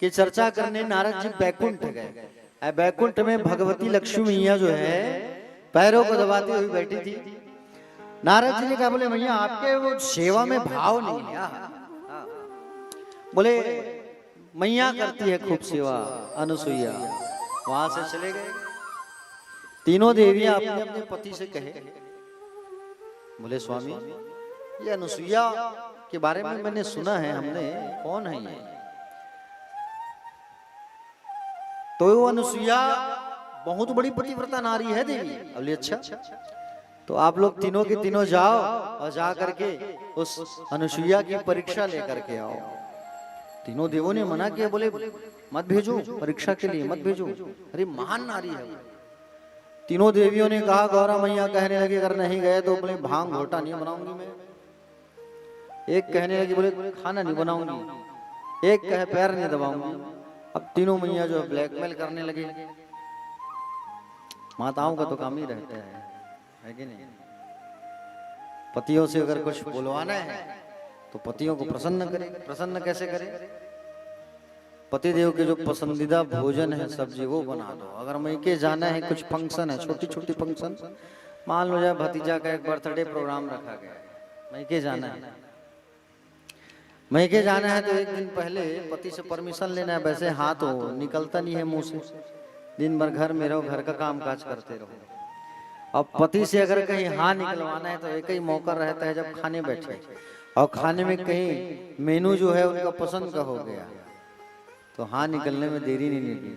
कि चर्चा करने नारद जी बैकुंठ गए। बैकुंठ में भगवती लक्ष्मी मैया जो है पैरों को दबाती हुई बैठी थी। नारद जी ने कहा, बोले मैया आपके वो सेवा में भाव नहीं है। बोले मैया करती है खूब सेवा अनुसुईया। वहां से चले गए। तीनों देवियां अपने अपने पति से कहे, बोले स्वामी ये अनुसुईया के बारे में मैंने सुना है, हमने कौन है ये? तो वो अनुसुईया बहुत बड़ी पतिव्रता नारी है देवी। बोले अच्छा, तो आप लोग तीनों के तीनों जाओ और जा करके उस अनुसुईया की परीक्षा लेकर के आओ। तीनों देवों ने मना किया, बोले मत भेजो परीक्षा के लिए, मत भेजो, अरे महान नारी है। तीनों देवियों ने कहा, गौरा मैया कहने लगी अगर नहीं गए तो बोले भांग घोटा नहीं बनाऊंगी मैं। एक कहने लगी बोले खाना नहीं बनाऊंगी, एक कहे पैर नहीं दबाऊंगी। अब तीनों मैया जो ब्लैकमेल करने लगे। माताओं का तो काम ही रहता है कि नहीं? पतियों से अगर कुछ बुलवाना है तो पतियों को प्रसन्न करें। प्रसन्न कैसे करें? पतिदेव के जो पसंदीदा भोजन है सब्जी वो बना दो। अगर मैके जाना है, कुछ फंक्शन है, छोटी छोटी फंक्शन, मान लो जाए भतीजा का एक बर्थडे प्रोग्राम रखा गया, मैके जाना है, मैके जाना है तो एक दिन पहले पति से परमिशन लेना है। वैसे हाथ हो निकलता नहीं है मुंह से, दिन भर घर में रहो, घर का काम काज करते रहो। अब पति से अगर कहीं हाँ निकलवाना है तो एक ही मौका रहता है जब खाने बैठे, और खाने में कहीं मेनू जो है उनका पसंद का हो गया तो हाँ निकलने में देरी नहीं निकली।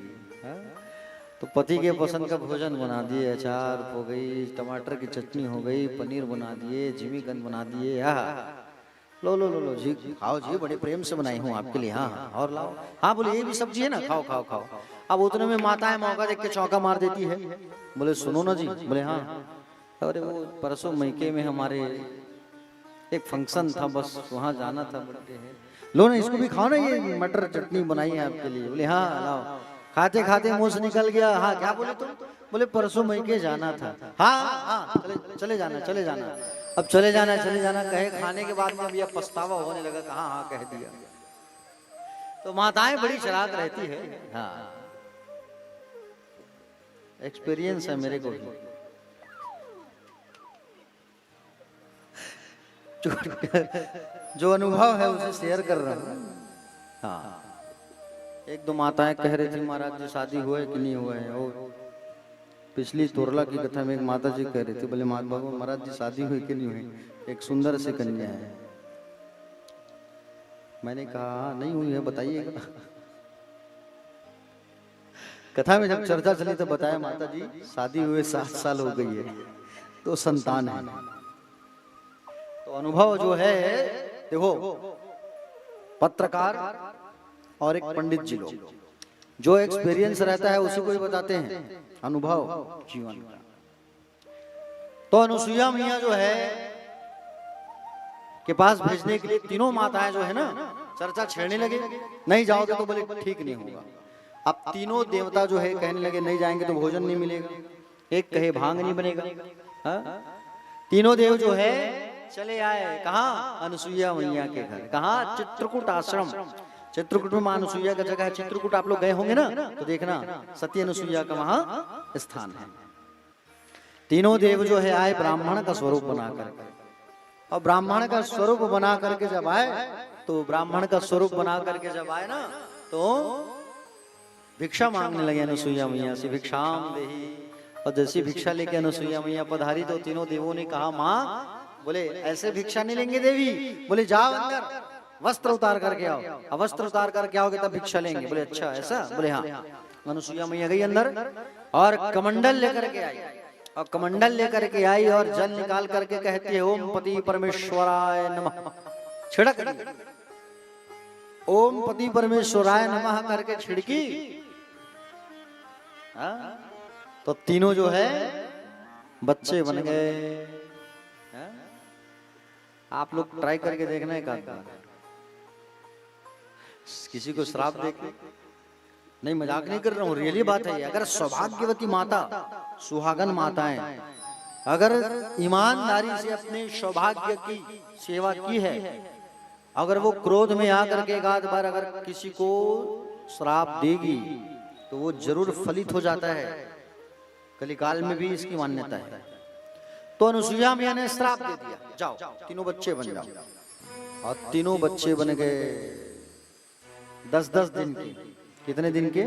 तो पति के पसंद का भोजन बना दिए, अचार हो गई, टमाटर की चटनी हो गई, पनीर बना दिए, जिमीकंद बना दिए। लो लो लो लो जी, खाओ जी, बड़े प्रेम से बनाई हूँ आपके लिए। हाँ और लाओ। हाँ बोले ये भी सब्जी है ना, खाओ खाओ खाओ। अब उतने में माताएं मौका देख के चौका मार देती है। बोले सुनो ना जी। बोले हाँ। अरे वो परसों मैके में हमारे एक फंक्शन था, बस वहाँ जाना था, बर्थडे है। लो ना इसको भी खाओ ना, ये मटर चटनी बनाई है आपके लिए। बोले हाँ लाओ। खाते खाते मुंह से निकल गया, हाँ क्या बोले तुम? बोले परसों मई के जाना था। हाँ हाँ चले जाना चले जाना। अब चले जाना कहे, खाने के बाद में अब यह पछतावा होने लगा, कहाँ हाँ कह दिया। तो माताएं बड़ी चालाक रहती है। हाँ एक्सपीरियंस है मेरे को भी। जो अनुभव है उसे शेयर कर रहा हूँ। हाँ एक दो माताएं कह रही थी महाराज जी शादी हुआ है कि नहीं हुआ है। और पिछली तोरला की कथा में एक माता जी कह रही थी, बोले महाराज जी शादी हुई कि नहीं हुई, एक सुंदर सी कन्या है। मैंने कहा नहीं हुई है बताइएगा। कथा में जब चर्चा चली तो बताया माता जी शादी हुए 7 साल हो गई है, तो संतान है। तो अनुभव जो है देखो, पत्रकार और एक पंडित जी लोग जो एक्सपीरियंस रहता है उसी को ही बताते हैं, अनुभव जीवन का। तो अनुसुईया मैया जो है के पास भेजने के लिए तीनों माताएं जो है ना चर्चा छेड़ने लगे, नहीं जाओगे तो बोले ठीक नहीं होगा। अब तीनों देवता जो है कहने लगे नहीं जाएंगे तो भोजन नहीं मिलेगा, एक कहे भांग नहीं बनेगा। हा? तीनों देव जो है चले आए कहाँ? अनुसुईया मैया के घर। कहाँ? चित्रकूट आश्रम। चित्रकूट में मां अनुसुईया का जगह है। चित्रकूट आप लोग गए होंगे ना, तो देखना सती अनुसुईया का वहां स्थान है। तीनों देव जो है आए ब्राह्मण का स्वरूप बना करके, और ब्राह्मण का स्वरूप बना करके जब आए तो ब्राह्मण का स्वरूप बना करके जब आए ना तो भिक्षा मांगने लगे अनुसुईया मैया से, भिक्षाम देही। और जैसी भिक्षा लेके अनुसुईया मैया पधारी तो तीनों देवों ने कहा माँ, बोले ऐसे भिक्षा नहीं लेंगे देवी, बोले जाओ अंदर वस्त्र उतार करके आओ, अब वस्त्र उतार करके आओगे तब भिक्षा लेंगे। बोले अच्छा ऐसा? बोले हाँ। अनुसुईया मैया गई अंदर और कमंडल लेकर के आई, और कमंडल लेकर के आई और जल निकाल करके कहती है ओम पति परमेश्वराय नमः। छिड़क दी, ओम पति परमेश्वराय नमः करके छिड़की। तो तीनों जो है बच्चे बन गए। आप लोग ट्राई करके देखना एक आध बार। किसी को श्राप देके नहीं, मजाक नहीं कर रहा हूँ, रियली बात है। अगर सौभाग्यवती माता, सुहागन माताएं अगर ईमानदारी से अपने सौभाग्य की सेवा की है, अगर वो क्रोध में आकर के एक आध बार अगर किसी को श्राप देगी तो वो जरूर फलित हो जाता है। कलिकाल में भी इसकी मान्यता है। तो अनुसुईया मैया ने श्राप दे दिया, जाओ तीनों बच्चे बन जाओ। और तीनों बच्चे बन गए 10-10 दिन के। कितने दिन के?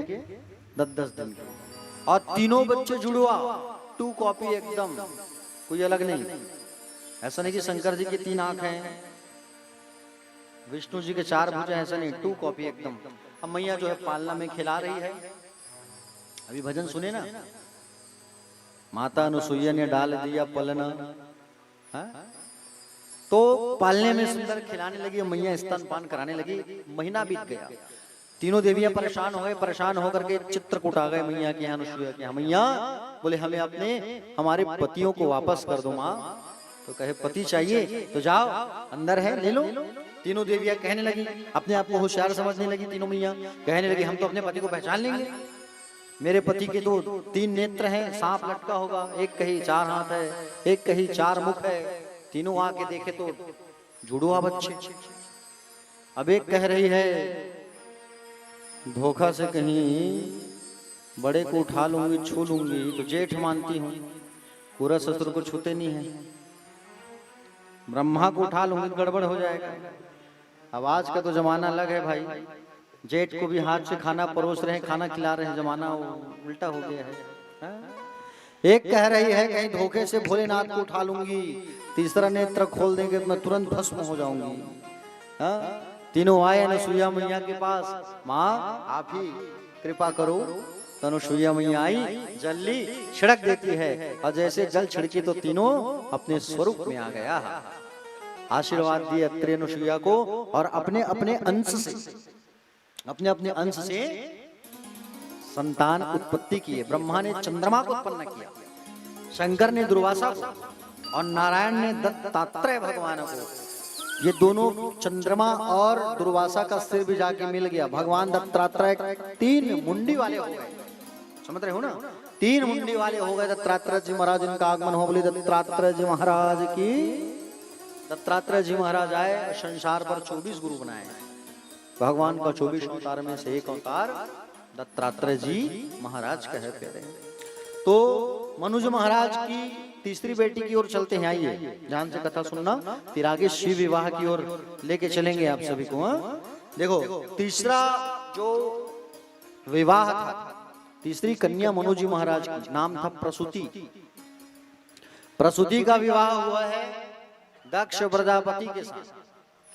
10-10 दिन के। और तीनों बच्चे जुड़वा, 2 कॉपी एकदम, कोई अलग नहीं। ऐसा नहीं कि शंकर जी की 3 आंख हैं, विष्णु जी के 4 भुज, ऐसा नहीं, 2 कॉपी एकदम। अब मैया जो है पालना में खिला रही है। अभी भजन सुने ना, माता अनुसुईया ने डाल दिया पलना। तो पालने में सुंदर खिलाने लगी, मैया स्तनपान कराने लगी। महीना बीत गया, तीनों देवियां परेशान हो गए। परेशान होकर के चित्रकूट आ गए मैया के यहाँ, अनुसुईया के यहाँ। मैया बोले हमें अपने हमारे पतियों को वापस कर दो माँ। तो कहे पति चाहिए तो जाओ अंदर है ले लो। तीनों देवियां कहने लगी, अपने आप को होशियार समझने लगी। तीनों मैया कहने लगी हम तो अपने पति को पहचान लेंगे, मेरे पति के तो 3 नेत्र हैं, सांप लटका होगा, एक कहीं 4 हाथ है, एक कहीं 4 मुख है। तीनों आके देखे तो जुड़वा बच्चे। अब एक कह रही है धोखा से कहीं बड़े को उठा लूंगी, छू लूंगी तो जेठ मानती हूँ, पूरा ससुर को छूते नहीं है। ब्रह्मा को उठा लूंगी तो गड़बड़ हो जाएगा। अब आज का तो जमाना अलग है भाई, जेठ को भी हाथ से खाना परोस रहे हैं, खाना खिला रहे हैं, जमाना उल्टा हो गया है। एक कह रही है कहीं धोखे से भोलेनाथ को उठा लूंगी, तीसरा नेत्र खोल देंगे तो मैं तुरंत भस्म हो जाऊंगी। तीनों आए अनुसुईया मैया के पास, माँ आप ही कृपा करो। तो अनुसुईया मैया आई, जल्दी छिड़क देती है, और जैसे जल छिड़की तो तीनों अपने स्वरूप में आ गया। आशीर्वाद दिए अत्रि अनुसुईया को, और अपने अपने अंश से, अपने अपने अंश से संतान उत्पत्ति किए। ब्रह्मा ने चंद्रमा को उत्पन्न किया, शंकर ने दुर्वासा को, और नारायण ने दत्तात्रेय भगवान को, ये दोनों चंद्रमा और दुर्वासा का सिर भी जाके मिल गया। भगवान दत्तात्रेय 3 मुंडी वाले हो गए, समझ रहे हो ना, 3 मुंडी वाले हो गए दत्तात्रेय जी महाराज। इनका आगमन हो, बोले दत्तात्रेय जी महाराज की। दत्तात्रेय जी महाराज आए, संसार पर 24 गुरु बनाए। भगवान का 24 अवतार में से एक अवतार दत्तात्रेय जी महाराज कहे प्यारे। तो मनुज महाराज की तीसरी बेटी की ओर चलते हैं, आइए ध्यान से कथा सुनना, फिर आगे शिव विवाह की ओर लेके चलेंगे आप सभी को। देखो तीसरा जो विवाह था, तीसरी कन्या मनुज महाराज की नाम था प्रसूति। प्रसूति का विवाह हुआ है दक्ष प्रजापति के साथ।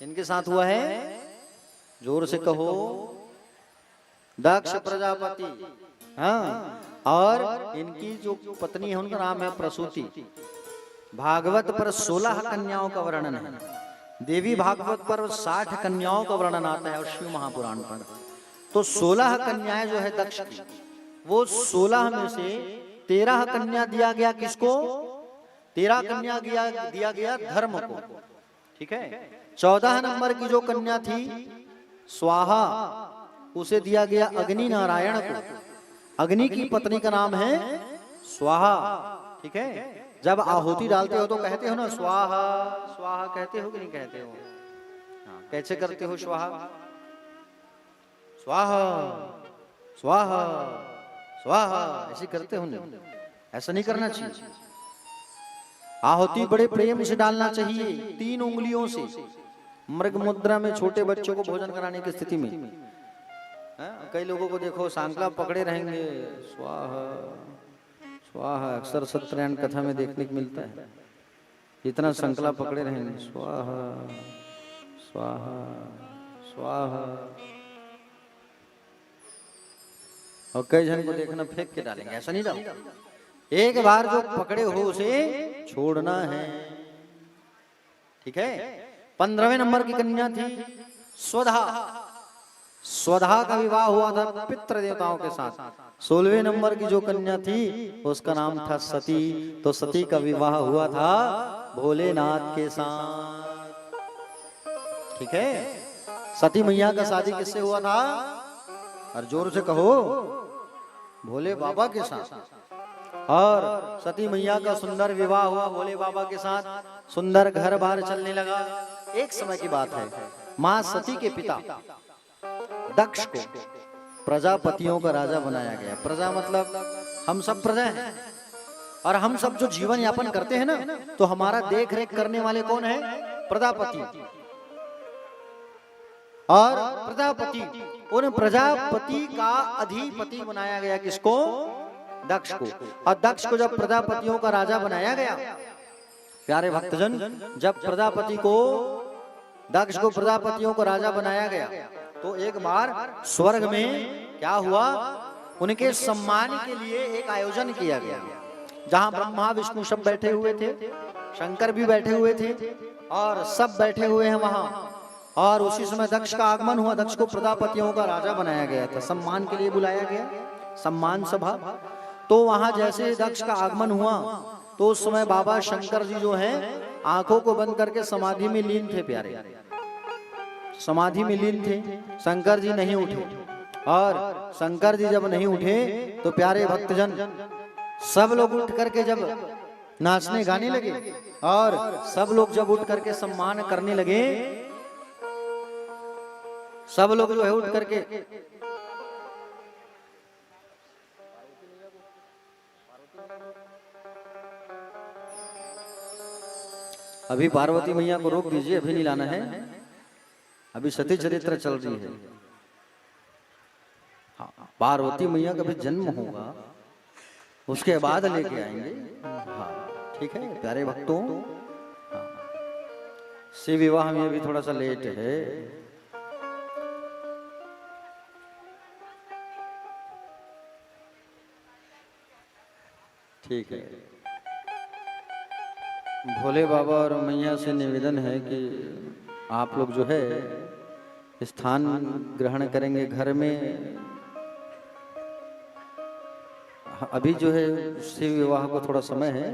किनके साथ हुआ है, जोर से कहो, दक्ष प्रजापति। हाँ, और इनकी जो पत्नी है उनका नाम है प्रसूति। भागवत पर 16 कन्याओं का वर्णन है। देवी भागवत पर 60 कन्याओं का वर्णन आता है और शिव महापुराण पर तो 16 कन्याएं जो है दक्ष की, वो 16 में से 13 कन्या दिया गया किसको, 13 कन्या दिया गया धर्म को, ठीक है। 14 नंबर की जो कन्या थी स्वाहा, उसे दिया गया अग्नि नारायण को। अग्नि की पत्नी का नाम है स्वाहा, ठीक है। जब आहुति डालते हो तो कहते हो ना स्वाहा स्वाहा, कहते हो कि नहीं कहते हो? हाँ, कैसे करते हो स्वाहा? स्वाहा स्वाहा स्वाहा ऐसे करते हो नहीं, ऐसा नहीं करना चाहिए। आहुति बड़े प्रेम से डालना चाहिए, 3 उंगलियों से, मृग मुद्रा में छोटे बच्चों को भोजन कराने की स्थिति में। कई लोगों को देखो सांकला पकड़े रहेंगे, स्वाहा स्वाहा, अक्सर सत्यनारायण कथा में देखने को मिलता है, इतना संकला पकड़े रहेंगे, स्वाहा स्वाहा स्वाहा, और कई जन को देखना फेंक के डालेंगे, ऐसा नहीं डालो। एक बार जो पकड़े हो उसे छोड़ना है, ठीक है। 15वें नंबर की कन्या थी स्वधा। स्वधा का विवाह हुआ था पितृ देवताओं के साथ। 16वें नंबर की जो कन्या थी उसका नाम था सती। तो सती का विवाह हुआ था भोलेनाथ के साथ, ठीक है। सती मैया का शादी किससे हुआ था? और जोर से कहो, भोले बाबा के साथ। और सती मैया का सुंदर विवाह हुआ भोले बाबा के साथ, सुंदर घर बार चलने लगा। एक समय की बात है, मां सती के पिता दक्ष को प्रजापतियों का राजा बनाया गया। प्रजा मतलब हम सब प्रजा हैं, और हम सब जो जीवन यापन करते हैं ना, तो हमारा देख रेख करने वाले कौन है? प्रजापति। और प्रजापति, उन प्रजापति का अधिपति बनाया गया किसको? दक्ष को। और दक्ष को जब प्रजापतियों का राजा बनाया गया, प्यारे भक्तजन, जब प्रजापति को, दक्ष को प्रजापतियों को राजा बनाया गया, तो एक बार स्वर्ग में क्या हुआ, उनके सम्मान के लिए एक आयोजन किया गया, जहां ब्रह्मा विष्णु सब बैठे हुए थे, शंकर भी बैठे हुए थे, और सब बैठे हुए हैं वहां। और उसी समय दक्ष का आगमन हुआ। दक्ष को प्रजापतियों का राजा बनाया गया था, सम्मान के लिए बुलाया गया, सम्मान सभा। तो वहां जैसे दक्ष का आगमन हुआ, तो उस समय बाबा शंकर जी जो हैं आंखों को बंद करके समाधि में लीन थे। प्यारे, समाधि में लीन थे। शंकर जी नहीं उठे, और शंकर जी जब नहीं उठे तो प्यारे भक्तजन सब लोग उठ करके जब नाचने गाने लगे, और सब लोग जब उठ करके सम्मान करने लगे, सब लोग जो है उठ करके अभी पार्वती मैया को रोक दीजिए, अभी नहीं लाना है, अभी सती चरित्र चल रही है। हाँ, पार्वती मैया का भी जन्म होगा, उसके बाद लेके आएंगे। हाँ ठीक है प्यारे भक्तों, हाँ, शिव विवाह में भी थोड़ा सा लेट है। ठीक है, भोले बाबा और मैया से निवेदन है कि आप लोग जो है स्थान ग्रहण करेंगे घर में। अभी जो है शिव विवाह को थोड़ा समय है,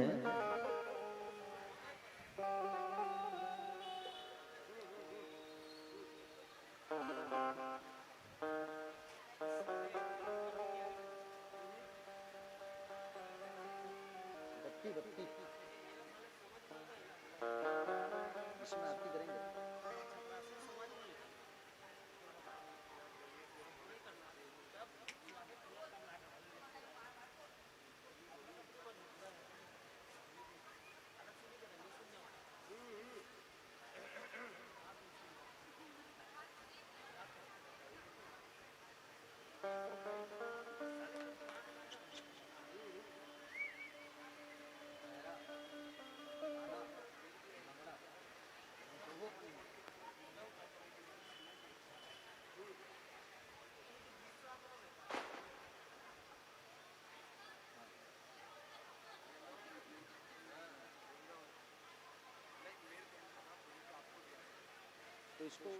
तो इसको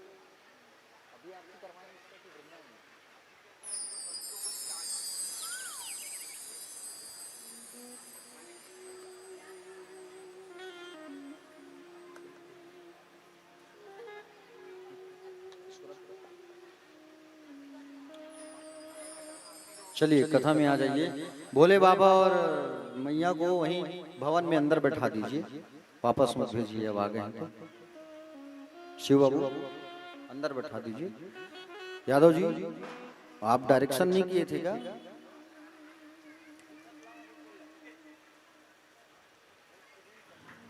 अभी आरती करवाएं इसका कि वृंदावन में? चलिए कथा में आ जाइए। भोले बाबा और मैया को वहीं भवन में अंदर बैठा दीजिए, वापस मत भेजिए, अब आ गए हैं तो। शिव बाबू अंदर बैठा दीजिए। यादव जी आप डायरेक्शन नहीं किए थे क्या?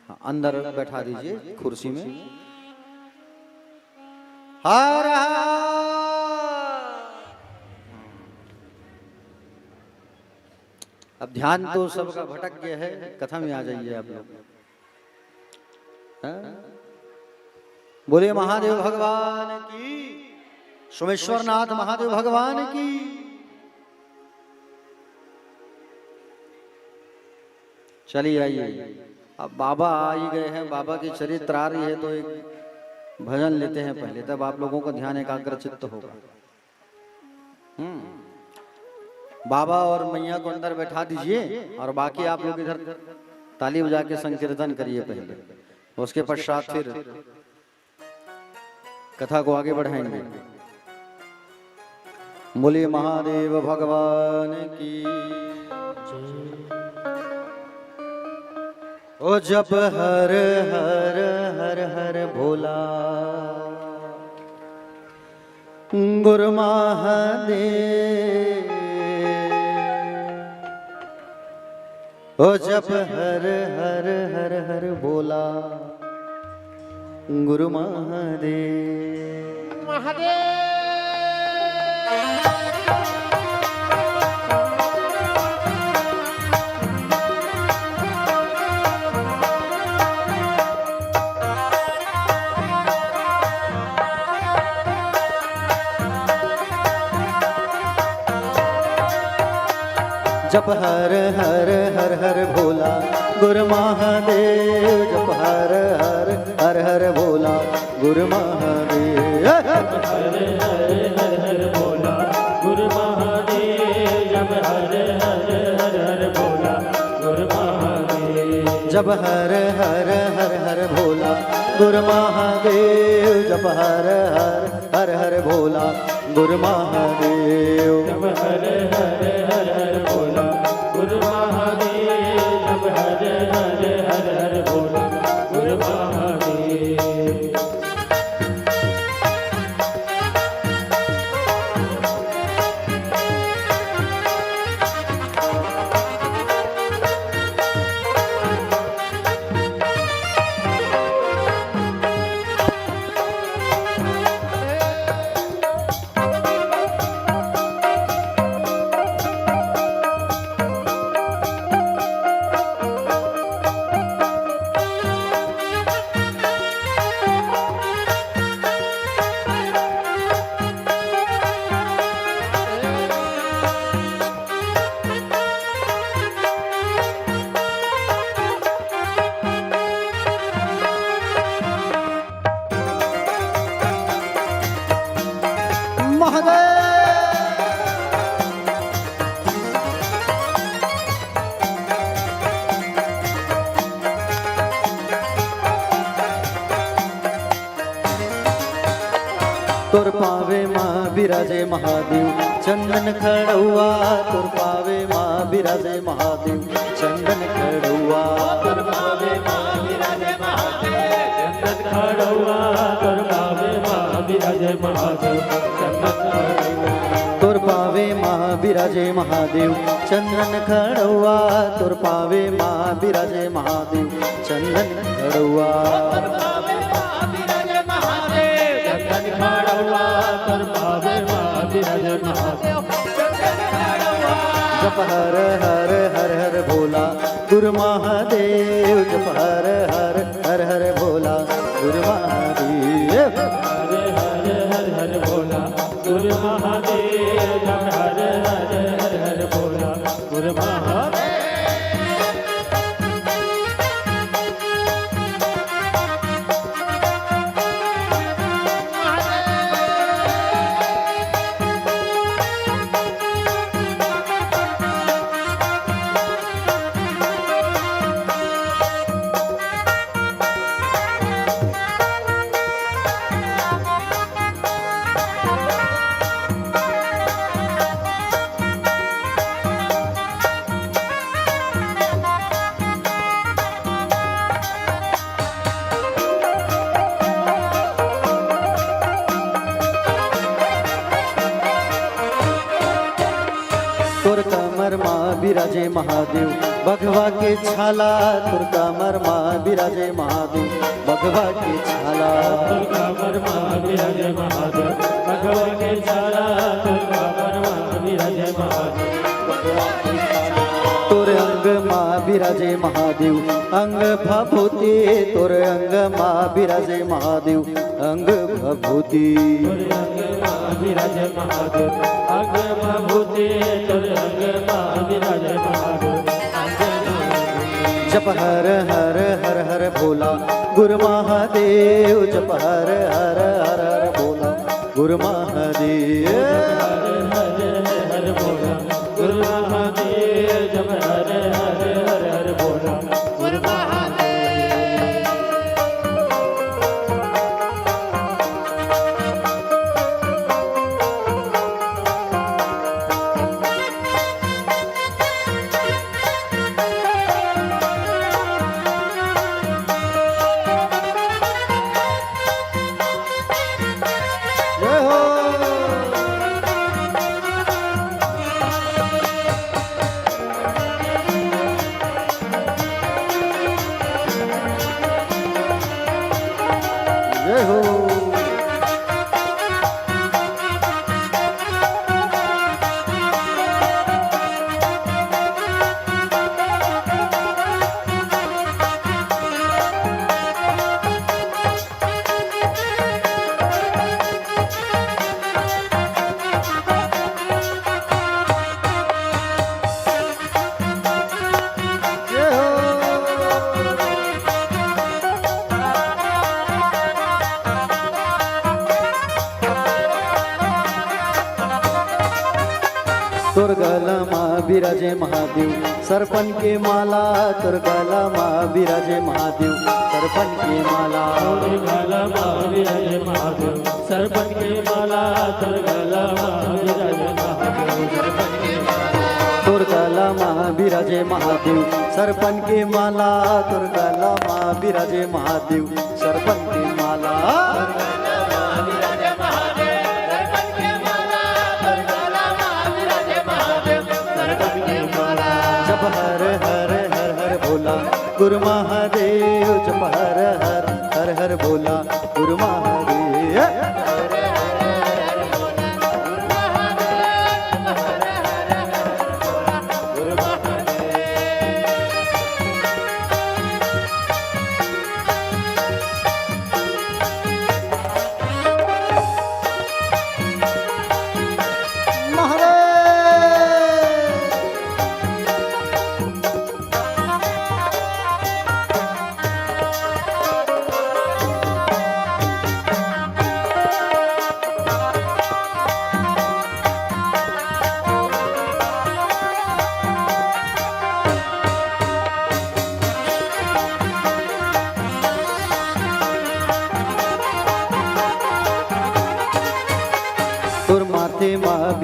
हाँ, अंदर बैठा दीजिए कुर्सी में। हर हर। अब ध्यान तो सबका भटक गया है, कथा में आ जाइए आप लोग। बोले महादेव भगवान की, सोमेश्वरनाथ महादेव भगवान की। चलिए आइए, अब बाबा आ ही गए हैं, बाबा की चरित्र आ रही है तो एक भजन लेते हैं पहले, तब आप लोगों का ध्यान एकाग्रचित्त होगा। बाबा और मैया को अंदर बैठा दीजिए और बाकी आप लोग इधर ताली बजा के संकीर्तन करिए पहले, उसके पश्चात फिर कथा को आगे बढ़ाएंगे। बोले महादेव भगवान की। ओ जप हर हर हर हर भोला गुरु महादेव। ओ जप हर हर हर हर भोला गुरु महादेव। महादेव जप हर हर हर हर भोला गुरु महादेव। जप हर हर हर हर भोला गुरु महादेव। हर हर हर हर भोला गुरु महादेव। जप हर हर हर हर भोला गुरु महादेव। जप हर हर हर हर भोला गुरु महादेव। जप हर हर हर हर भोला गुरु महादेव। जप हर हर हर हर भोला गुरु महादेव। जप हर हर हर हर भोला गुरु महादेव। तोर पावे माँ विराजे महादेव। चंदन खड़ुआ तुर पावे माँ बिराजे महादेव चंदन खड़ुआ तुर पावे माँ विराजे महादेव चंदन खड़ुआ तुर पावे माँ विराजे महादेव चंदन खड़ुआ तुर पावे माँ बिराजे महादेव चंदन खड़ुआ तुर पावे माँ बिराजे महादेव चंदन खड़ुआ तुर पावे माँ विराजे महादेव चंदन खड़ुआ तुर पावे माँ विराजे महादेव चंदन खड़ुआ जप हर हर हर हर भोला गुरु महादेव जप हर हर हर हर भोला गुरु महादेव हरे हरे हर हर भोला गुरु महादेव जप हरे हरे हर हर भोला गुरु महादेव तुर कमर माँ बिराजे महादेव भगवा के छाला तुर कमर माँ बिराजे महादेव भगवा के छाला दुर्गा वर्मा विराजे महादेव भगवान के छाला दुर्गा वर्मा विराजे महादेव तुर अंग माँ बिराजे महादेव अंग भभूति तुर अंग माँ बिराजे महादेव अंग भभूति अंग माँ विराजे महादेव अंग भभूति अंग माँ विराजे महादेव जप हर हर हर हर भोला गुरु महादेव जप हर हर हर हर भोला गुरु महादेव हरे हरे हर भोला गुरु महादेव जब हरे हरे हर हर भोला गुरु महादेव जय हो जय हो जय हो तुरगला माँ बिराजे महादेव सरपन के माला तुरगला माँ बिराजे महादेव सरपन के माला गला माँ विराजे महादेव सरपन के माला गला माँ विराजे महादेव सरपन के तुरगला माँ बिराजे महादेव सरपन के माला तुरगला माँ बिराजे महादेव सरपन के माला जप हर हर हर हर भोला गुरु महादेव जप हर हर हर हर भोला गुरु महादेव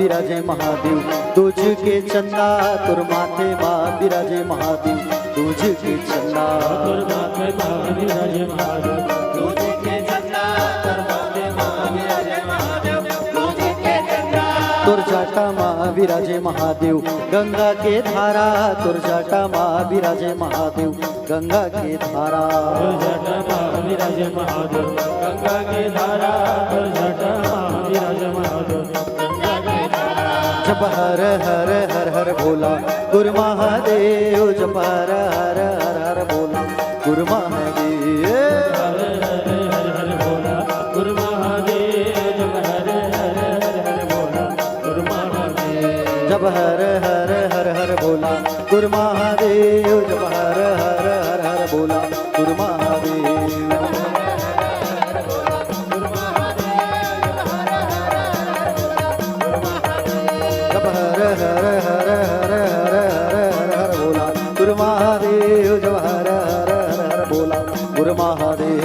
विराजे महादेव, तुझ के चंदा तुर माथे माँ विराजे महादेव, तुझ के चंदा तुर माथे माँ विराजे महादेव, तुझ के चंदा तुर माथे माँ विराजे महादेव, तुझ के चंदा तुर जाटा माँ विराजे महादेव, गंगा के धारा तुर जाटा माँ विराजे महादेव, गंगा के धारा तुर जाटा माँ विराजे महादेव, गंगा के धारा तुर जाटा माँ विराजे महादेव, गंगा के धारा। जप हर हर हर हर भोला गुरु महादेव, जप हर हर हर हर भोला गुरु महादेव, हर हर हर हर भोला गुरु महादेव, जप हर हर हर हर भोला गुरु महादेव, जप हर हर हर हर भोला गुरु महादेव, जप हर हर हर हर भोला गुरु महादेव, जप हर हर हर हर हर हर हर भोला गुरु महादेव, जप हर हर हर हर भोला गुरु महादेव,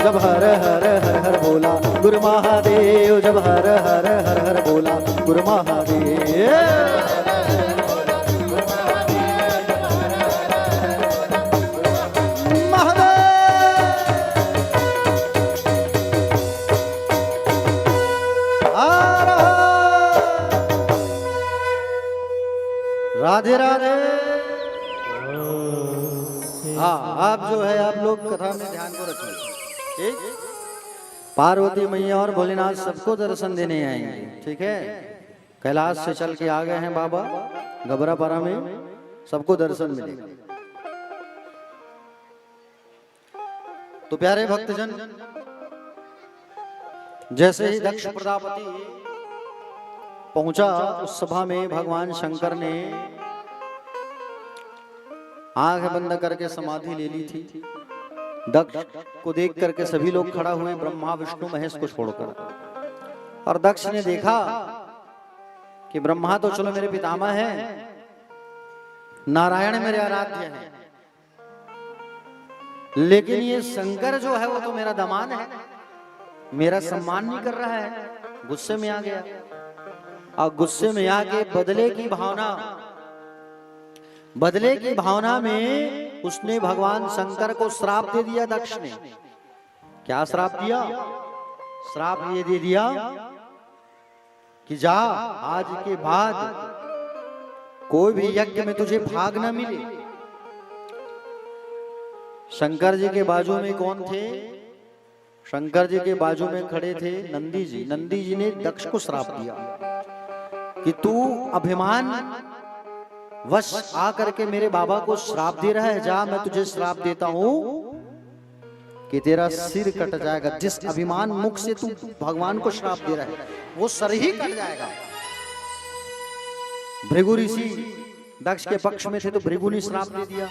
जब हर हर हर हर बोला गुरु महादेव, जब हर हर हर हर बोला गुरु महादेव, राधे राधे। हाँ, आप जो है आप लोग कथा में ध्यान को रखिए, ठीक? पार्वती मैया और भोलेनाथ सबको दर्शन देने आएंगे, ठीक है? कैलाश से चल के आ गए हैं बाबा गबरापारा में, सबको दर्शन मिलेगा। तो प्यारे भक्तजन, जैसे ही दक्ष प्रजापति पहुंचा उस सभा में, भगवान शंकर ने आंख बंद करके समाधि ले ली थी। दक्ष को देख करके सभी लोग खड़ा हुए, ब्रह्मा विष्णु महेश को छोड़कर। और दक्ष ने देखा कि ब्रह्मा तो चलो मेरे पितामह हैं, नारायण मेरे आराध्य हैं, लेकिन ये शंकर जो है वो तो मेरा दामाद है, मेरा सम्मान नहीं कर रहा है। गुस्से में आ गया, और गुस्से में आके बदले की भावना में उसने भगवान शंकर को श्राप दे दिया। दक्ष ने क्या श्राप दिया? श्राप ये दे दिया कि जा, आज के बाद कोई भी यज्ञ में तुझे भाग न मिले। शंकर जी के बाजू में कौन थे? शंकर जी के बाजू में खड़े थे नंदी जी। नंदी जी ने दक्ष को श्राप दिया कि तू अभिमान वश आकर के मेरे बाबा को श्राप दे रहा है, जा मैं तुझे श्राप देता हूं कि तेरा सिर कट जाएगा। जिस अभिमान मुख से तू भगवान को श्राप दे रहा है वो सर ही कट जाएगा। भृगु ऋषि दक्ष के पक्ष में थे तो भृगु ने श्राप दे दिया,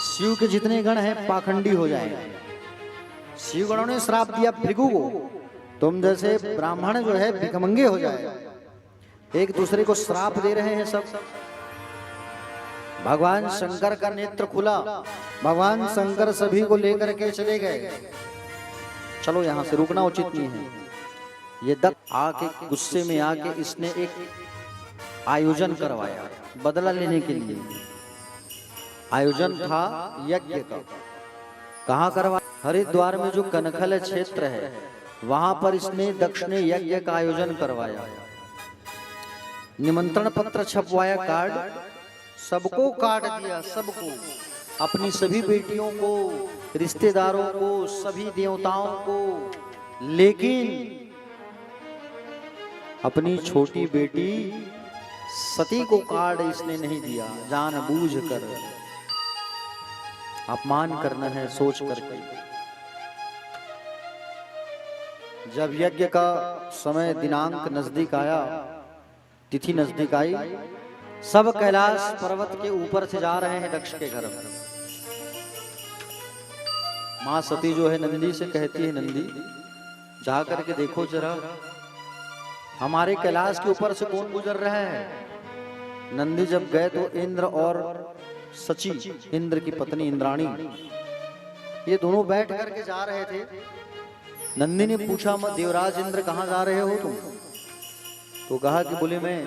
शिव के जितने गण हैं पाखंडी हो जाएंगे। शिव गणों ने श्राप दिया भृगु को, तुम जैसे ब्राह्मण जो है भिखमंगे हो जाए। एक दूसरे को श्राप दे रहे हैं सब। भगवान शंकर का नेत्र खुला, भगवान शंकर सभी को लेकर के चले गए। चलो यहां से रुकना उचित नहीं है। ये दक्ष आके गुस्से में आके इसने एक आयोजन करवाया बदला लेने के लिए। आयोजन था यज्ञ का। कहां करवाया? हरिद्वार में जो कनखल क्षेत्र है वहां पर इसने दक्ष ने यज्ञ का आयोजन करवाया। निमंत्रण पत्र छपवाया, कार्ड सबको काट दिया, सबको, अपनी सभी बेटियों को, रिश्तेदारों को, सभी देवताओं को, लेकिन अपनी छोटी बेटी सती को कार्ड इसने नहीं दिया। जानबूझकर अपमान करना है सोच करके। जब यज्ञ का समय दिनांक नजदीक आया, तिथि नजदीक आई, सब कैलाश पर्वत के ऊपर से जा रहे हैं दक्ष के घर। मां सती जो है नंदी से कहती है, नंदी जा करके देखो जरा हमारे कैलाश के ऊपर से कौन गुजर रहा है। नंदी जब गए तो इंद्र और सची, इंद्र की पत्नी इंद्राणी, ये दोनों बैठ करके जा रहे थे। नंदी ने पूछा, मैं देवराज इंद्र कहाँ जा रहे हो तुम? तो कहा कि बोले मैं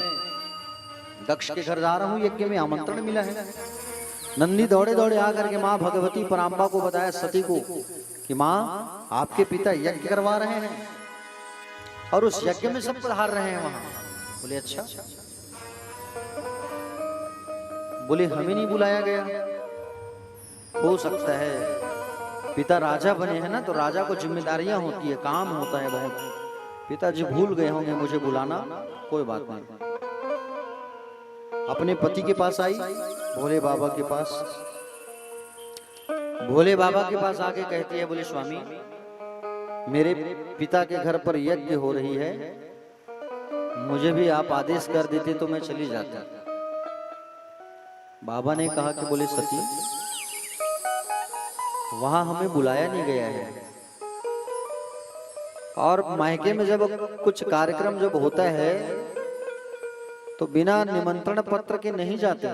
दक्ष के घर जा रहा हूँ, यज्ञ में आमंत्रण मिला है। नंदी दौड़े दौड़े आकर के माँ भगवती पराम्बा को बताया, सती को, कि माँ आपके पिता यज्ञ करवा रहे हैं और उस यज्ञ में सब पधार रहे हैं वहां। बोले अच्छा। बोले हमें नहीं बुलाया गया। हो सकता है पिता राजा बने हैं ना, तो राजा को जिम्मेदारियां होती है, काम होता है बहुत। पिताजी भूल गए होंगे मुझे बुलाना, कोई बात नहीं। अपने पति के पास आई, भोले बाबा के पास। भोले बाबा के पास आके कहती है, बोले स्वामी मेरे पिता के घर पर यज्ञ हो रही है, मुझे भी आप आदेश कर देते तो मैं चली जाती। बाबा ने कहा कि बोले सती वहां हमें बुलाया नहीं गया है, और मायके में जब कुछ कार्यक्रम जब होता है तो बिना निमंत्रण पत्र के नहीं जाते,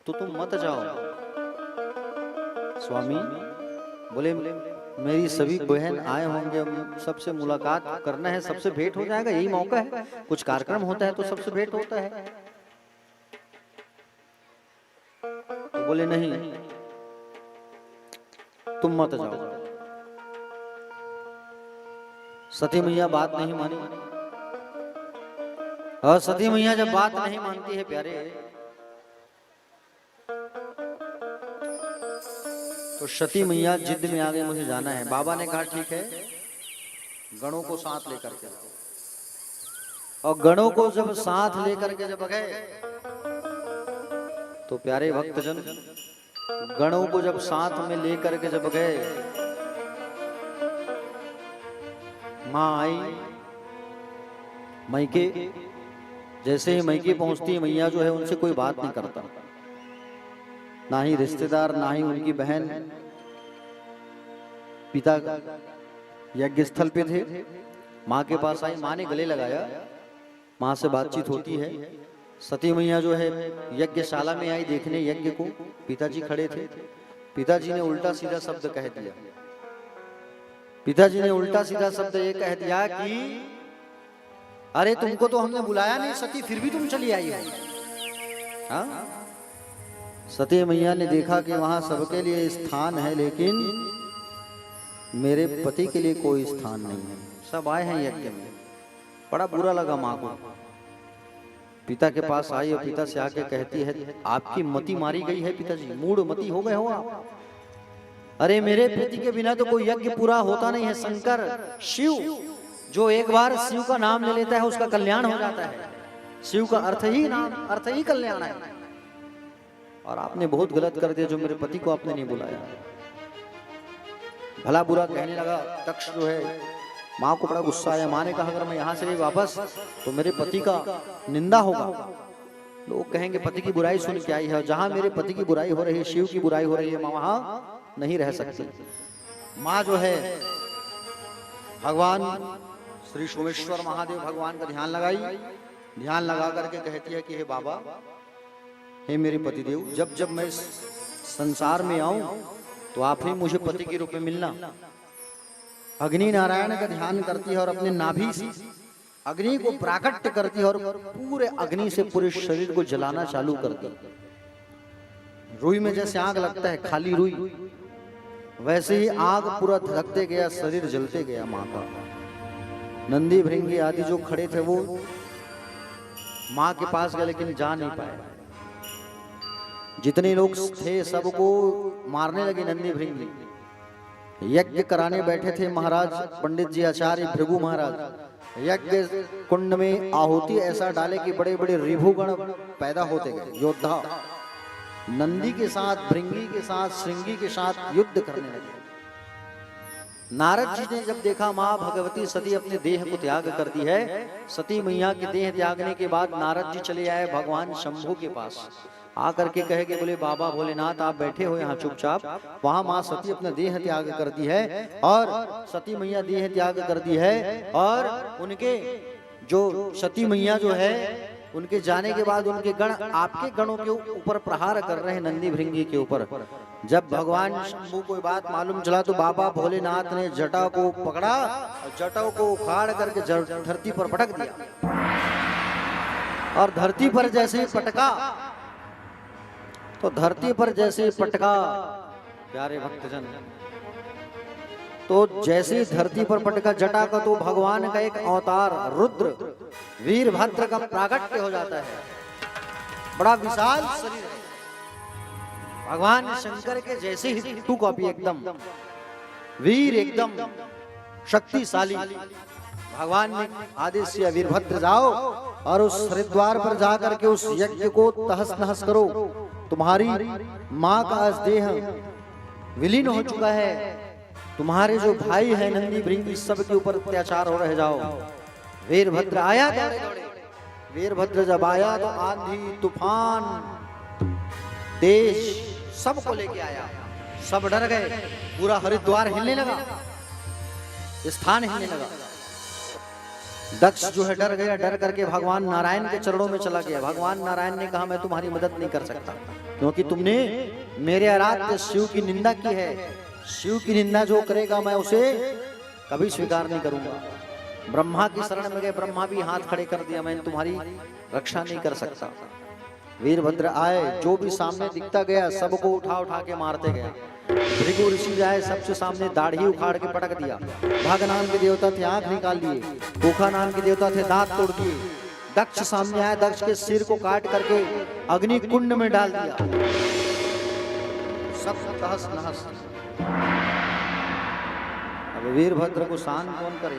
तो तुम मत जाओ। स्वामी बोले मेरी सभी बहन आए होंगे, सबसे मुलाकात करना है, सबसे भेंट हो जाएगा, यही मौका है। कुछ कार्यक्रम होता है तो सबसे भेंट होता है। तो बोले नहीं तुम मत जाओ। सती मैया बात नहीं मानी, और सती मैया जब बात नहीं मानती है प्यारे, तो सती मैया जिद में आ गई, मुझे जाना है। बाबा ने कहा ठीक है, गणों को साथ लेकर के, और गणों को जब साथ लेकर के जब गए तो प्यारे भक्तजन गणों को जब साथ में लेकर के जब गए, मां आई मैके। जैसे ही मैके पहुंचती है, मैया जो है उनसे कोई बात नहीं करता, ना ही रिश्तेदार, ना ही उनकी बहन। पिता यज्ञ स्थल पे थे, माँ के पास आई, माँ ने गले लगाया, माँ से बातचीत होती है। सती मैया जो है यज्ञशाला में आई देखने यज्ञ को, पिताजी खड़े थे। पिताजी ने उल्टा सीधा शब्द कह दिया। पिताजी ने उल्टा सीधा शब्द ये कह दिया कि अरे तुमको तो हमने बुलाया नहीं सती, फिर भी तुम चली आई हो। हाँ? सती मैया ने देखा कि वहां सबके लिए स्थान है, लेकिन मेरे पति के लिए कोई स्थान नहीं है। सब आए हैं यज्ञ में। बड़ा बुरा लगा माँ को। पिता के पास आई और पिता से आके कहती है, आपकी मति मारी गई है पिताजी, मूड मति हो गए हो आप। अरे मेरे पति के बिना तो कोई यज्ञ पूरा होता नहीं है। शंकर शिव जो एक बार शिव का नाम ले लेता है उसका कल्याण हो जाता है। शिव का अर्थ ही नाम, अर्थ ही कल्याण है। और आपने बहुत गलत कर दिया जो मेरे पति को आपने नहीं बुलाया। भला बुरा कहने लगा। दक्ष जो है, माँ को बड़ा गुस्सा आया। माँ ने कहा अगर मैं यहाँ से गई वापस तो मेरे पति का निंदा होगा, लोग कहेंगे पति की बुराई सुन के आई है। जहाँ मेरे पति की बुराई हो रही है, शिव की बुराई हो रही है, माँ वहाँ नहीं रह सकती। माँ जो है भगवान श्री सोमेश्वर महादेव भगवान का ध्यान लगाई। ध्यान लगा करके कहती है कि हे बाबा, हे मेरे पतिदेव, जब जब मैं संसार में आऊं तो आप ही मुझे पति के रूप में मिलना। अग्नि नारायण का ध्यान करती है और अपने नाभि से अग्नि को प्राकट्य करती है और पूरे अग्नि से पूरे शरीर को जलाना चालू करती है। रुई में जैसे आग लगता है, खाली रुई, वैसे ही आग पूरा धधकते गया, शरीर जलते गया माँ का। नंदी भृंगी आदि जो खड़े थे वो माँ के पास गए लेकिन जा नहीं पाए। जितने लोग थे सबको मारने लगे नंदी भृंगी। यज्ञ कराने बैठे थे महाराज पंडित जी आचार्य भृगु महाराज। यज्ञ कुंड में आहुति ऐसा डाले कि बड़े बड़े रिभुगण पैदा होते गए, योद्धा नंदी के साथ, भृंगी के साथ, श्रृंगी के साथ युद्ध करने लगे। नारद जी ने जब देखा माँ भगवती सती अपने देह को त्याग कर दी है, सती मैया के देह त्यागने के बाद नारद जी चले आए भगवान शंभू के पास। आकर के कहे कि बोले बाबा भोलेनाथ आप बैठे हो यहाँ चुपचाप। वहां माँ सती अपना देह त्याग कर दी है और सती मैया देह त्याग कर दी है। और उनके जो सती मैया जो है उनके जाने के बाद उनके गण आपके गणों के ऊपर प्रहार कर रहे हैं, नंदी भृंगी के ऊपर। जब भगवान शंभू को बात मालूम चला तो बाबा भोलेनाथ ने जटा को पकड़ा और जटा को उखाड़ करके धरती पर पटक दिया। और धरती पर जैसे ही पटका तो धरती पर जैसे ही पटका प्यारे भक्तजन, तो जैसे ही धरती पर पटका जटा का तो भगवान का एक अवतार रुद्र वीरभद्र का प्राकट्य हो जाता है। बड़ा विशाल शरीर है भगवान शंकर के जैसे ही टू कॉपी, एकदम वीर, एकदम शक्तिशाली। भगवान ने आदेश किया वीरभद्र जाओ और उस हरिद्वार पर जाकर के उस यज्ञ को तहस नहस करो। तुम्हारी माँ का आज देह विलीन हो चुका है, तुम्हारे जो भाई है नंदी भृंगी सब के ऊपर अत्याचार हो रहे, जाओ। वीरभद्र आया दौड़े दौड़े। वीरभद्र जब आया तो आंधी तूफान तेज सबको लेके आया, सब डर गए, पूरा हरिद्वार हिलने लगा, स्थान हिलने लगा। दक्ष जो है डर गया, डर करके भगवान नारायण के चरणों में चला गया। भगवान नारायण ने कहा मैं तुम्हारी मदद नहीं कर सकता, क्योंकि तुमने मेरे आराध्य शिव की निंदा की है। शिव की निंदा जो करेगा मैं उसे कभी स्वीकार नहीं करूंगा। ब्रह्मा की शरण में गए, ब्रह्मा भी हाथ खड़े कर दिया, मैं तुम्हारी रक्षा नहीं कर सकता। वीरभद्र आए, जो भी सामने दिखता गया सबको उठा उठा के मारते गया। भृगु ऋषि जाए, सबसे सामने दाढ़ी उखाड़ के पटक दिया। भाग नाम के देवता थे, आंख निकाल दिए। कोखा नाम के देवता थे, दांत तोड़ दिए। दक्ष सामने आए, दक्ष के सिर को काट करके अग्नि कुंड में डाल दिया। सब तहस नहस। अब वीरभद्र को शांत कौन करे?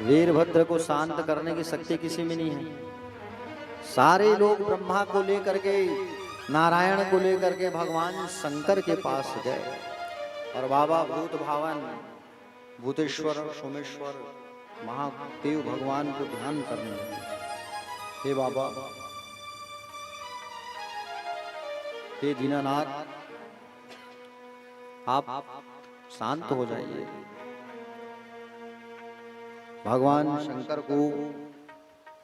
वीरभद्र को शांत करने की शक्ति किसी में नहीं है। सारे लोग ब्रह्मा को लेकर के, नारायण को लेकर के भगवान शंकर के पास गए और बाबा भूत भावन, भूतेश्वर, सोमेश्वर, महादेव भगवान को ध्यान करने लगे। हे बाबा, हे दीनानाथ, आप शांत हो जाइए। भगवान शंकर को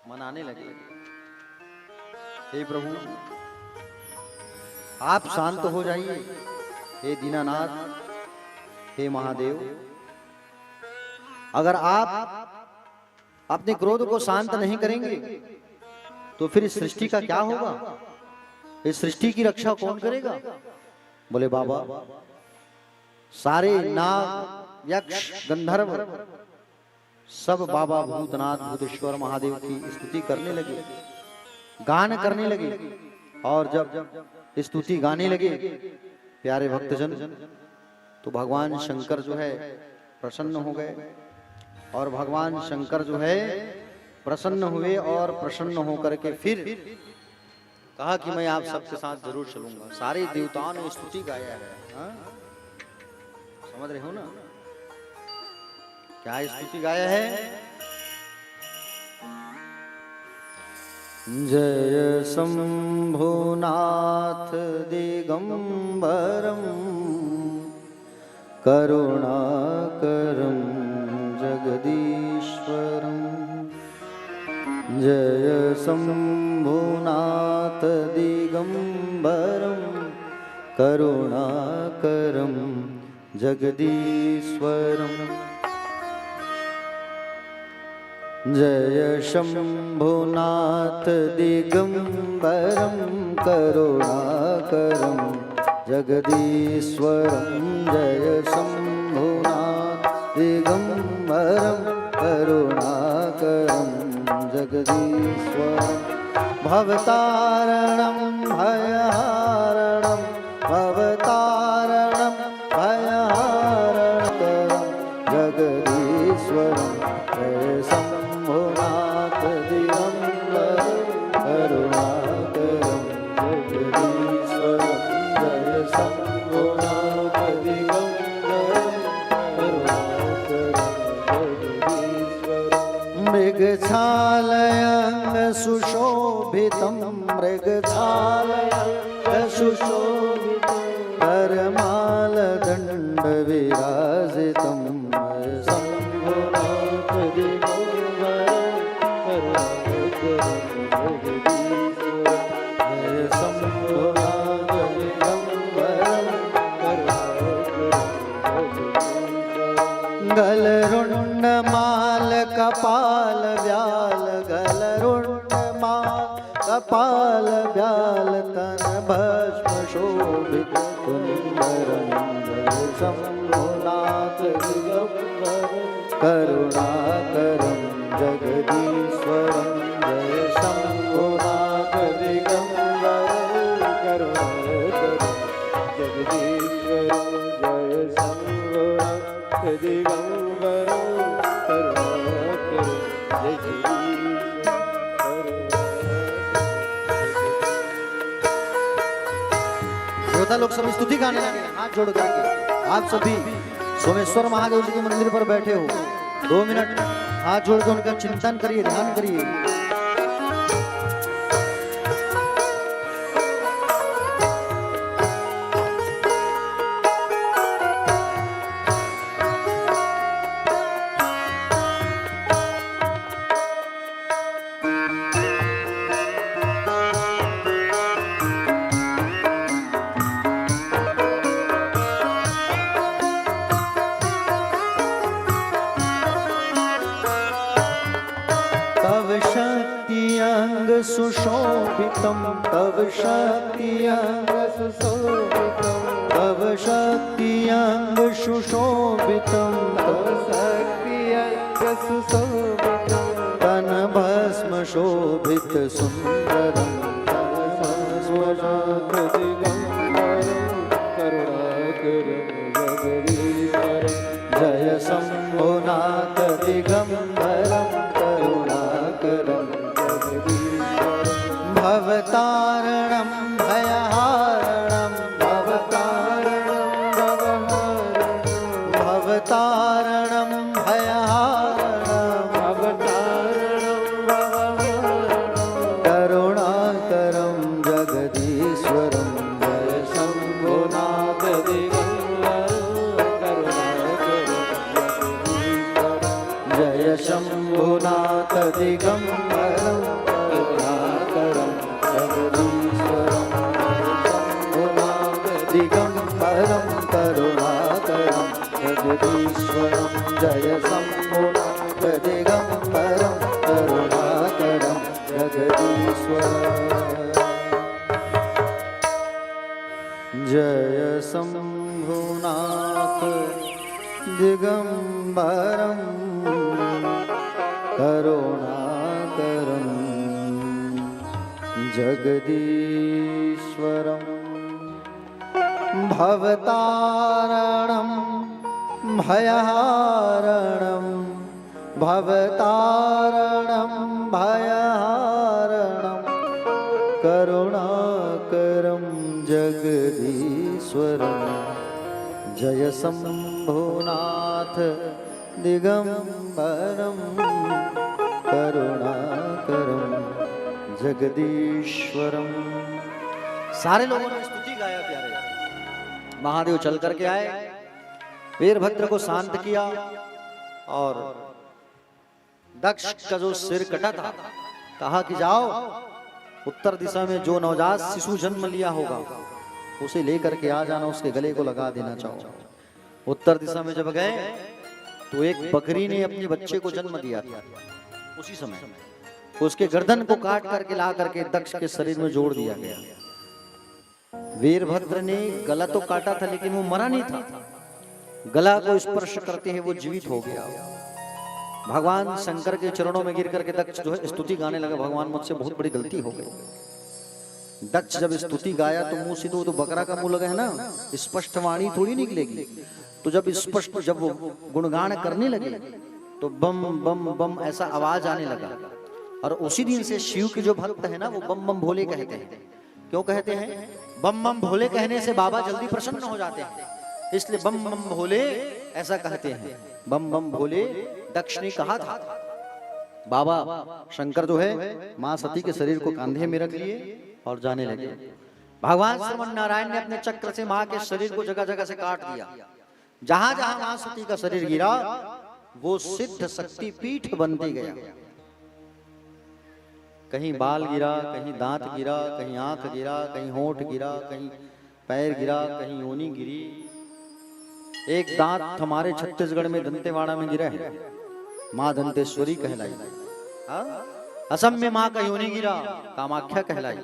मनाने लगे, हे प्रभु आप शांत हो जाइए। हे दीनानाथ, हे महादेव, अगर आप अपने क्रोध को शांत नहीं करेंगे तो फिर इस सृष्टि का क्या होगा? इस सृष्टि की रक्षा कौन करेगा? बोले बाबा, सारे नाग, यक्ष, गंधर्व सब बाबा भूतनाथ, भूतेश्वर, महादेव की स्तुति करने लगे, गान करने लगे। और जब स्तुति गाने लगे प्यारे भक्तजन, तो भगवान शंकर जो है प्रसन्न हो गए। और भगवान शंकर जो है प्रसन्न हुए और प्रसन्न होकर के फिर कहा कि मैं आप सबके साथ जरूर चलूंगा। सारे देवताओं ने स्तुति गाया है। हाँ? समझ रहे हो ना क्या स्तुति गाया है? जय शंभुनाथ दिगंबरम करुणाकरं जगदीश्वरं। जय शंभुनाथ दिगंबरं करुणाकरं जगदीश्वरं। जय शंभुनाथ दिगंबरं करुणाकरं जगदीश्वरं। जय शंभुनाथ दिगंबरं करुणाकरं जगदीश्वरं। भवतारणं भयहारणं भवतारणं भयहारणं जगदीश्वरं। जय शंभुनाथ दिगंबरं करुणाकरं जगदीश्वरं। जय शंभुनाथ दिगंबरं करुणाकरं जगदीश्वरं। मृगछालयं सुशोभितं मृगछालयं सुशोभितं करमालदण्ड विराजितं। शंभुनाथ दिगंबरं करुणाकरं जगदीश्वरं। जय शंभुनाथ दिगंबरं कपाल व्याल गल रुंड माल कपाल व्याल तन भस्म शोभित सुंदरं शंभुनाथ दिगंबर करुणाकरं जगदीश्वरं जय शंभुनाथ दिगंबर करुणाकरं जगदीश्वरं जय शंभुनाथ दिगंबर करुणाकरं श्रोता लोग सब स्तुति गाने लगे हाथ जोड़ करके। आप सभी सोमेश्वर महादेव जी के मंदिर पर बैठे हो, 2 मिनट हाथ जोड़ के उनका चिंतन करिए, ध्यान करिए। तव शक्ति अंग सुशोभितम तव शक्ति अंग सुशोभितम तव शक्ति अंग सुशोभितम तव शक्ति अंग सुशोभितम तन भस्म शोभित सुंदरम शंभुनाथ दिगंबरं करुणाकरं जगदीश्वरं जय शंभुनाथ दिगंबरम करुणाकरं भवतारणं भयहारणं भवतारणं भवतारणं भयहारणं भवतारणं करुणाकरं जगदीश्वरं जय शंभुनाथ दिगंबरं करुणाकरं जगदीश्वरं जय शंभुनाथ दिगंबरं करुणाकरं जगदीश्वरं जय शंभुनाथ दिगंबरं करुणाकरं जगदीश्वरं भवतारणं भयहारणं भवतारणं भयहारणं करुणाकरं जगदीश्वरं जय शंभुनाथ दिगंबरं करुणाकरं जगदीश्वरं। सारे लोगों ने स्तुति गाया प्यारे। महादेव चल करके आए, वीरभद्र को शांत किया और दक्ष का जो सिर कटा था कहा कि जाओ उत्तर दिशा में जो नवजात शिशु जन्म लिया होगा उसे लेकर के आ जाना, उसके गले को लगा देना चाहो। उत्तर दिशा में जब गए तो एक बकरी ने अपने बच्चे को जन्म दिया था। उसी समय उसके गर्दन को काट करके ला करके दक्ष के शरीर में जोड़ दिया गया। वीरभद्र ने गला तो काटा था लेकिन वो मरा नहीं था, गला को स्पर्श करते ही वो जीवित हो गया। भगवान शंकर के चरणों में गिर करके दक्ष जो है स्तुति गाने लगा, भगवान मुझसे बहुत बड़ी गलती हो गई। दक्ष जब स्तुति गाया तो मुंह से तो बकरा का मुंह लगा है ना, स्पष्ट वाणी थोड़ी निकलेगी। तो जब स्पष्ट जब वो गुणगान करने लगे तो बम बम बम ऐसा आवाज आने लगा। और उसी दिन से शिव के जो भक्त है ना वो बम बम भोले कहते हैं। क्यों कहते हैं? बम बम भोले कहने से बाबा जल्दी प्रसन्न हो जाते हैं, इसलिए बम बम भोले ऐसा कहते हैं। बम बम भोले दक्ष ने कहा था। बाबा शंकर जो है मां सती के शरीर को कांधे में रख लिए और जाने लगे। भगवान श्रीमन नारायण ने अपने चक्र से मां के शरीर को जगह जगह से काट दिया। जहां जहां मां सती का शरीर गिरा वो सिद्ध शक्ति पीठ बनती गया। कहीं बाल गिरा, कहीं दांत गिरा, कहीं आंख गिरा, कहीं होंठ गिरा, कहीं पैर गिरा, कहीं योनी गिरी। एक दांत हमारे छत्तीसगढ़ में दंतेवाड़ा में गिरा है, माँ दंतेश्वरी कहलाई। हाँ? असम में माँ का योनि गिरा, कामाख्या कहलाई।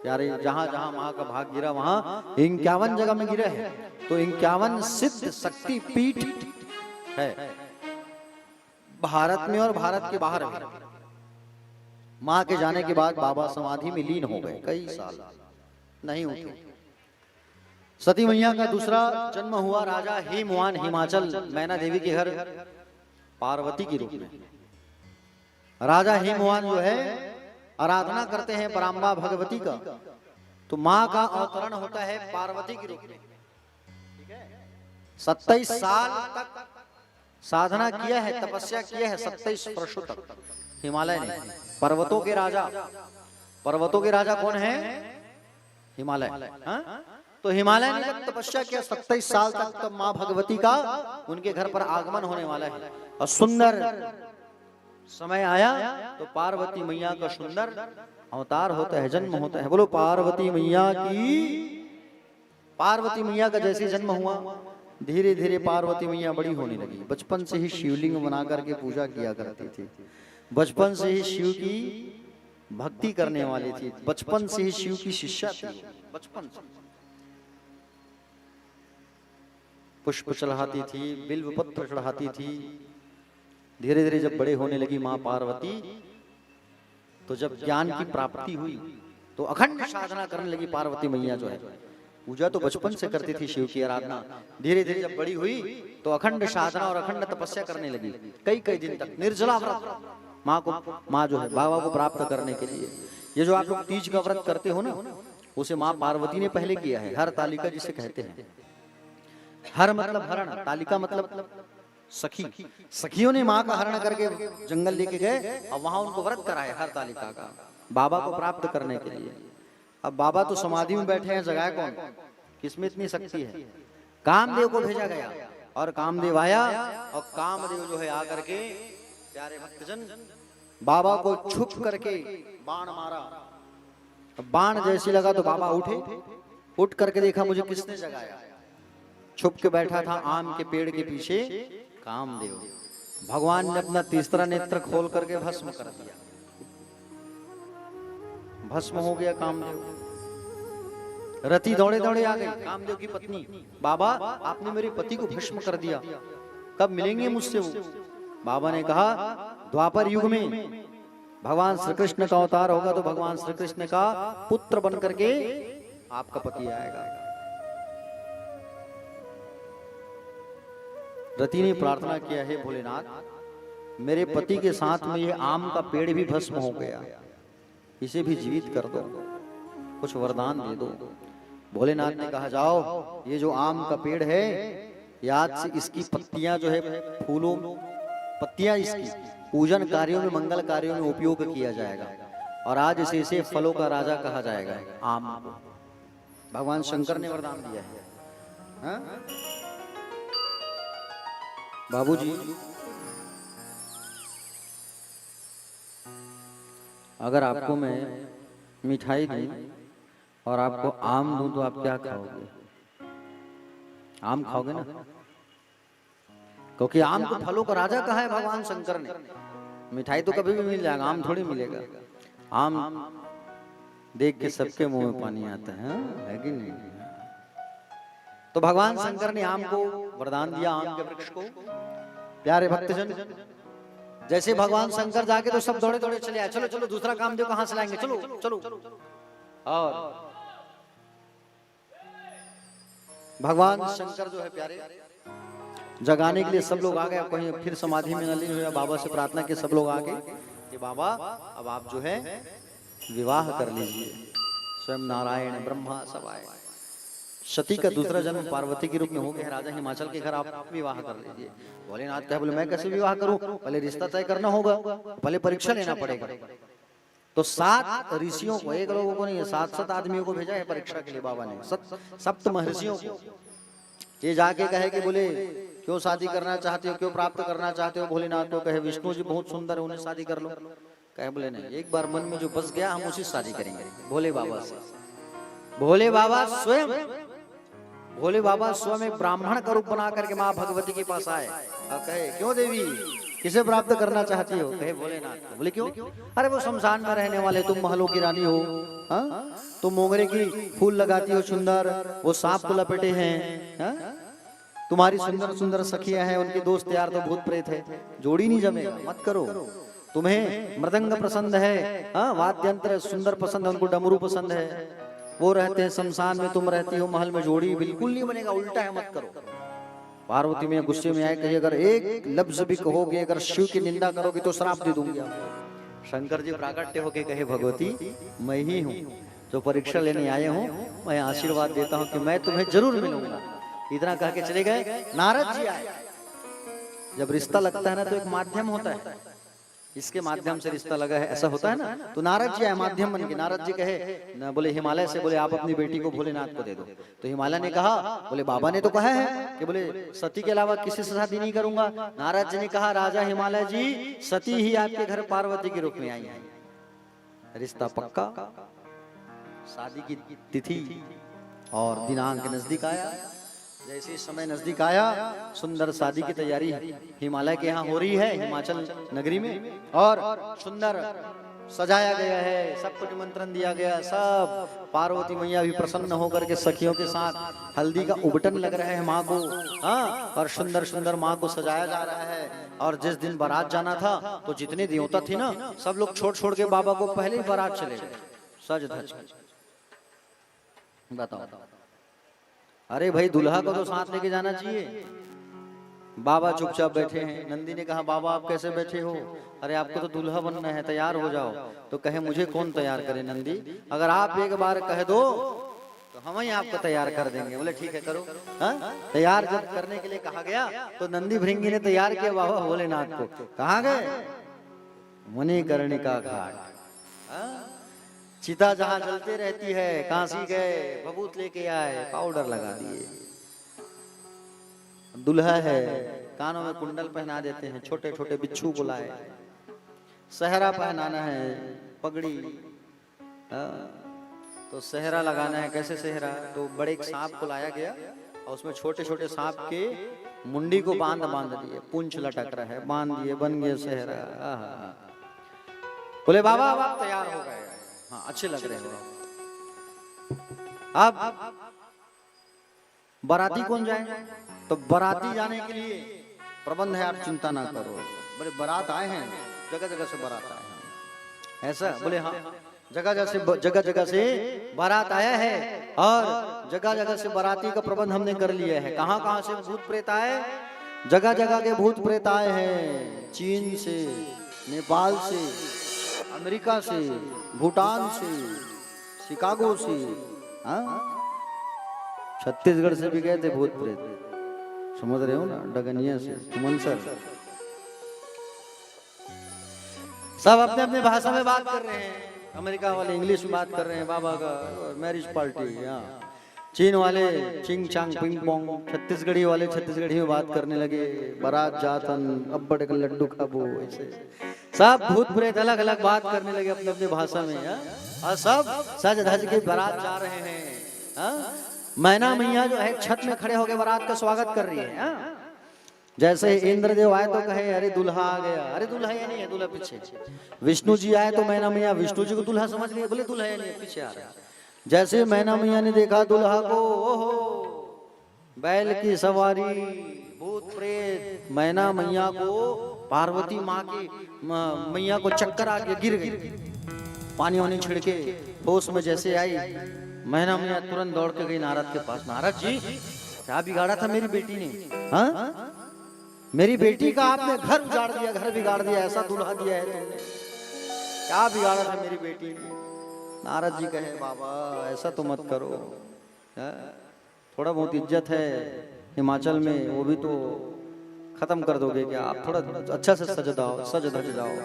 यारे जहां जहां माँ का भाग गिरा वहां 51 जगह में गिरे हैं। तो 51 सिद्ध शक्ति पीठ है भारत में और भारत के बाहर में। माँ के जाने के बाद बाबा समाधि में लीन हो गए, कई साल नहीं उठे। सती मैया का दूसरा जन्म हुआ राजा हेमवान हिमाचल मैना देवी के घर पार्वती के रूप में। राजा हेमवान जो है आराधना करते हैं पराम्बा भगवती का, तो माँ का अवतरण होता है पार्वती के रूप में। 27 साल तक साधना किया है, तपस्या किया है, 27 वर्षों तक हिमालय ने। पर्वतों के राजा, पर्वतों के राजा कौन है? हिमालय। हाँ? तो हिमालय ने जब तपस्या किया 27 साल तक, तब माँ भगवती का उनके घर पर आगमन होने वाला है। और सुंदर समय आया तो पार्वती मैया का सुंदर अवतार होता है, जन्म होता है। बोलो पार्वती मैया की। पार्वती मैया का जैसे जन्म हुआ, धीरे धीरे पार्वती मैया बड़ी होने लगी। बचपन से ही शिवलिंग बना करके पूजा किया करती थी, बचपन से ही शिव की भक्ति करने वाली थी, बचपन से ही शिव की शिष्या थी। बचपन से पुष्प चढ़ाती थी, बिल्व पत्र चढ़ाती थी। धीरे धीरे जब बड़े होने लगी माँ पार्वती, तो जब ज्ञान की प्राप्ति हुई तो अखंड साधना करने लगी पार्वती मैया जो है। पूजा तो बचपन से करती थी शिव की आराधना, धीरे धीरे जब बड़ी हुई तो अखंड साधना और अखंड तपस्या करने लगी, कई कई दिन तक निर्जला व्रत। माँ जो है बाबा को प्राप्त करने के लिए, ये जो आप लोग तीज का व्रत करते हो ना, उसे माँ पार्वती ने पहले किया है। हर तालिका जिसे कहते हैं, हर मतलब हरण, तालिका मतलब सखी। सखियों ने माँ का हरण करके जंगल लेके गए और वहां उनको व्रत कराए हर तालिका का, बाबा को प्राप्त करने के लिए। अब बाबा तो समाधि में बैठे हैं, जगाए कौन? किसमें इतनी शक्ति है? कामदेव को भेजा गया और कामदेव आया, और कामदेव जो है आकर के प्यारे भक्तजन बाबा को छुप करके बाण मारा। बाण जैसी लगा तो बाबा उठे, उठ करके देखा मुझे किसने जगाया। छुप के बैठा था आम के पेड़ के पीछे कामदेव। भगवान ने अपना तीसरा नेत्र खोल करके भस्म कर दिया, भस्म हो गया कामदेव। रति दौड़े दौड़े आ गई कामदेव की पत्नी, बाबा आपने मेरे पति को भस्म कर दिया, कब मिलेंगे मुझसे वो? बाबा ने कहा द्वापर युग में भगवान श्री कृष्ण का अवतार होगा तो भगवान श्री कृष्ण का पुत्र बन करके आपका पति आएगा। रति ने प्रार्थना किया है भोलेनाथ, मेरे पति के साथ में ये आम का पेड़ भी भस्म हो गया, इसे भी जीवित कर दो, कुछ वरदान दे दो। भोलेनाथ ने कहा जाओ, ये जो आम का पेड़ है याद से इसकी पत्तियां जो है, फूलों पत्तियां इसकी पूजन कार्यों में, मंगल कार्यों में उपयोग किया जाएगा, और आज इसे फलों का राजा कहा जाएगा आम को। भगवान शंकर ने वरदान दिया है। हाँ? बाबूजी, अगर आपको मैं मिठाई दूं और आपको आम दूं तो आप क्या खाओगे? आम खाओगे ना, क्योंकि आम को फलों का राजा कहा है भगवान शंकर ने। मिठाई तो कभी भी मिल जाएगा, आम थोड़ी मिलेगा। आम देख के सबके मुंह में पानी आता है कि नहीं? तो भगवान शंकर ने आम को वरदान दिया, आम के वृक्ष को। प्यारे भक्तजन, जैसे भगवान शंकर जाके तो सब दौड़े दौड़े चले आए, चलो चलो दूसरा काम दो, कहां से लाएंगे, चलो चलो। और भगवान शंकर जो है प्यारे जगाने के लिए सब लोग आ गए। कहीं फिर समाधि में न लीन हुआ, बाबा से प्रार्थना की सब लोग आ गए कि बाबा अब आप जो है विवाह कर लीजिए। स्वयं नारायण ब्रह्मा सब आए। सती का दूसरा जन्म पार्वती के रूप में हो गया। राजा हिमाचल के घर आप विवाह कर लीजिए। भोलेनाथ कहे बोले मैं कैसे विवाह करूं? पहले रिश्ता तय करना होगा, पहले परीक्षा लेना पड़ेगा। तो 7 ऋषियों को, एक लोगों को नहीं, 7 आदमियों को भेजा है परीक्षा के लिए बाबा ने, 7 महर्षियों को। ये जाके कहे कि बोले क्यों शादी करना चाहते हो, क्यों प्राप्त करना चाहते हो? भोलेनाथ को कहे विष्णु जी बहुत सुंदर है, उन्हें शादी कर लो। कहे बोले नहीं, एक बार मन में जो बस गया हम उसी शादी करेंगे भोले बाबा से। भोले बाबा स्वयं भोले बाबा स्वयं एक ब्राह्मण का रूप बना करके माँ भगवती के पास आए और कहे, क्यों देवी, किसे प्राप्त करना चाहती हो? कहे भोलेनाथ। बोले क्यों? अरे वो शमशान में रहने वाले, तुम महलों की रानी हो, हाँ? तुम मोगरे की फूल लगाती हो सुंदर, वो सांप को लपेटे हैं, हाँ? तुम्हारी सुंदर सुंदर सखियां हैं, उनके दोस्त यार तो भूत प्रेत है, जोड़ी नहीं जमेगा, मत करो। तुम्हें मृदंग पसंद है, हाँ, वाद्य यंत्र सुंदर पसंद है, उनको डमरू पसंद है, वो रहते हैं शमशान में, तुम रहती हो महल में, जोड़ी बिल्कुल नहीं बनेगा, उल्टा है, मत करो। पार्वती में गुस्से में आए, कही अगर एक लफ्ज भी कहोगे, अगर शिव की निंदा करोगे तो श्राप दे दूंगी आपको। शंकर जी प्राकट्य होके कहे, भगवती मैं ही हूँ जो परीक्षा लेने आए हूँ, मैं आशीर्वाद देता हूँ कि मैं तुम्हें जरूर मिलूंगा। इतना कह के चले गए। नारद जी आए। जब रिश्ता लगता है ना तो एक माध्यम होता है, इसके माध्यम से रिश्ता लगा है, ऐसा होता है ना। तो नारद जी आए माध्यम बन के। नारद जी कहे, बोले हिमालय से, बोले आप अपनी बेटी को भोलेनाथ को दे दो। तो हिमालय ने कहा, बोले बाबा ने तो कहा है कि बोले सती के अलावा किसी से शादी नहीं करूंगा। नारद जी ने कहा, राजा हिमालय जी, सती ही आपके घर पार्वती के रूप में आई है, रिश्ता पक्का। शादी की तिथि और दिनांक नजदीक आया। जैसे समय नजदीक आया, सुंदर शादी की तैयारी हिमालय के यहाँ हो रही है, हिमाचल नगरी में, और सुंदर सजाया गया है, सबको निमंत्रण दिया गया। सब पार्वती मैया भी प्रसन्न होकर के सखियों के साथ हल्दी का उबटन लग रहा है माँ को, हाँ, और सुंदर सुंदर माँ को सजाया जा रहा है। और जिस दिन बारात जाना था तो जितने देवता थे ना, सब लोग छोड़ छोड़ के बाबा को पहले ही बारात चले गए, सज धज। बताओ, अरे भाई दुल्हा को तो साथ लेके जाना चाहिए। बाबा चुपचाप बैठे हैं। नंदी ने कहा, बाबा आप कैसे बैठे हो? अरे आपको तो दूल्हा बनना है, तैयार हो जाओ। तो कहे, मुझे कौन तैयार करे नंदी, अगर आप एक बार कह दो तो हम ही आपको तैयार कर देंगे। बोले ठीक है करो। हाँ? तैयार जब करने के लिए कहा गया तो नंदी भृंगी ने तैयार किया बाबा भोलेनाथ को। कहाँ गए? मणिकर्णिका घाट। चिता जहां जलते रहती है, काशी गए, भभूत लेके आए, पाउडर लगा दिए। दुल्हा है, कानों में कुंडल पहना देते हैं, छोटे छोटे बिच्छू को लाए, सहरा पहनाना है, पगड़ी, तो सहरा लगाना है। कैसे सहरा? तो बड़े एक सांप को लाया गया और उसमें छोटे छोटे सांप के मुंडी को बांध दिए, पूंछ लटक रहा है, बांध दिए, बन गया सहरा। बोले बाबा अब आप तैयार हो गए, हाँ अच्छे लग रहे हो। अब बाराती कौन जाए? तो बाराती जाने के लिए प्रबंध है, आप चिंता ना करो। बोले बारात आए हैं, जगह जगह से बारात आए हैं, ऐसा? बोले हाँ, जगह जगह से बारात आया है और जगह जगह से बाराती का प्रबंध हमने कर लिया है। कहाँ कहाँ से भूत प्रेत आए? जगह जगह के भूत प्रेत आए हैं, चीन से, नेपाल से, अमेरिका से, भूटान से, शिकागो से, छत्तीसगढ़ से भी गए थे भूत प्रेत, समझ रहे हो ना, डगनिया से, मंसर। सब अपने अपने भाषा में बात कर रहे हैं। अमेरिका वाले इंग्लिश में बात कर रहे हैं, बाबा का मैरिज पार्टी, यहाँ चीन वाले चिंग चांग पिंग पोंग, छत्तीसगढ़ी वाले छत्तीसगढ़ी में बात करने लगे, बारात जातन अब्बड़ का लड्डू खाबो, ऐसे सब भूत प्रेत अलग अलग बात करने लगे अपने अपने भाषा में। और सब सज धज के बारात जा रहे हैं। मैना मैया जो है छत में खड़े होकर बारात का स्वागत कर रही है। जैसे इंद्रदेव आए तो कहे, अरे दुल्हा आ गया। अरे दुल्हा ये नहीं है, दुल्हा पीछे। विष्णु जी आए तो मैना मैया विष्णु जी को दुल्हा समझ लिए, बोले दुल्हा ये नहीं है, पीछे आ रहा है। जैसे मैना मैया ने देखा दुल्हा को, ओहो बैल की सवारी, भूत प्रेत, मैना मैया को, पार्वती माँ की मैया को चक्कर आके गिर गई, पानी वानी छिड़के, होश में जैसे आई, मैना मैया तुरंत दौड़ के गई नारद के पास। नारद जी क्या बिगाड़ा था मेरी बेटी ने? हाँ, मेरी बेटी का आपने घर उजाड़ दिया, घर बिगाड़ दिया, ऐसा दुल्हा दिया है तुमने, क्या बिगाड़ा था मेरी बेटी ने? नारद जी कहे, बाबा ऐसा तो मत करो, थोड़ा बहुत इज्जत है हिमाचल में, वो भी तो खत्म कर दोगे क्या? आप थोड़ा अच्छा से सज धज जाओ।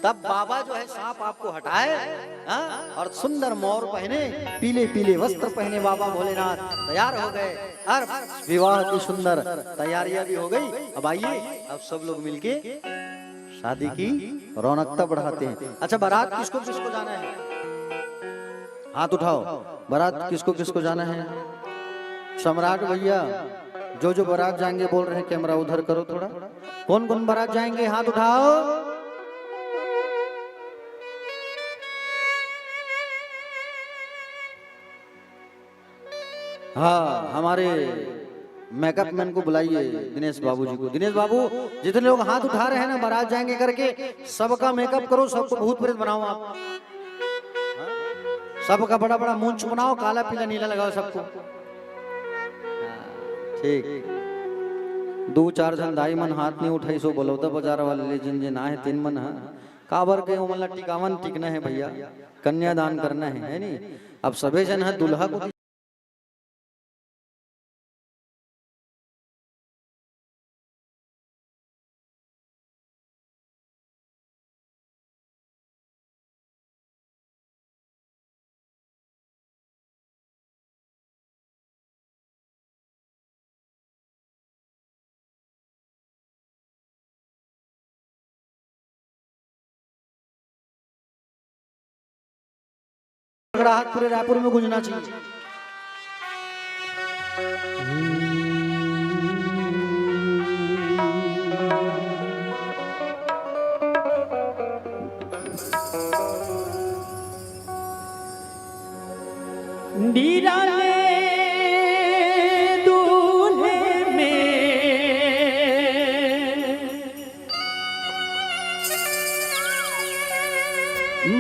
तब बाबा जो है सांप आपको हटाए, और सुंदर मोर पहने, पीले पीले वस्त्र पहने बाबा भोलेनाथ तैयार हो गए। और विवाह की सुंदर तैयारियां भी हो गई। अब आइए, अब सब लोग मिलके शादी की रौनकता बढ़ाते हैं। अच्छा, बारात किसको किसको जाना है? हाथ उठाओ। बारात किसको किसको जाना है? सम्राट भैया, जो जो बारात जाएंगे बोल रहे हैं कैमरा उधर करो थोड़ा। कौन कौन बारात जाएंगे हाथ उठाओ। हाँ, हमारे मेकअप मैन को बुलाइए, दिनेश बाबू जी को। दिनेश बाबू, जितने लोग हाथ उठा रहे हैं ना बारात जाएंगे करके, सबका मेकअप करो, सबको भूत प्रेत बनाओ आप। सबका बड़ा बड़ा मूंछ बनाओ, काला पीला नीला लगाओ सबको। ठीक, 2-4 जन दाई मन हाथ नहीं उठाई सो बलौदा बाजार वाले ले जिन जिन आए 3 मन काबर के मतलब टिकावन टिकना है भैया, कन्यादान करना है नहीं। अब सभी जन है दुल्हा को हाथ पूरे रायपुर में गूंजना चाहिए। निराले दूल्हे में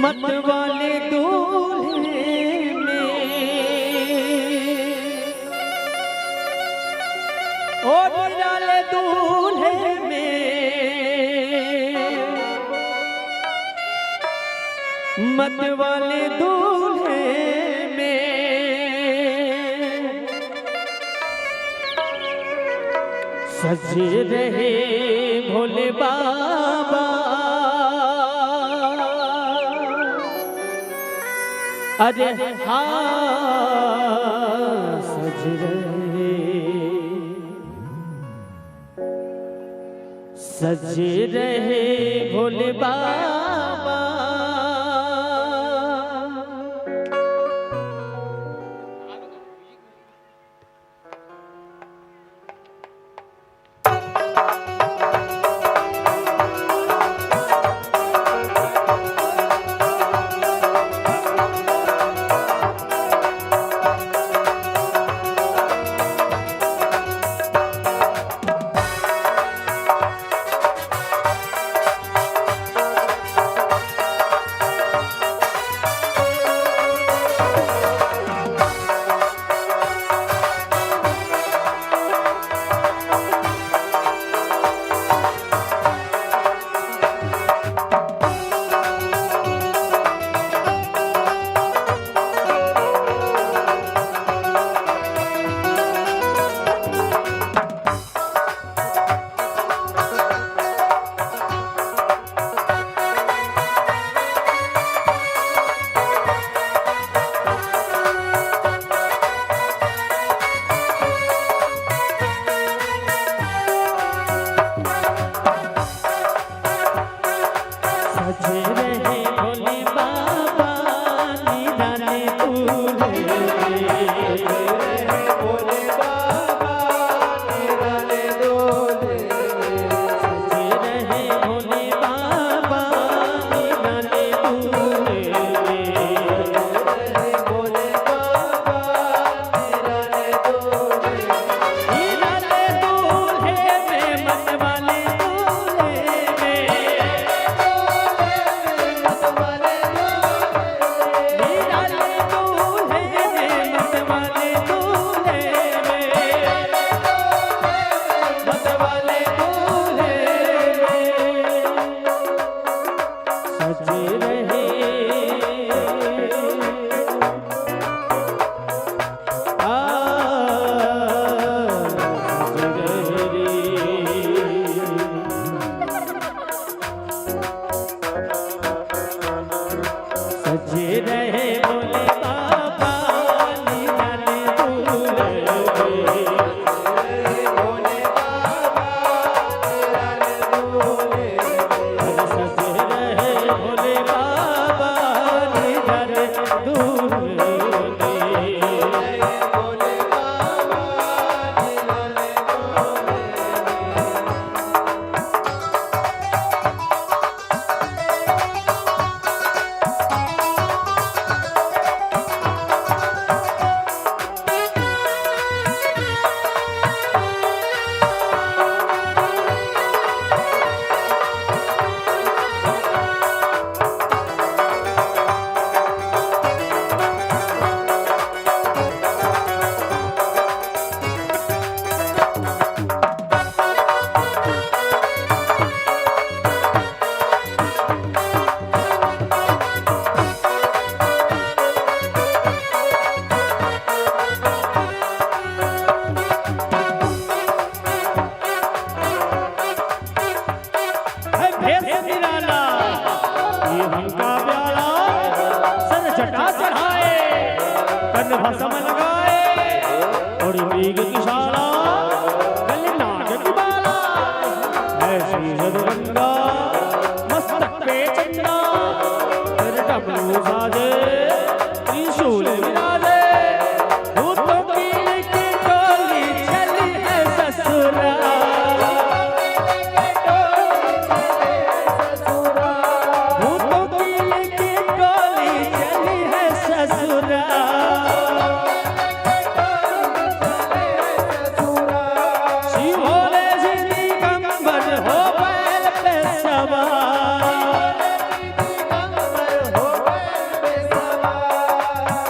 मत वाले दूल्हे में ओ निराले दूल्हे में मत वाले दूल्हे सजे रहे भोले बाबा, अरे हाँ सज रहे भोले बाबा। भस्म लगाए और मृग की शाला गले नाग की माला ऐसी जदगंगा मस्तक पे चंदा फिर डमरू साजे त्रिशूल विराजे भूतों की लेके टोली चली है ससुराल भूतों की लेके टोली चली है ससुराल शिव भोले जी दिगंबर हो बैल पे सवार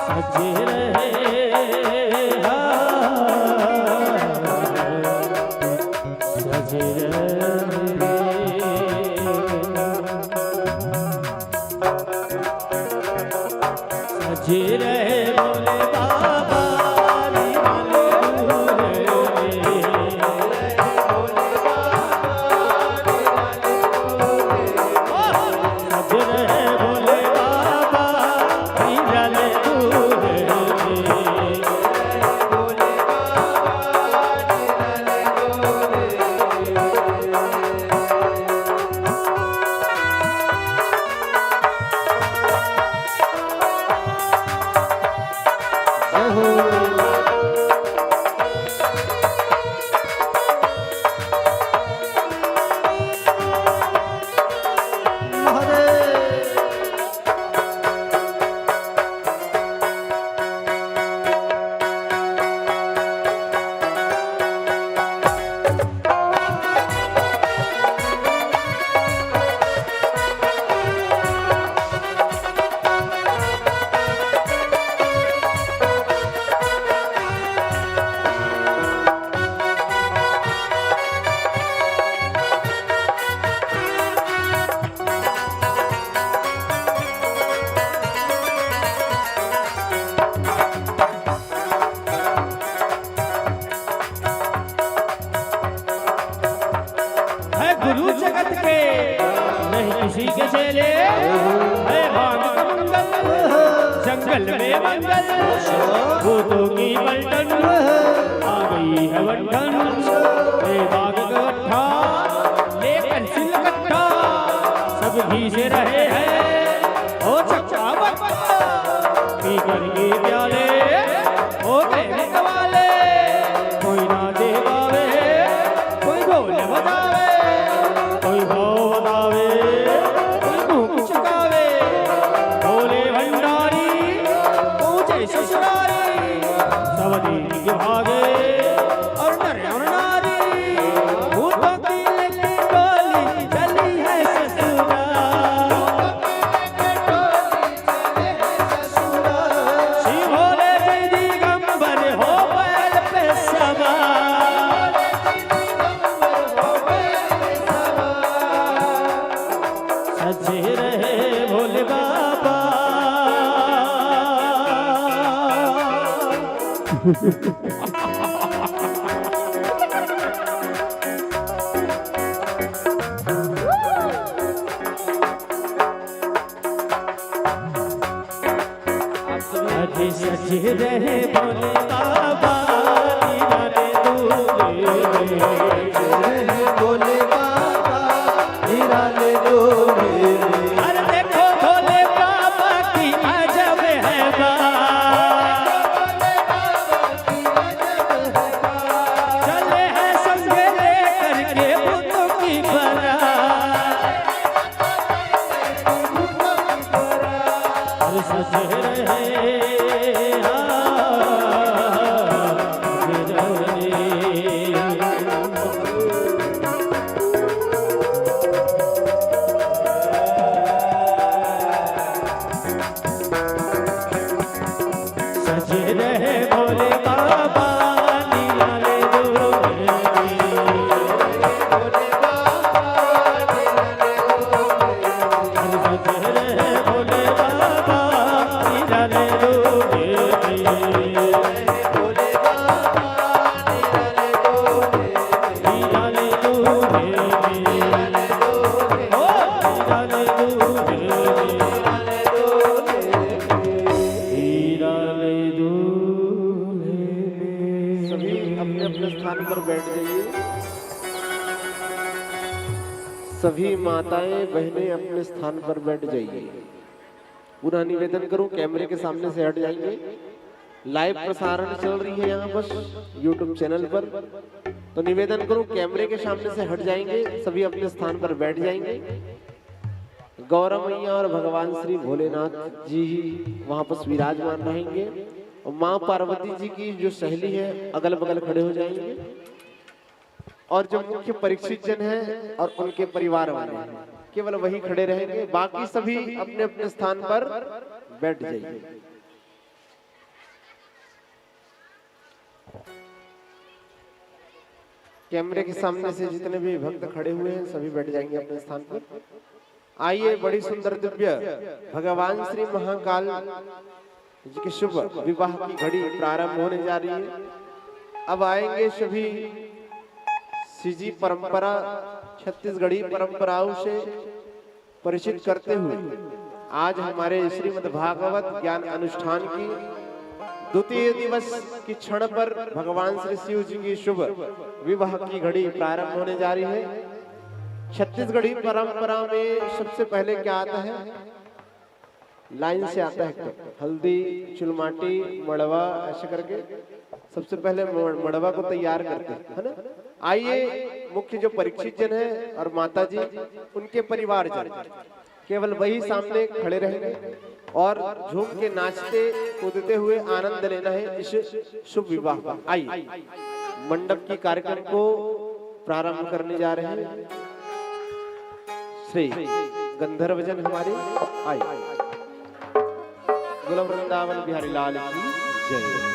सजे रहे सजे रहे सजे रहे भोले बाबा सजे रहे भोले बाबा निराले दूरे है गुरु जगत के नहीं किसी के चेले है भाग का मंगल जंगल में मंगल भूतों की पलटन आ गई है बंधन रे बाग गट्ठा ले पेंसिल कट्ठा सब घी से रहे हैं ओ चक्का बट्टा पी करके प्याले हो गए निकवाले कोई ना दे पावे कोई ढोल बजावे कोई भाव बतावे कोई भूख चुकावे भोले भंडारी पहुंचे ससुरारी सब दिन के भागे और नर और नारी भूतों की लेके टोली चली है ससुराल शिव भोले जी दिगंबर हो बैल पे सवार सजे रहे भोले बाबा सजे सजे रहे भोले बाबा निराले दूल्हे भोले बाबा निराले दूल्हे अरे देखो भोले बाबा की अजब है बात चले हैं संगे लेकर के भूतों की बारात अरे सजे रहे सजे रहे भोले बाबा निराले दूल्हे भोले बाबा निराले सजे रहे भोले बाबा निराले दूल्हे भोले बाबा निराले दूल्हे निराले दूल्हे ओ निराले दूल्हे निराले दूल्हे सभी माताएं बहनें अपने स्थान पर बैठ जाइए। पुनः निवेदन करूं, कैमरे के सामने से हट जाएंगे। लाइव प्रसारण चल रही है यहाँ बस YouTube चैनल पर, तो निवेदन करूं कैमरे के सामने से हट जाएंगे, सभी अपने स्थान पर बैठ जाएंगे। गौरव मैया और भगवान श्री भोलेनाथ जी वहां पर विराजमान रहेंगे और माँ पार्वती जी की जो सहेली है अगल बगल खड़े हो जाएंगे और जो मुख्य परीक्षित जन है और उनके परिवार वाले हैं केवल वही खड़े रहेंगे, बाकी सभी अपने अपने स्थान पर बैठ जाइए। कैमरे के सामने से जितने भी भक्त खड़े हुए हैं सभी बैठ जाएंगे अपने स्थान पर। आइए, बड़ी सुंदर दिव्य भगवान श्री महाकाल जी के शुभ विवाह की घड़ी प्रारंभ होने जा रही है। अब आएंगे सभी सीजी परंपरा, छत्तीसगढ़ी परंपराओं से परिचित करते हुए आज हमारे श्रीमद् भागवत ज्ञान अनुष्ठान की द्वितीय दिवस की क्षण पर भगवान श्री शिव जी की शुभ विवाह की घड़ी प्रारंभ होने जा रही है। छत्तीसगढ़ी परंपरा में सबसे पहले क्या आता है? लाइन से आता है हल्दी, चुलमाटी, मड़वा, ऐसे करके सबसे पहले मड़वा को तैयार करते हैं, है ना। आइए, मुख्य जो परीक्षित जन है और माता जी उनके परिवार जन केवल वही सामने खड़े रहेंगे और झूम के नाचते कूदते हुए आनंद लेना है इस शुभ विवाह का। आइए, मंडप की कार्यक्रम को प्रारंभ करने जा रहे हैं श्री गंधर्वजन हमारे। आइए, गुलाम वृंदावन बिहारी लाल की जय।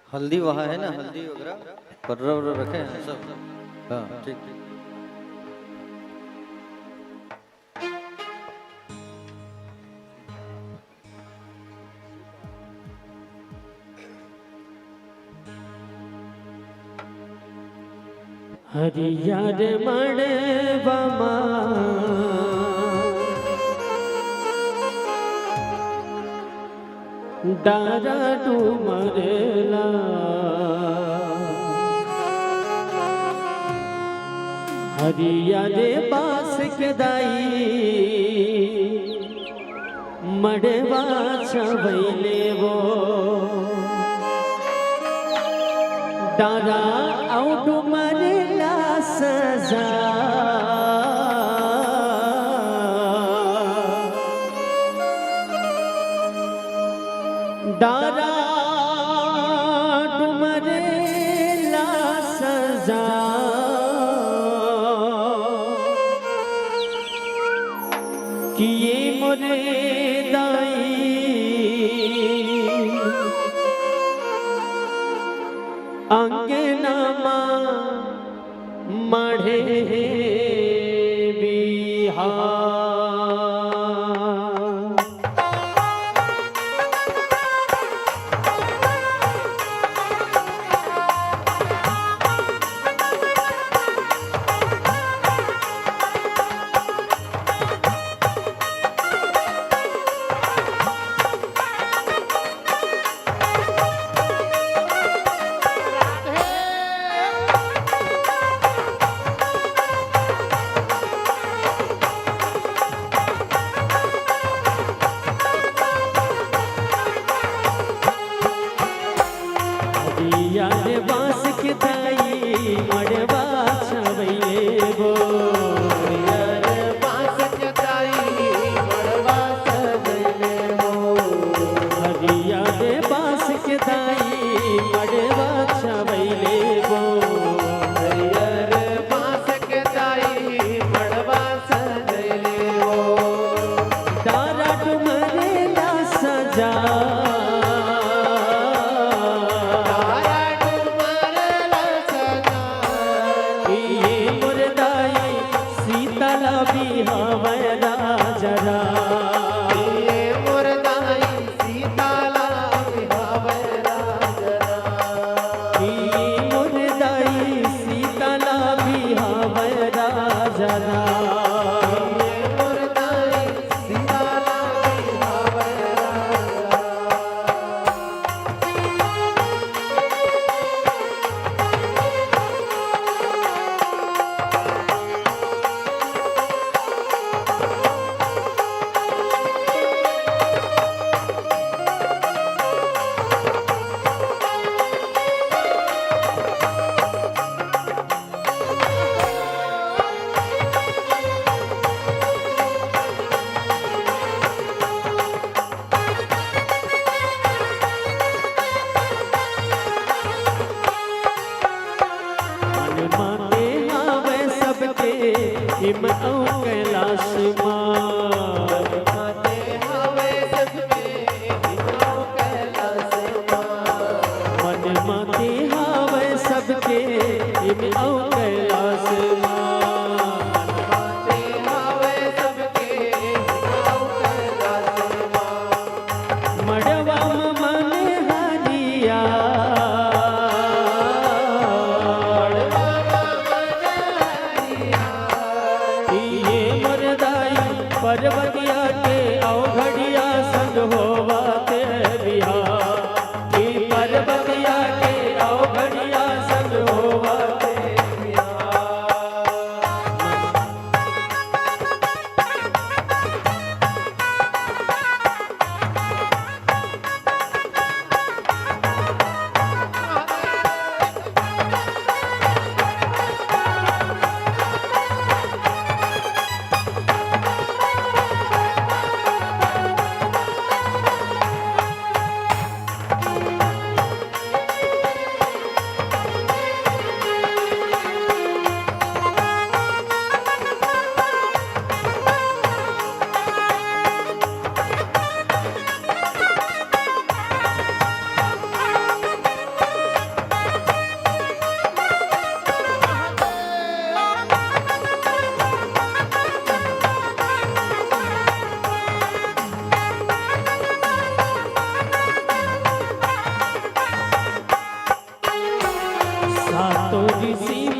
हल्दी वहाँ है ना, हल्दी वगैरह पर्रा वर्रा रखे हैं सब। हाँ ठीक ठीक। हरियर मड़वा डारा डूमरला हरियर बास के दाई मड़वा छवैले वो डारा औ डूमरला सजा डारा डुमरेला सजा किए मोरे दाई अंगना मढ़े बिहार।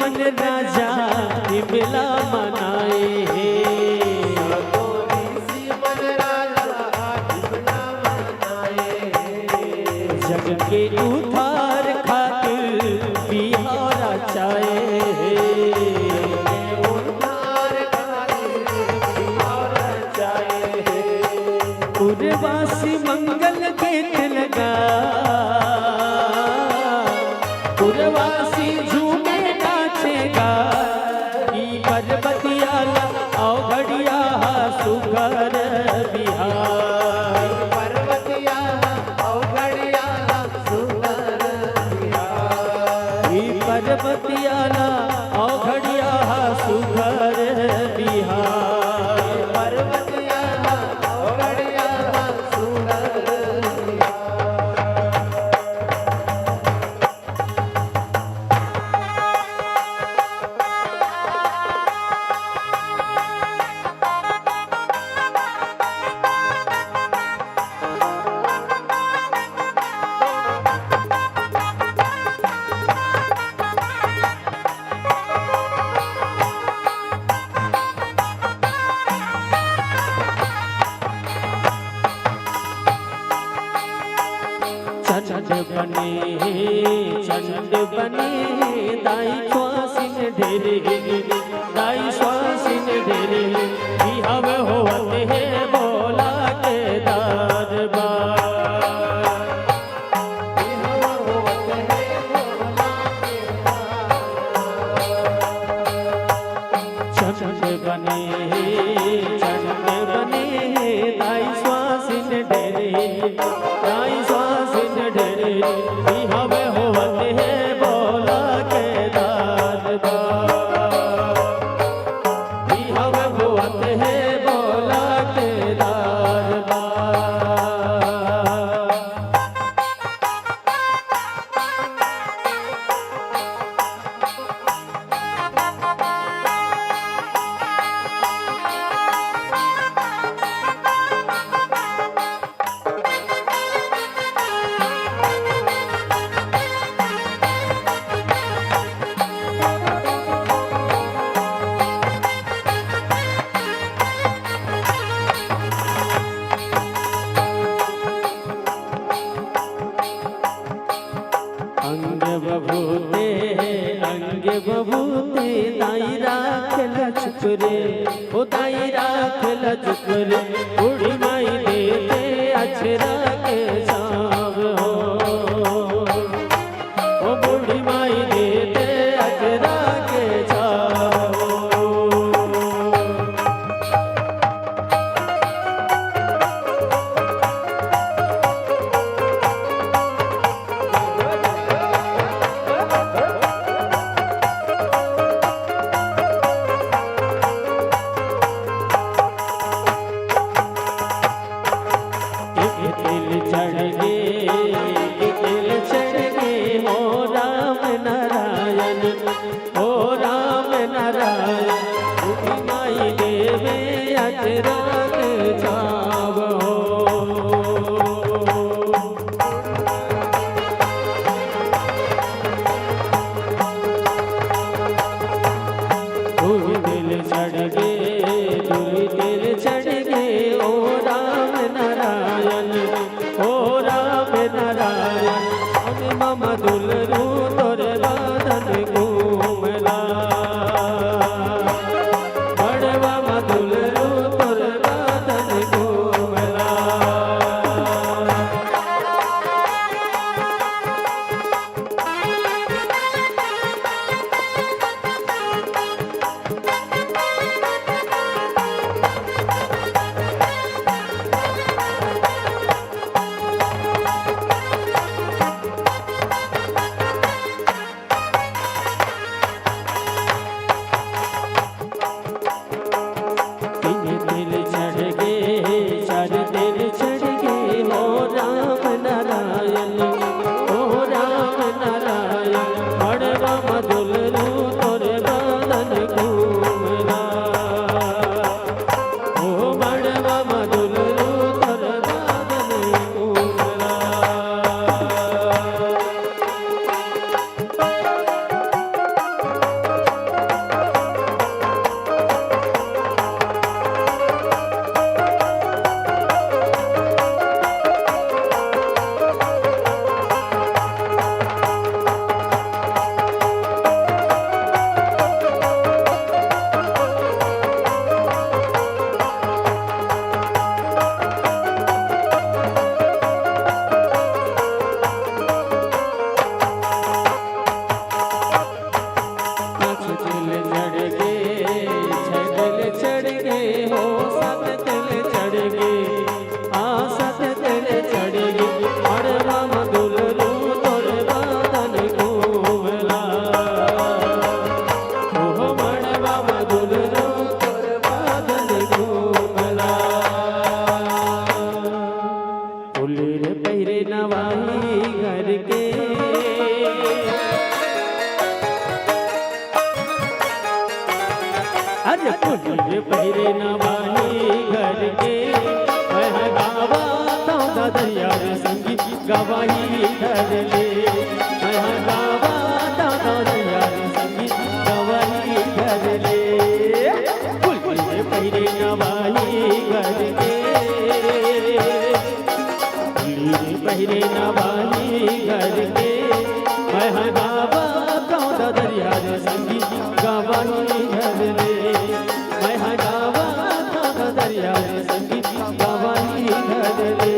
मन राजा मिला मनाए जग के उद्धार खातिर बिहार चाहे पुरवासी मंगल गीत लगा पुरवासी झूमे नाचेगा ई पर्वतिया आओ घड़िया सुगर बिहार पर्वतिया आओ घड़िया सुगर बिहार ई पर्वतिया आओ घड़िया सुगर बिहार पर्वतिया आओ घड़िया सुगर चंड बने दाई श्वासिन ढेरे दाई श्वासिन ढेरे बिहाव होते है बोला के दरबार चंड बने दाई श्वासिन ढेरे दाई श्वासिन ढेरे बिहाव होते है बोला के दरबार बिहाव होते है बोला के दरबार अंग बबूते दाई राखल चुकरे ओ दाई राखल चुकरे बूढ़ी माई देते अचरा के जाव हो ओ बूढ़ी माई देते अचरा के जाव अरे फुल पहिरे नवानी घर के मैं गावा तो दरिया रे संगी गवाही धर ले मैं गावा तो दरिया रे संगी गवाही धर ले फुल पहिरे नवानी घर के पहिरे नवानी घर के मैं गावा तो दरिया रे संगी गवाही धर ले मैं गावा तो दरिया रे संगी गवाही धर ले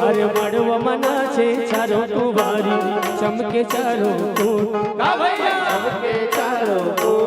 अरे मड़वा मना छे चारों कुवारी चमके चारों कोट चमके चारों ओर।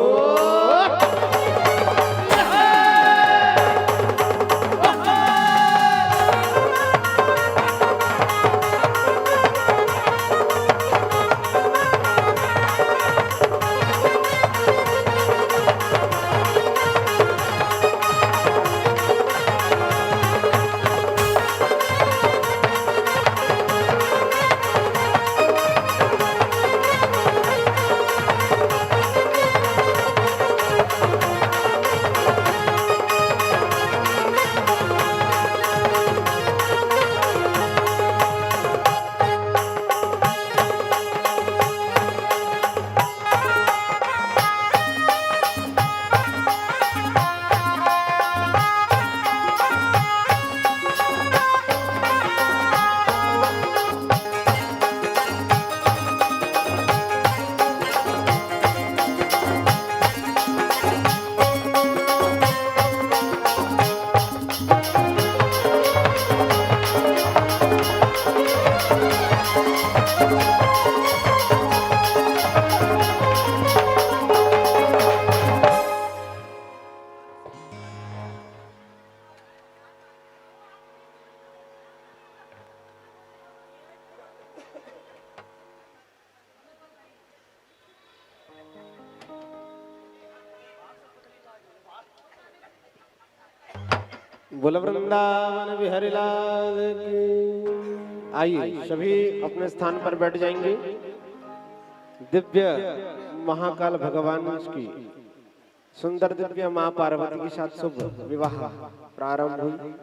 बोल वृंदावन बिहारी लाल की। आइए सभी अपने स्थान पर बैठ जाएंगे। दिव्य महाकाल भगवान की सुंदर दिव्य मां पार्वती के साथ शुभ विवाह प्रारंभ हुई।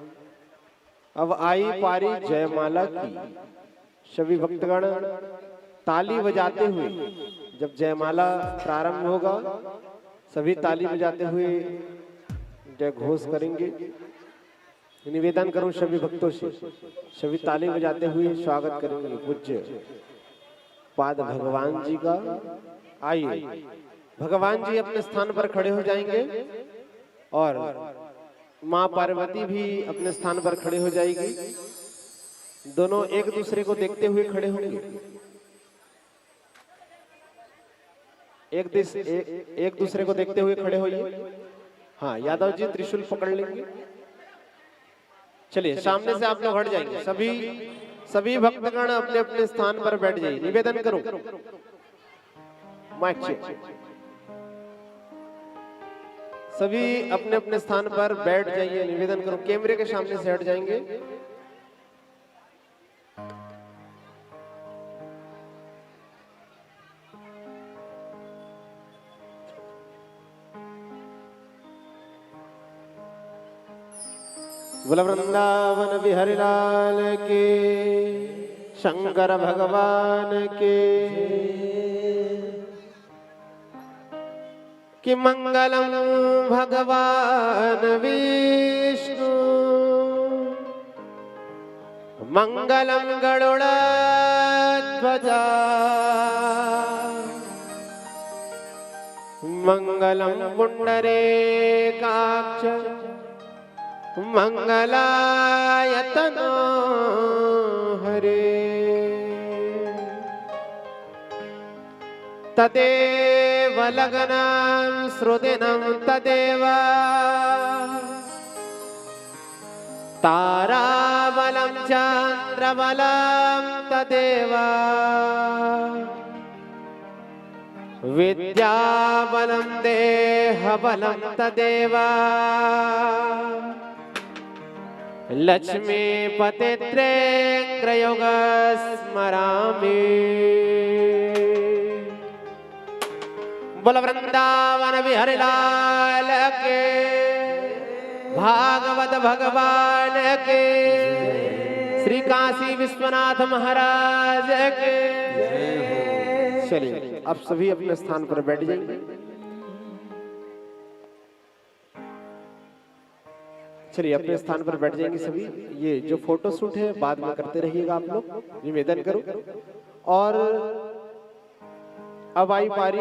अब आई पारी जयमाला की। सभी भक्तगण ताली बजाते हुए जब जयमाला प्रारंभ होगा सभी ताली बजाते हुए जय घोष करेंगे। निवेदन करूं सभी भक्तों से सभी ताली बजाते हुए स्वागत करेंगे पूज्य पाद भगवान जी का। आइए भगवान जी अपने स्थान पर खड़े हो जाएंगे और मां पार्वती भी अपने स्थान पर खड़े हो जाएगी। दोनों एक दूसरे को देखते हुए खड़े होंगे। एक दूसरे को देखते हुए खड़े होइए। हाँ यादव जी त्रिशूल पकड़ लेंगे। चलिए सामने से आप लोग हट जाएंगे। सभी भक्तगण अपने अपने स्थान पर बैठ जाइए। निवेदन करूं माइक चेक। सभी अपने अपने स्थान पर बैठ जाइए। निवेदन करूं कैमरे के सामने से हट जाएंगे। बोल वृंदावन बिहारी लाल के। शंकर भगवान के। कि मंगलम भगवान विष्णु मंगलम गरुड़ध्वजा मंगलम पुंडरीकाक्ष मंगलायतनो हरे। तदेव लग्नं श्रुदिनं तदेव ताराबलं चन्द्रबलं तदेव विद्याबलं देहबलं तदेव लक्ष्मीपतित्रेन्द्रयोग स्मरामि। बोल वृंदावन बिहारी लाल के, भागवत भगवान के, श्री काशी विश्वनाथ महाराज के। चलिए अब सभी अपने स्थान पर बैठ जाएंगे। चलिए अपने स्थान पर बैठ जाएंगे सभी। ये जो फोटो शूट है बाद में करते रहिएगा आप लोग, निवेदन करो। और अब आई पारी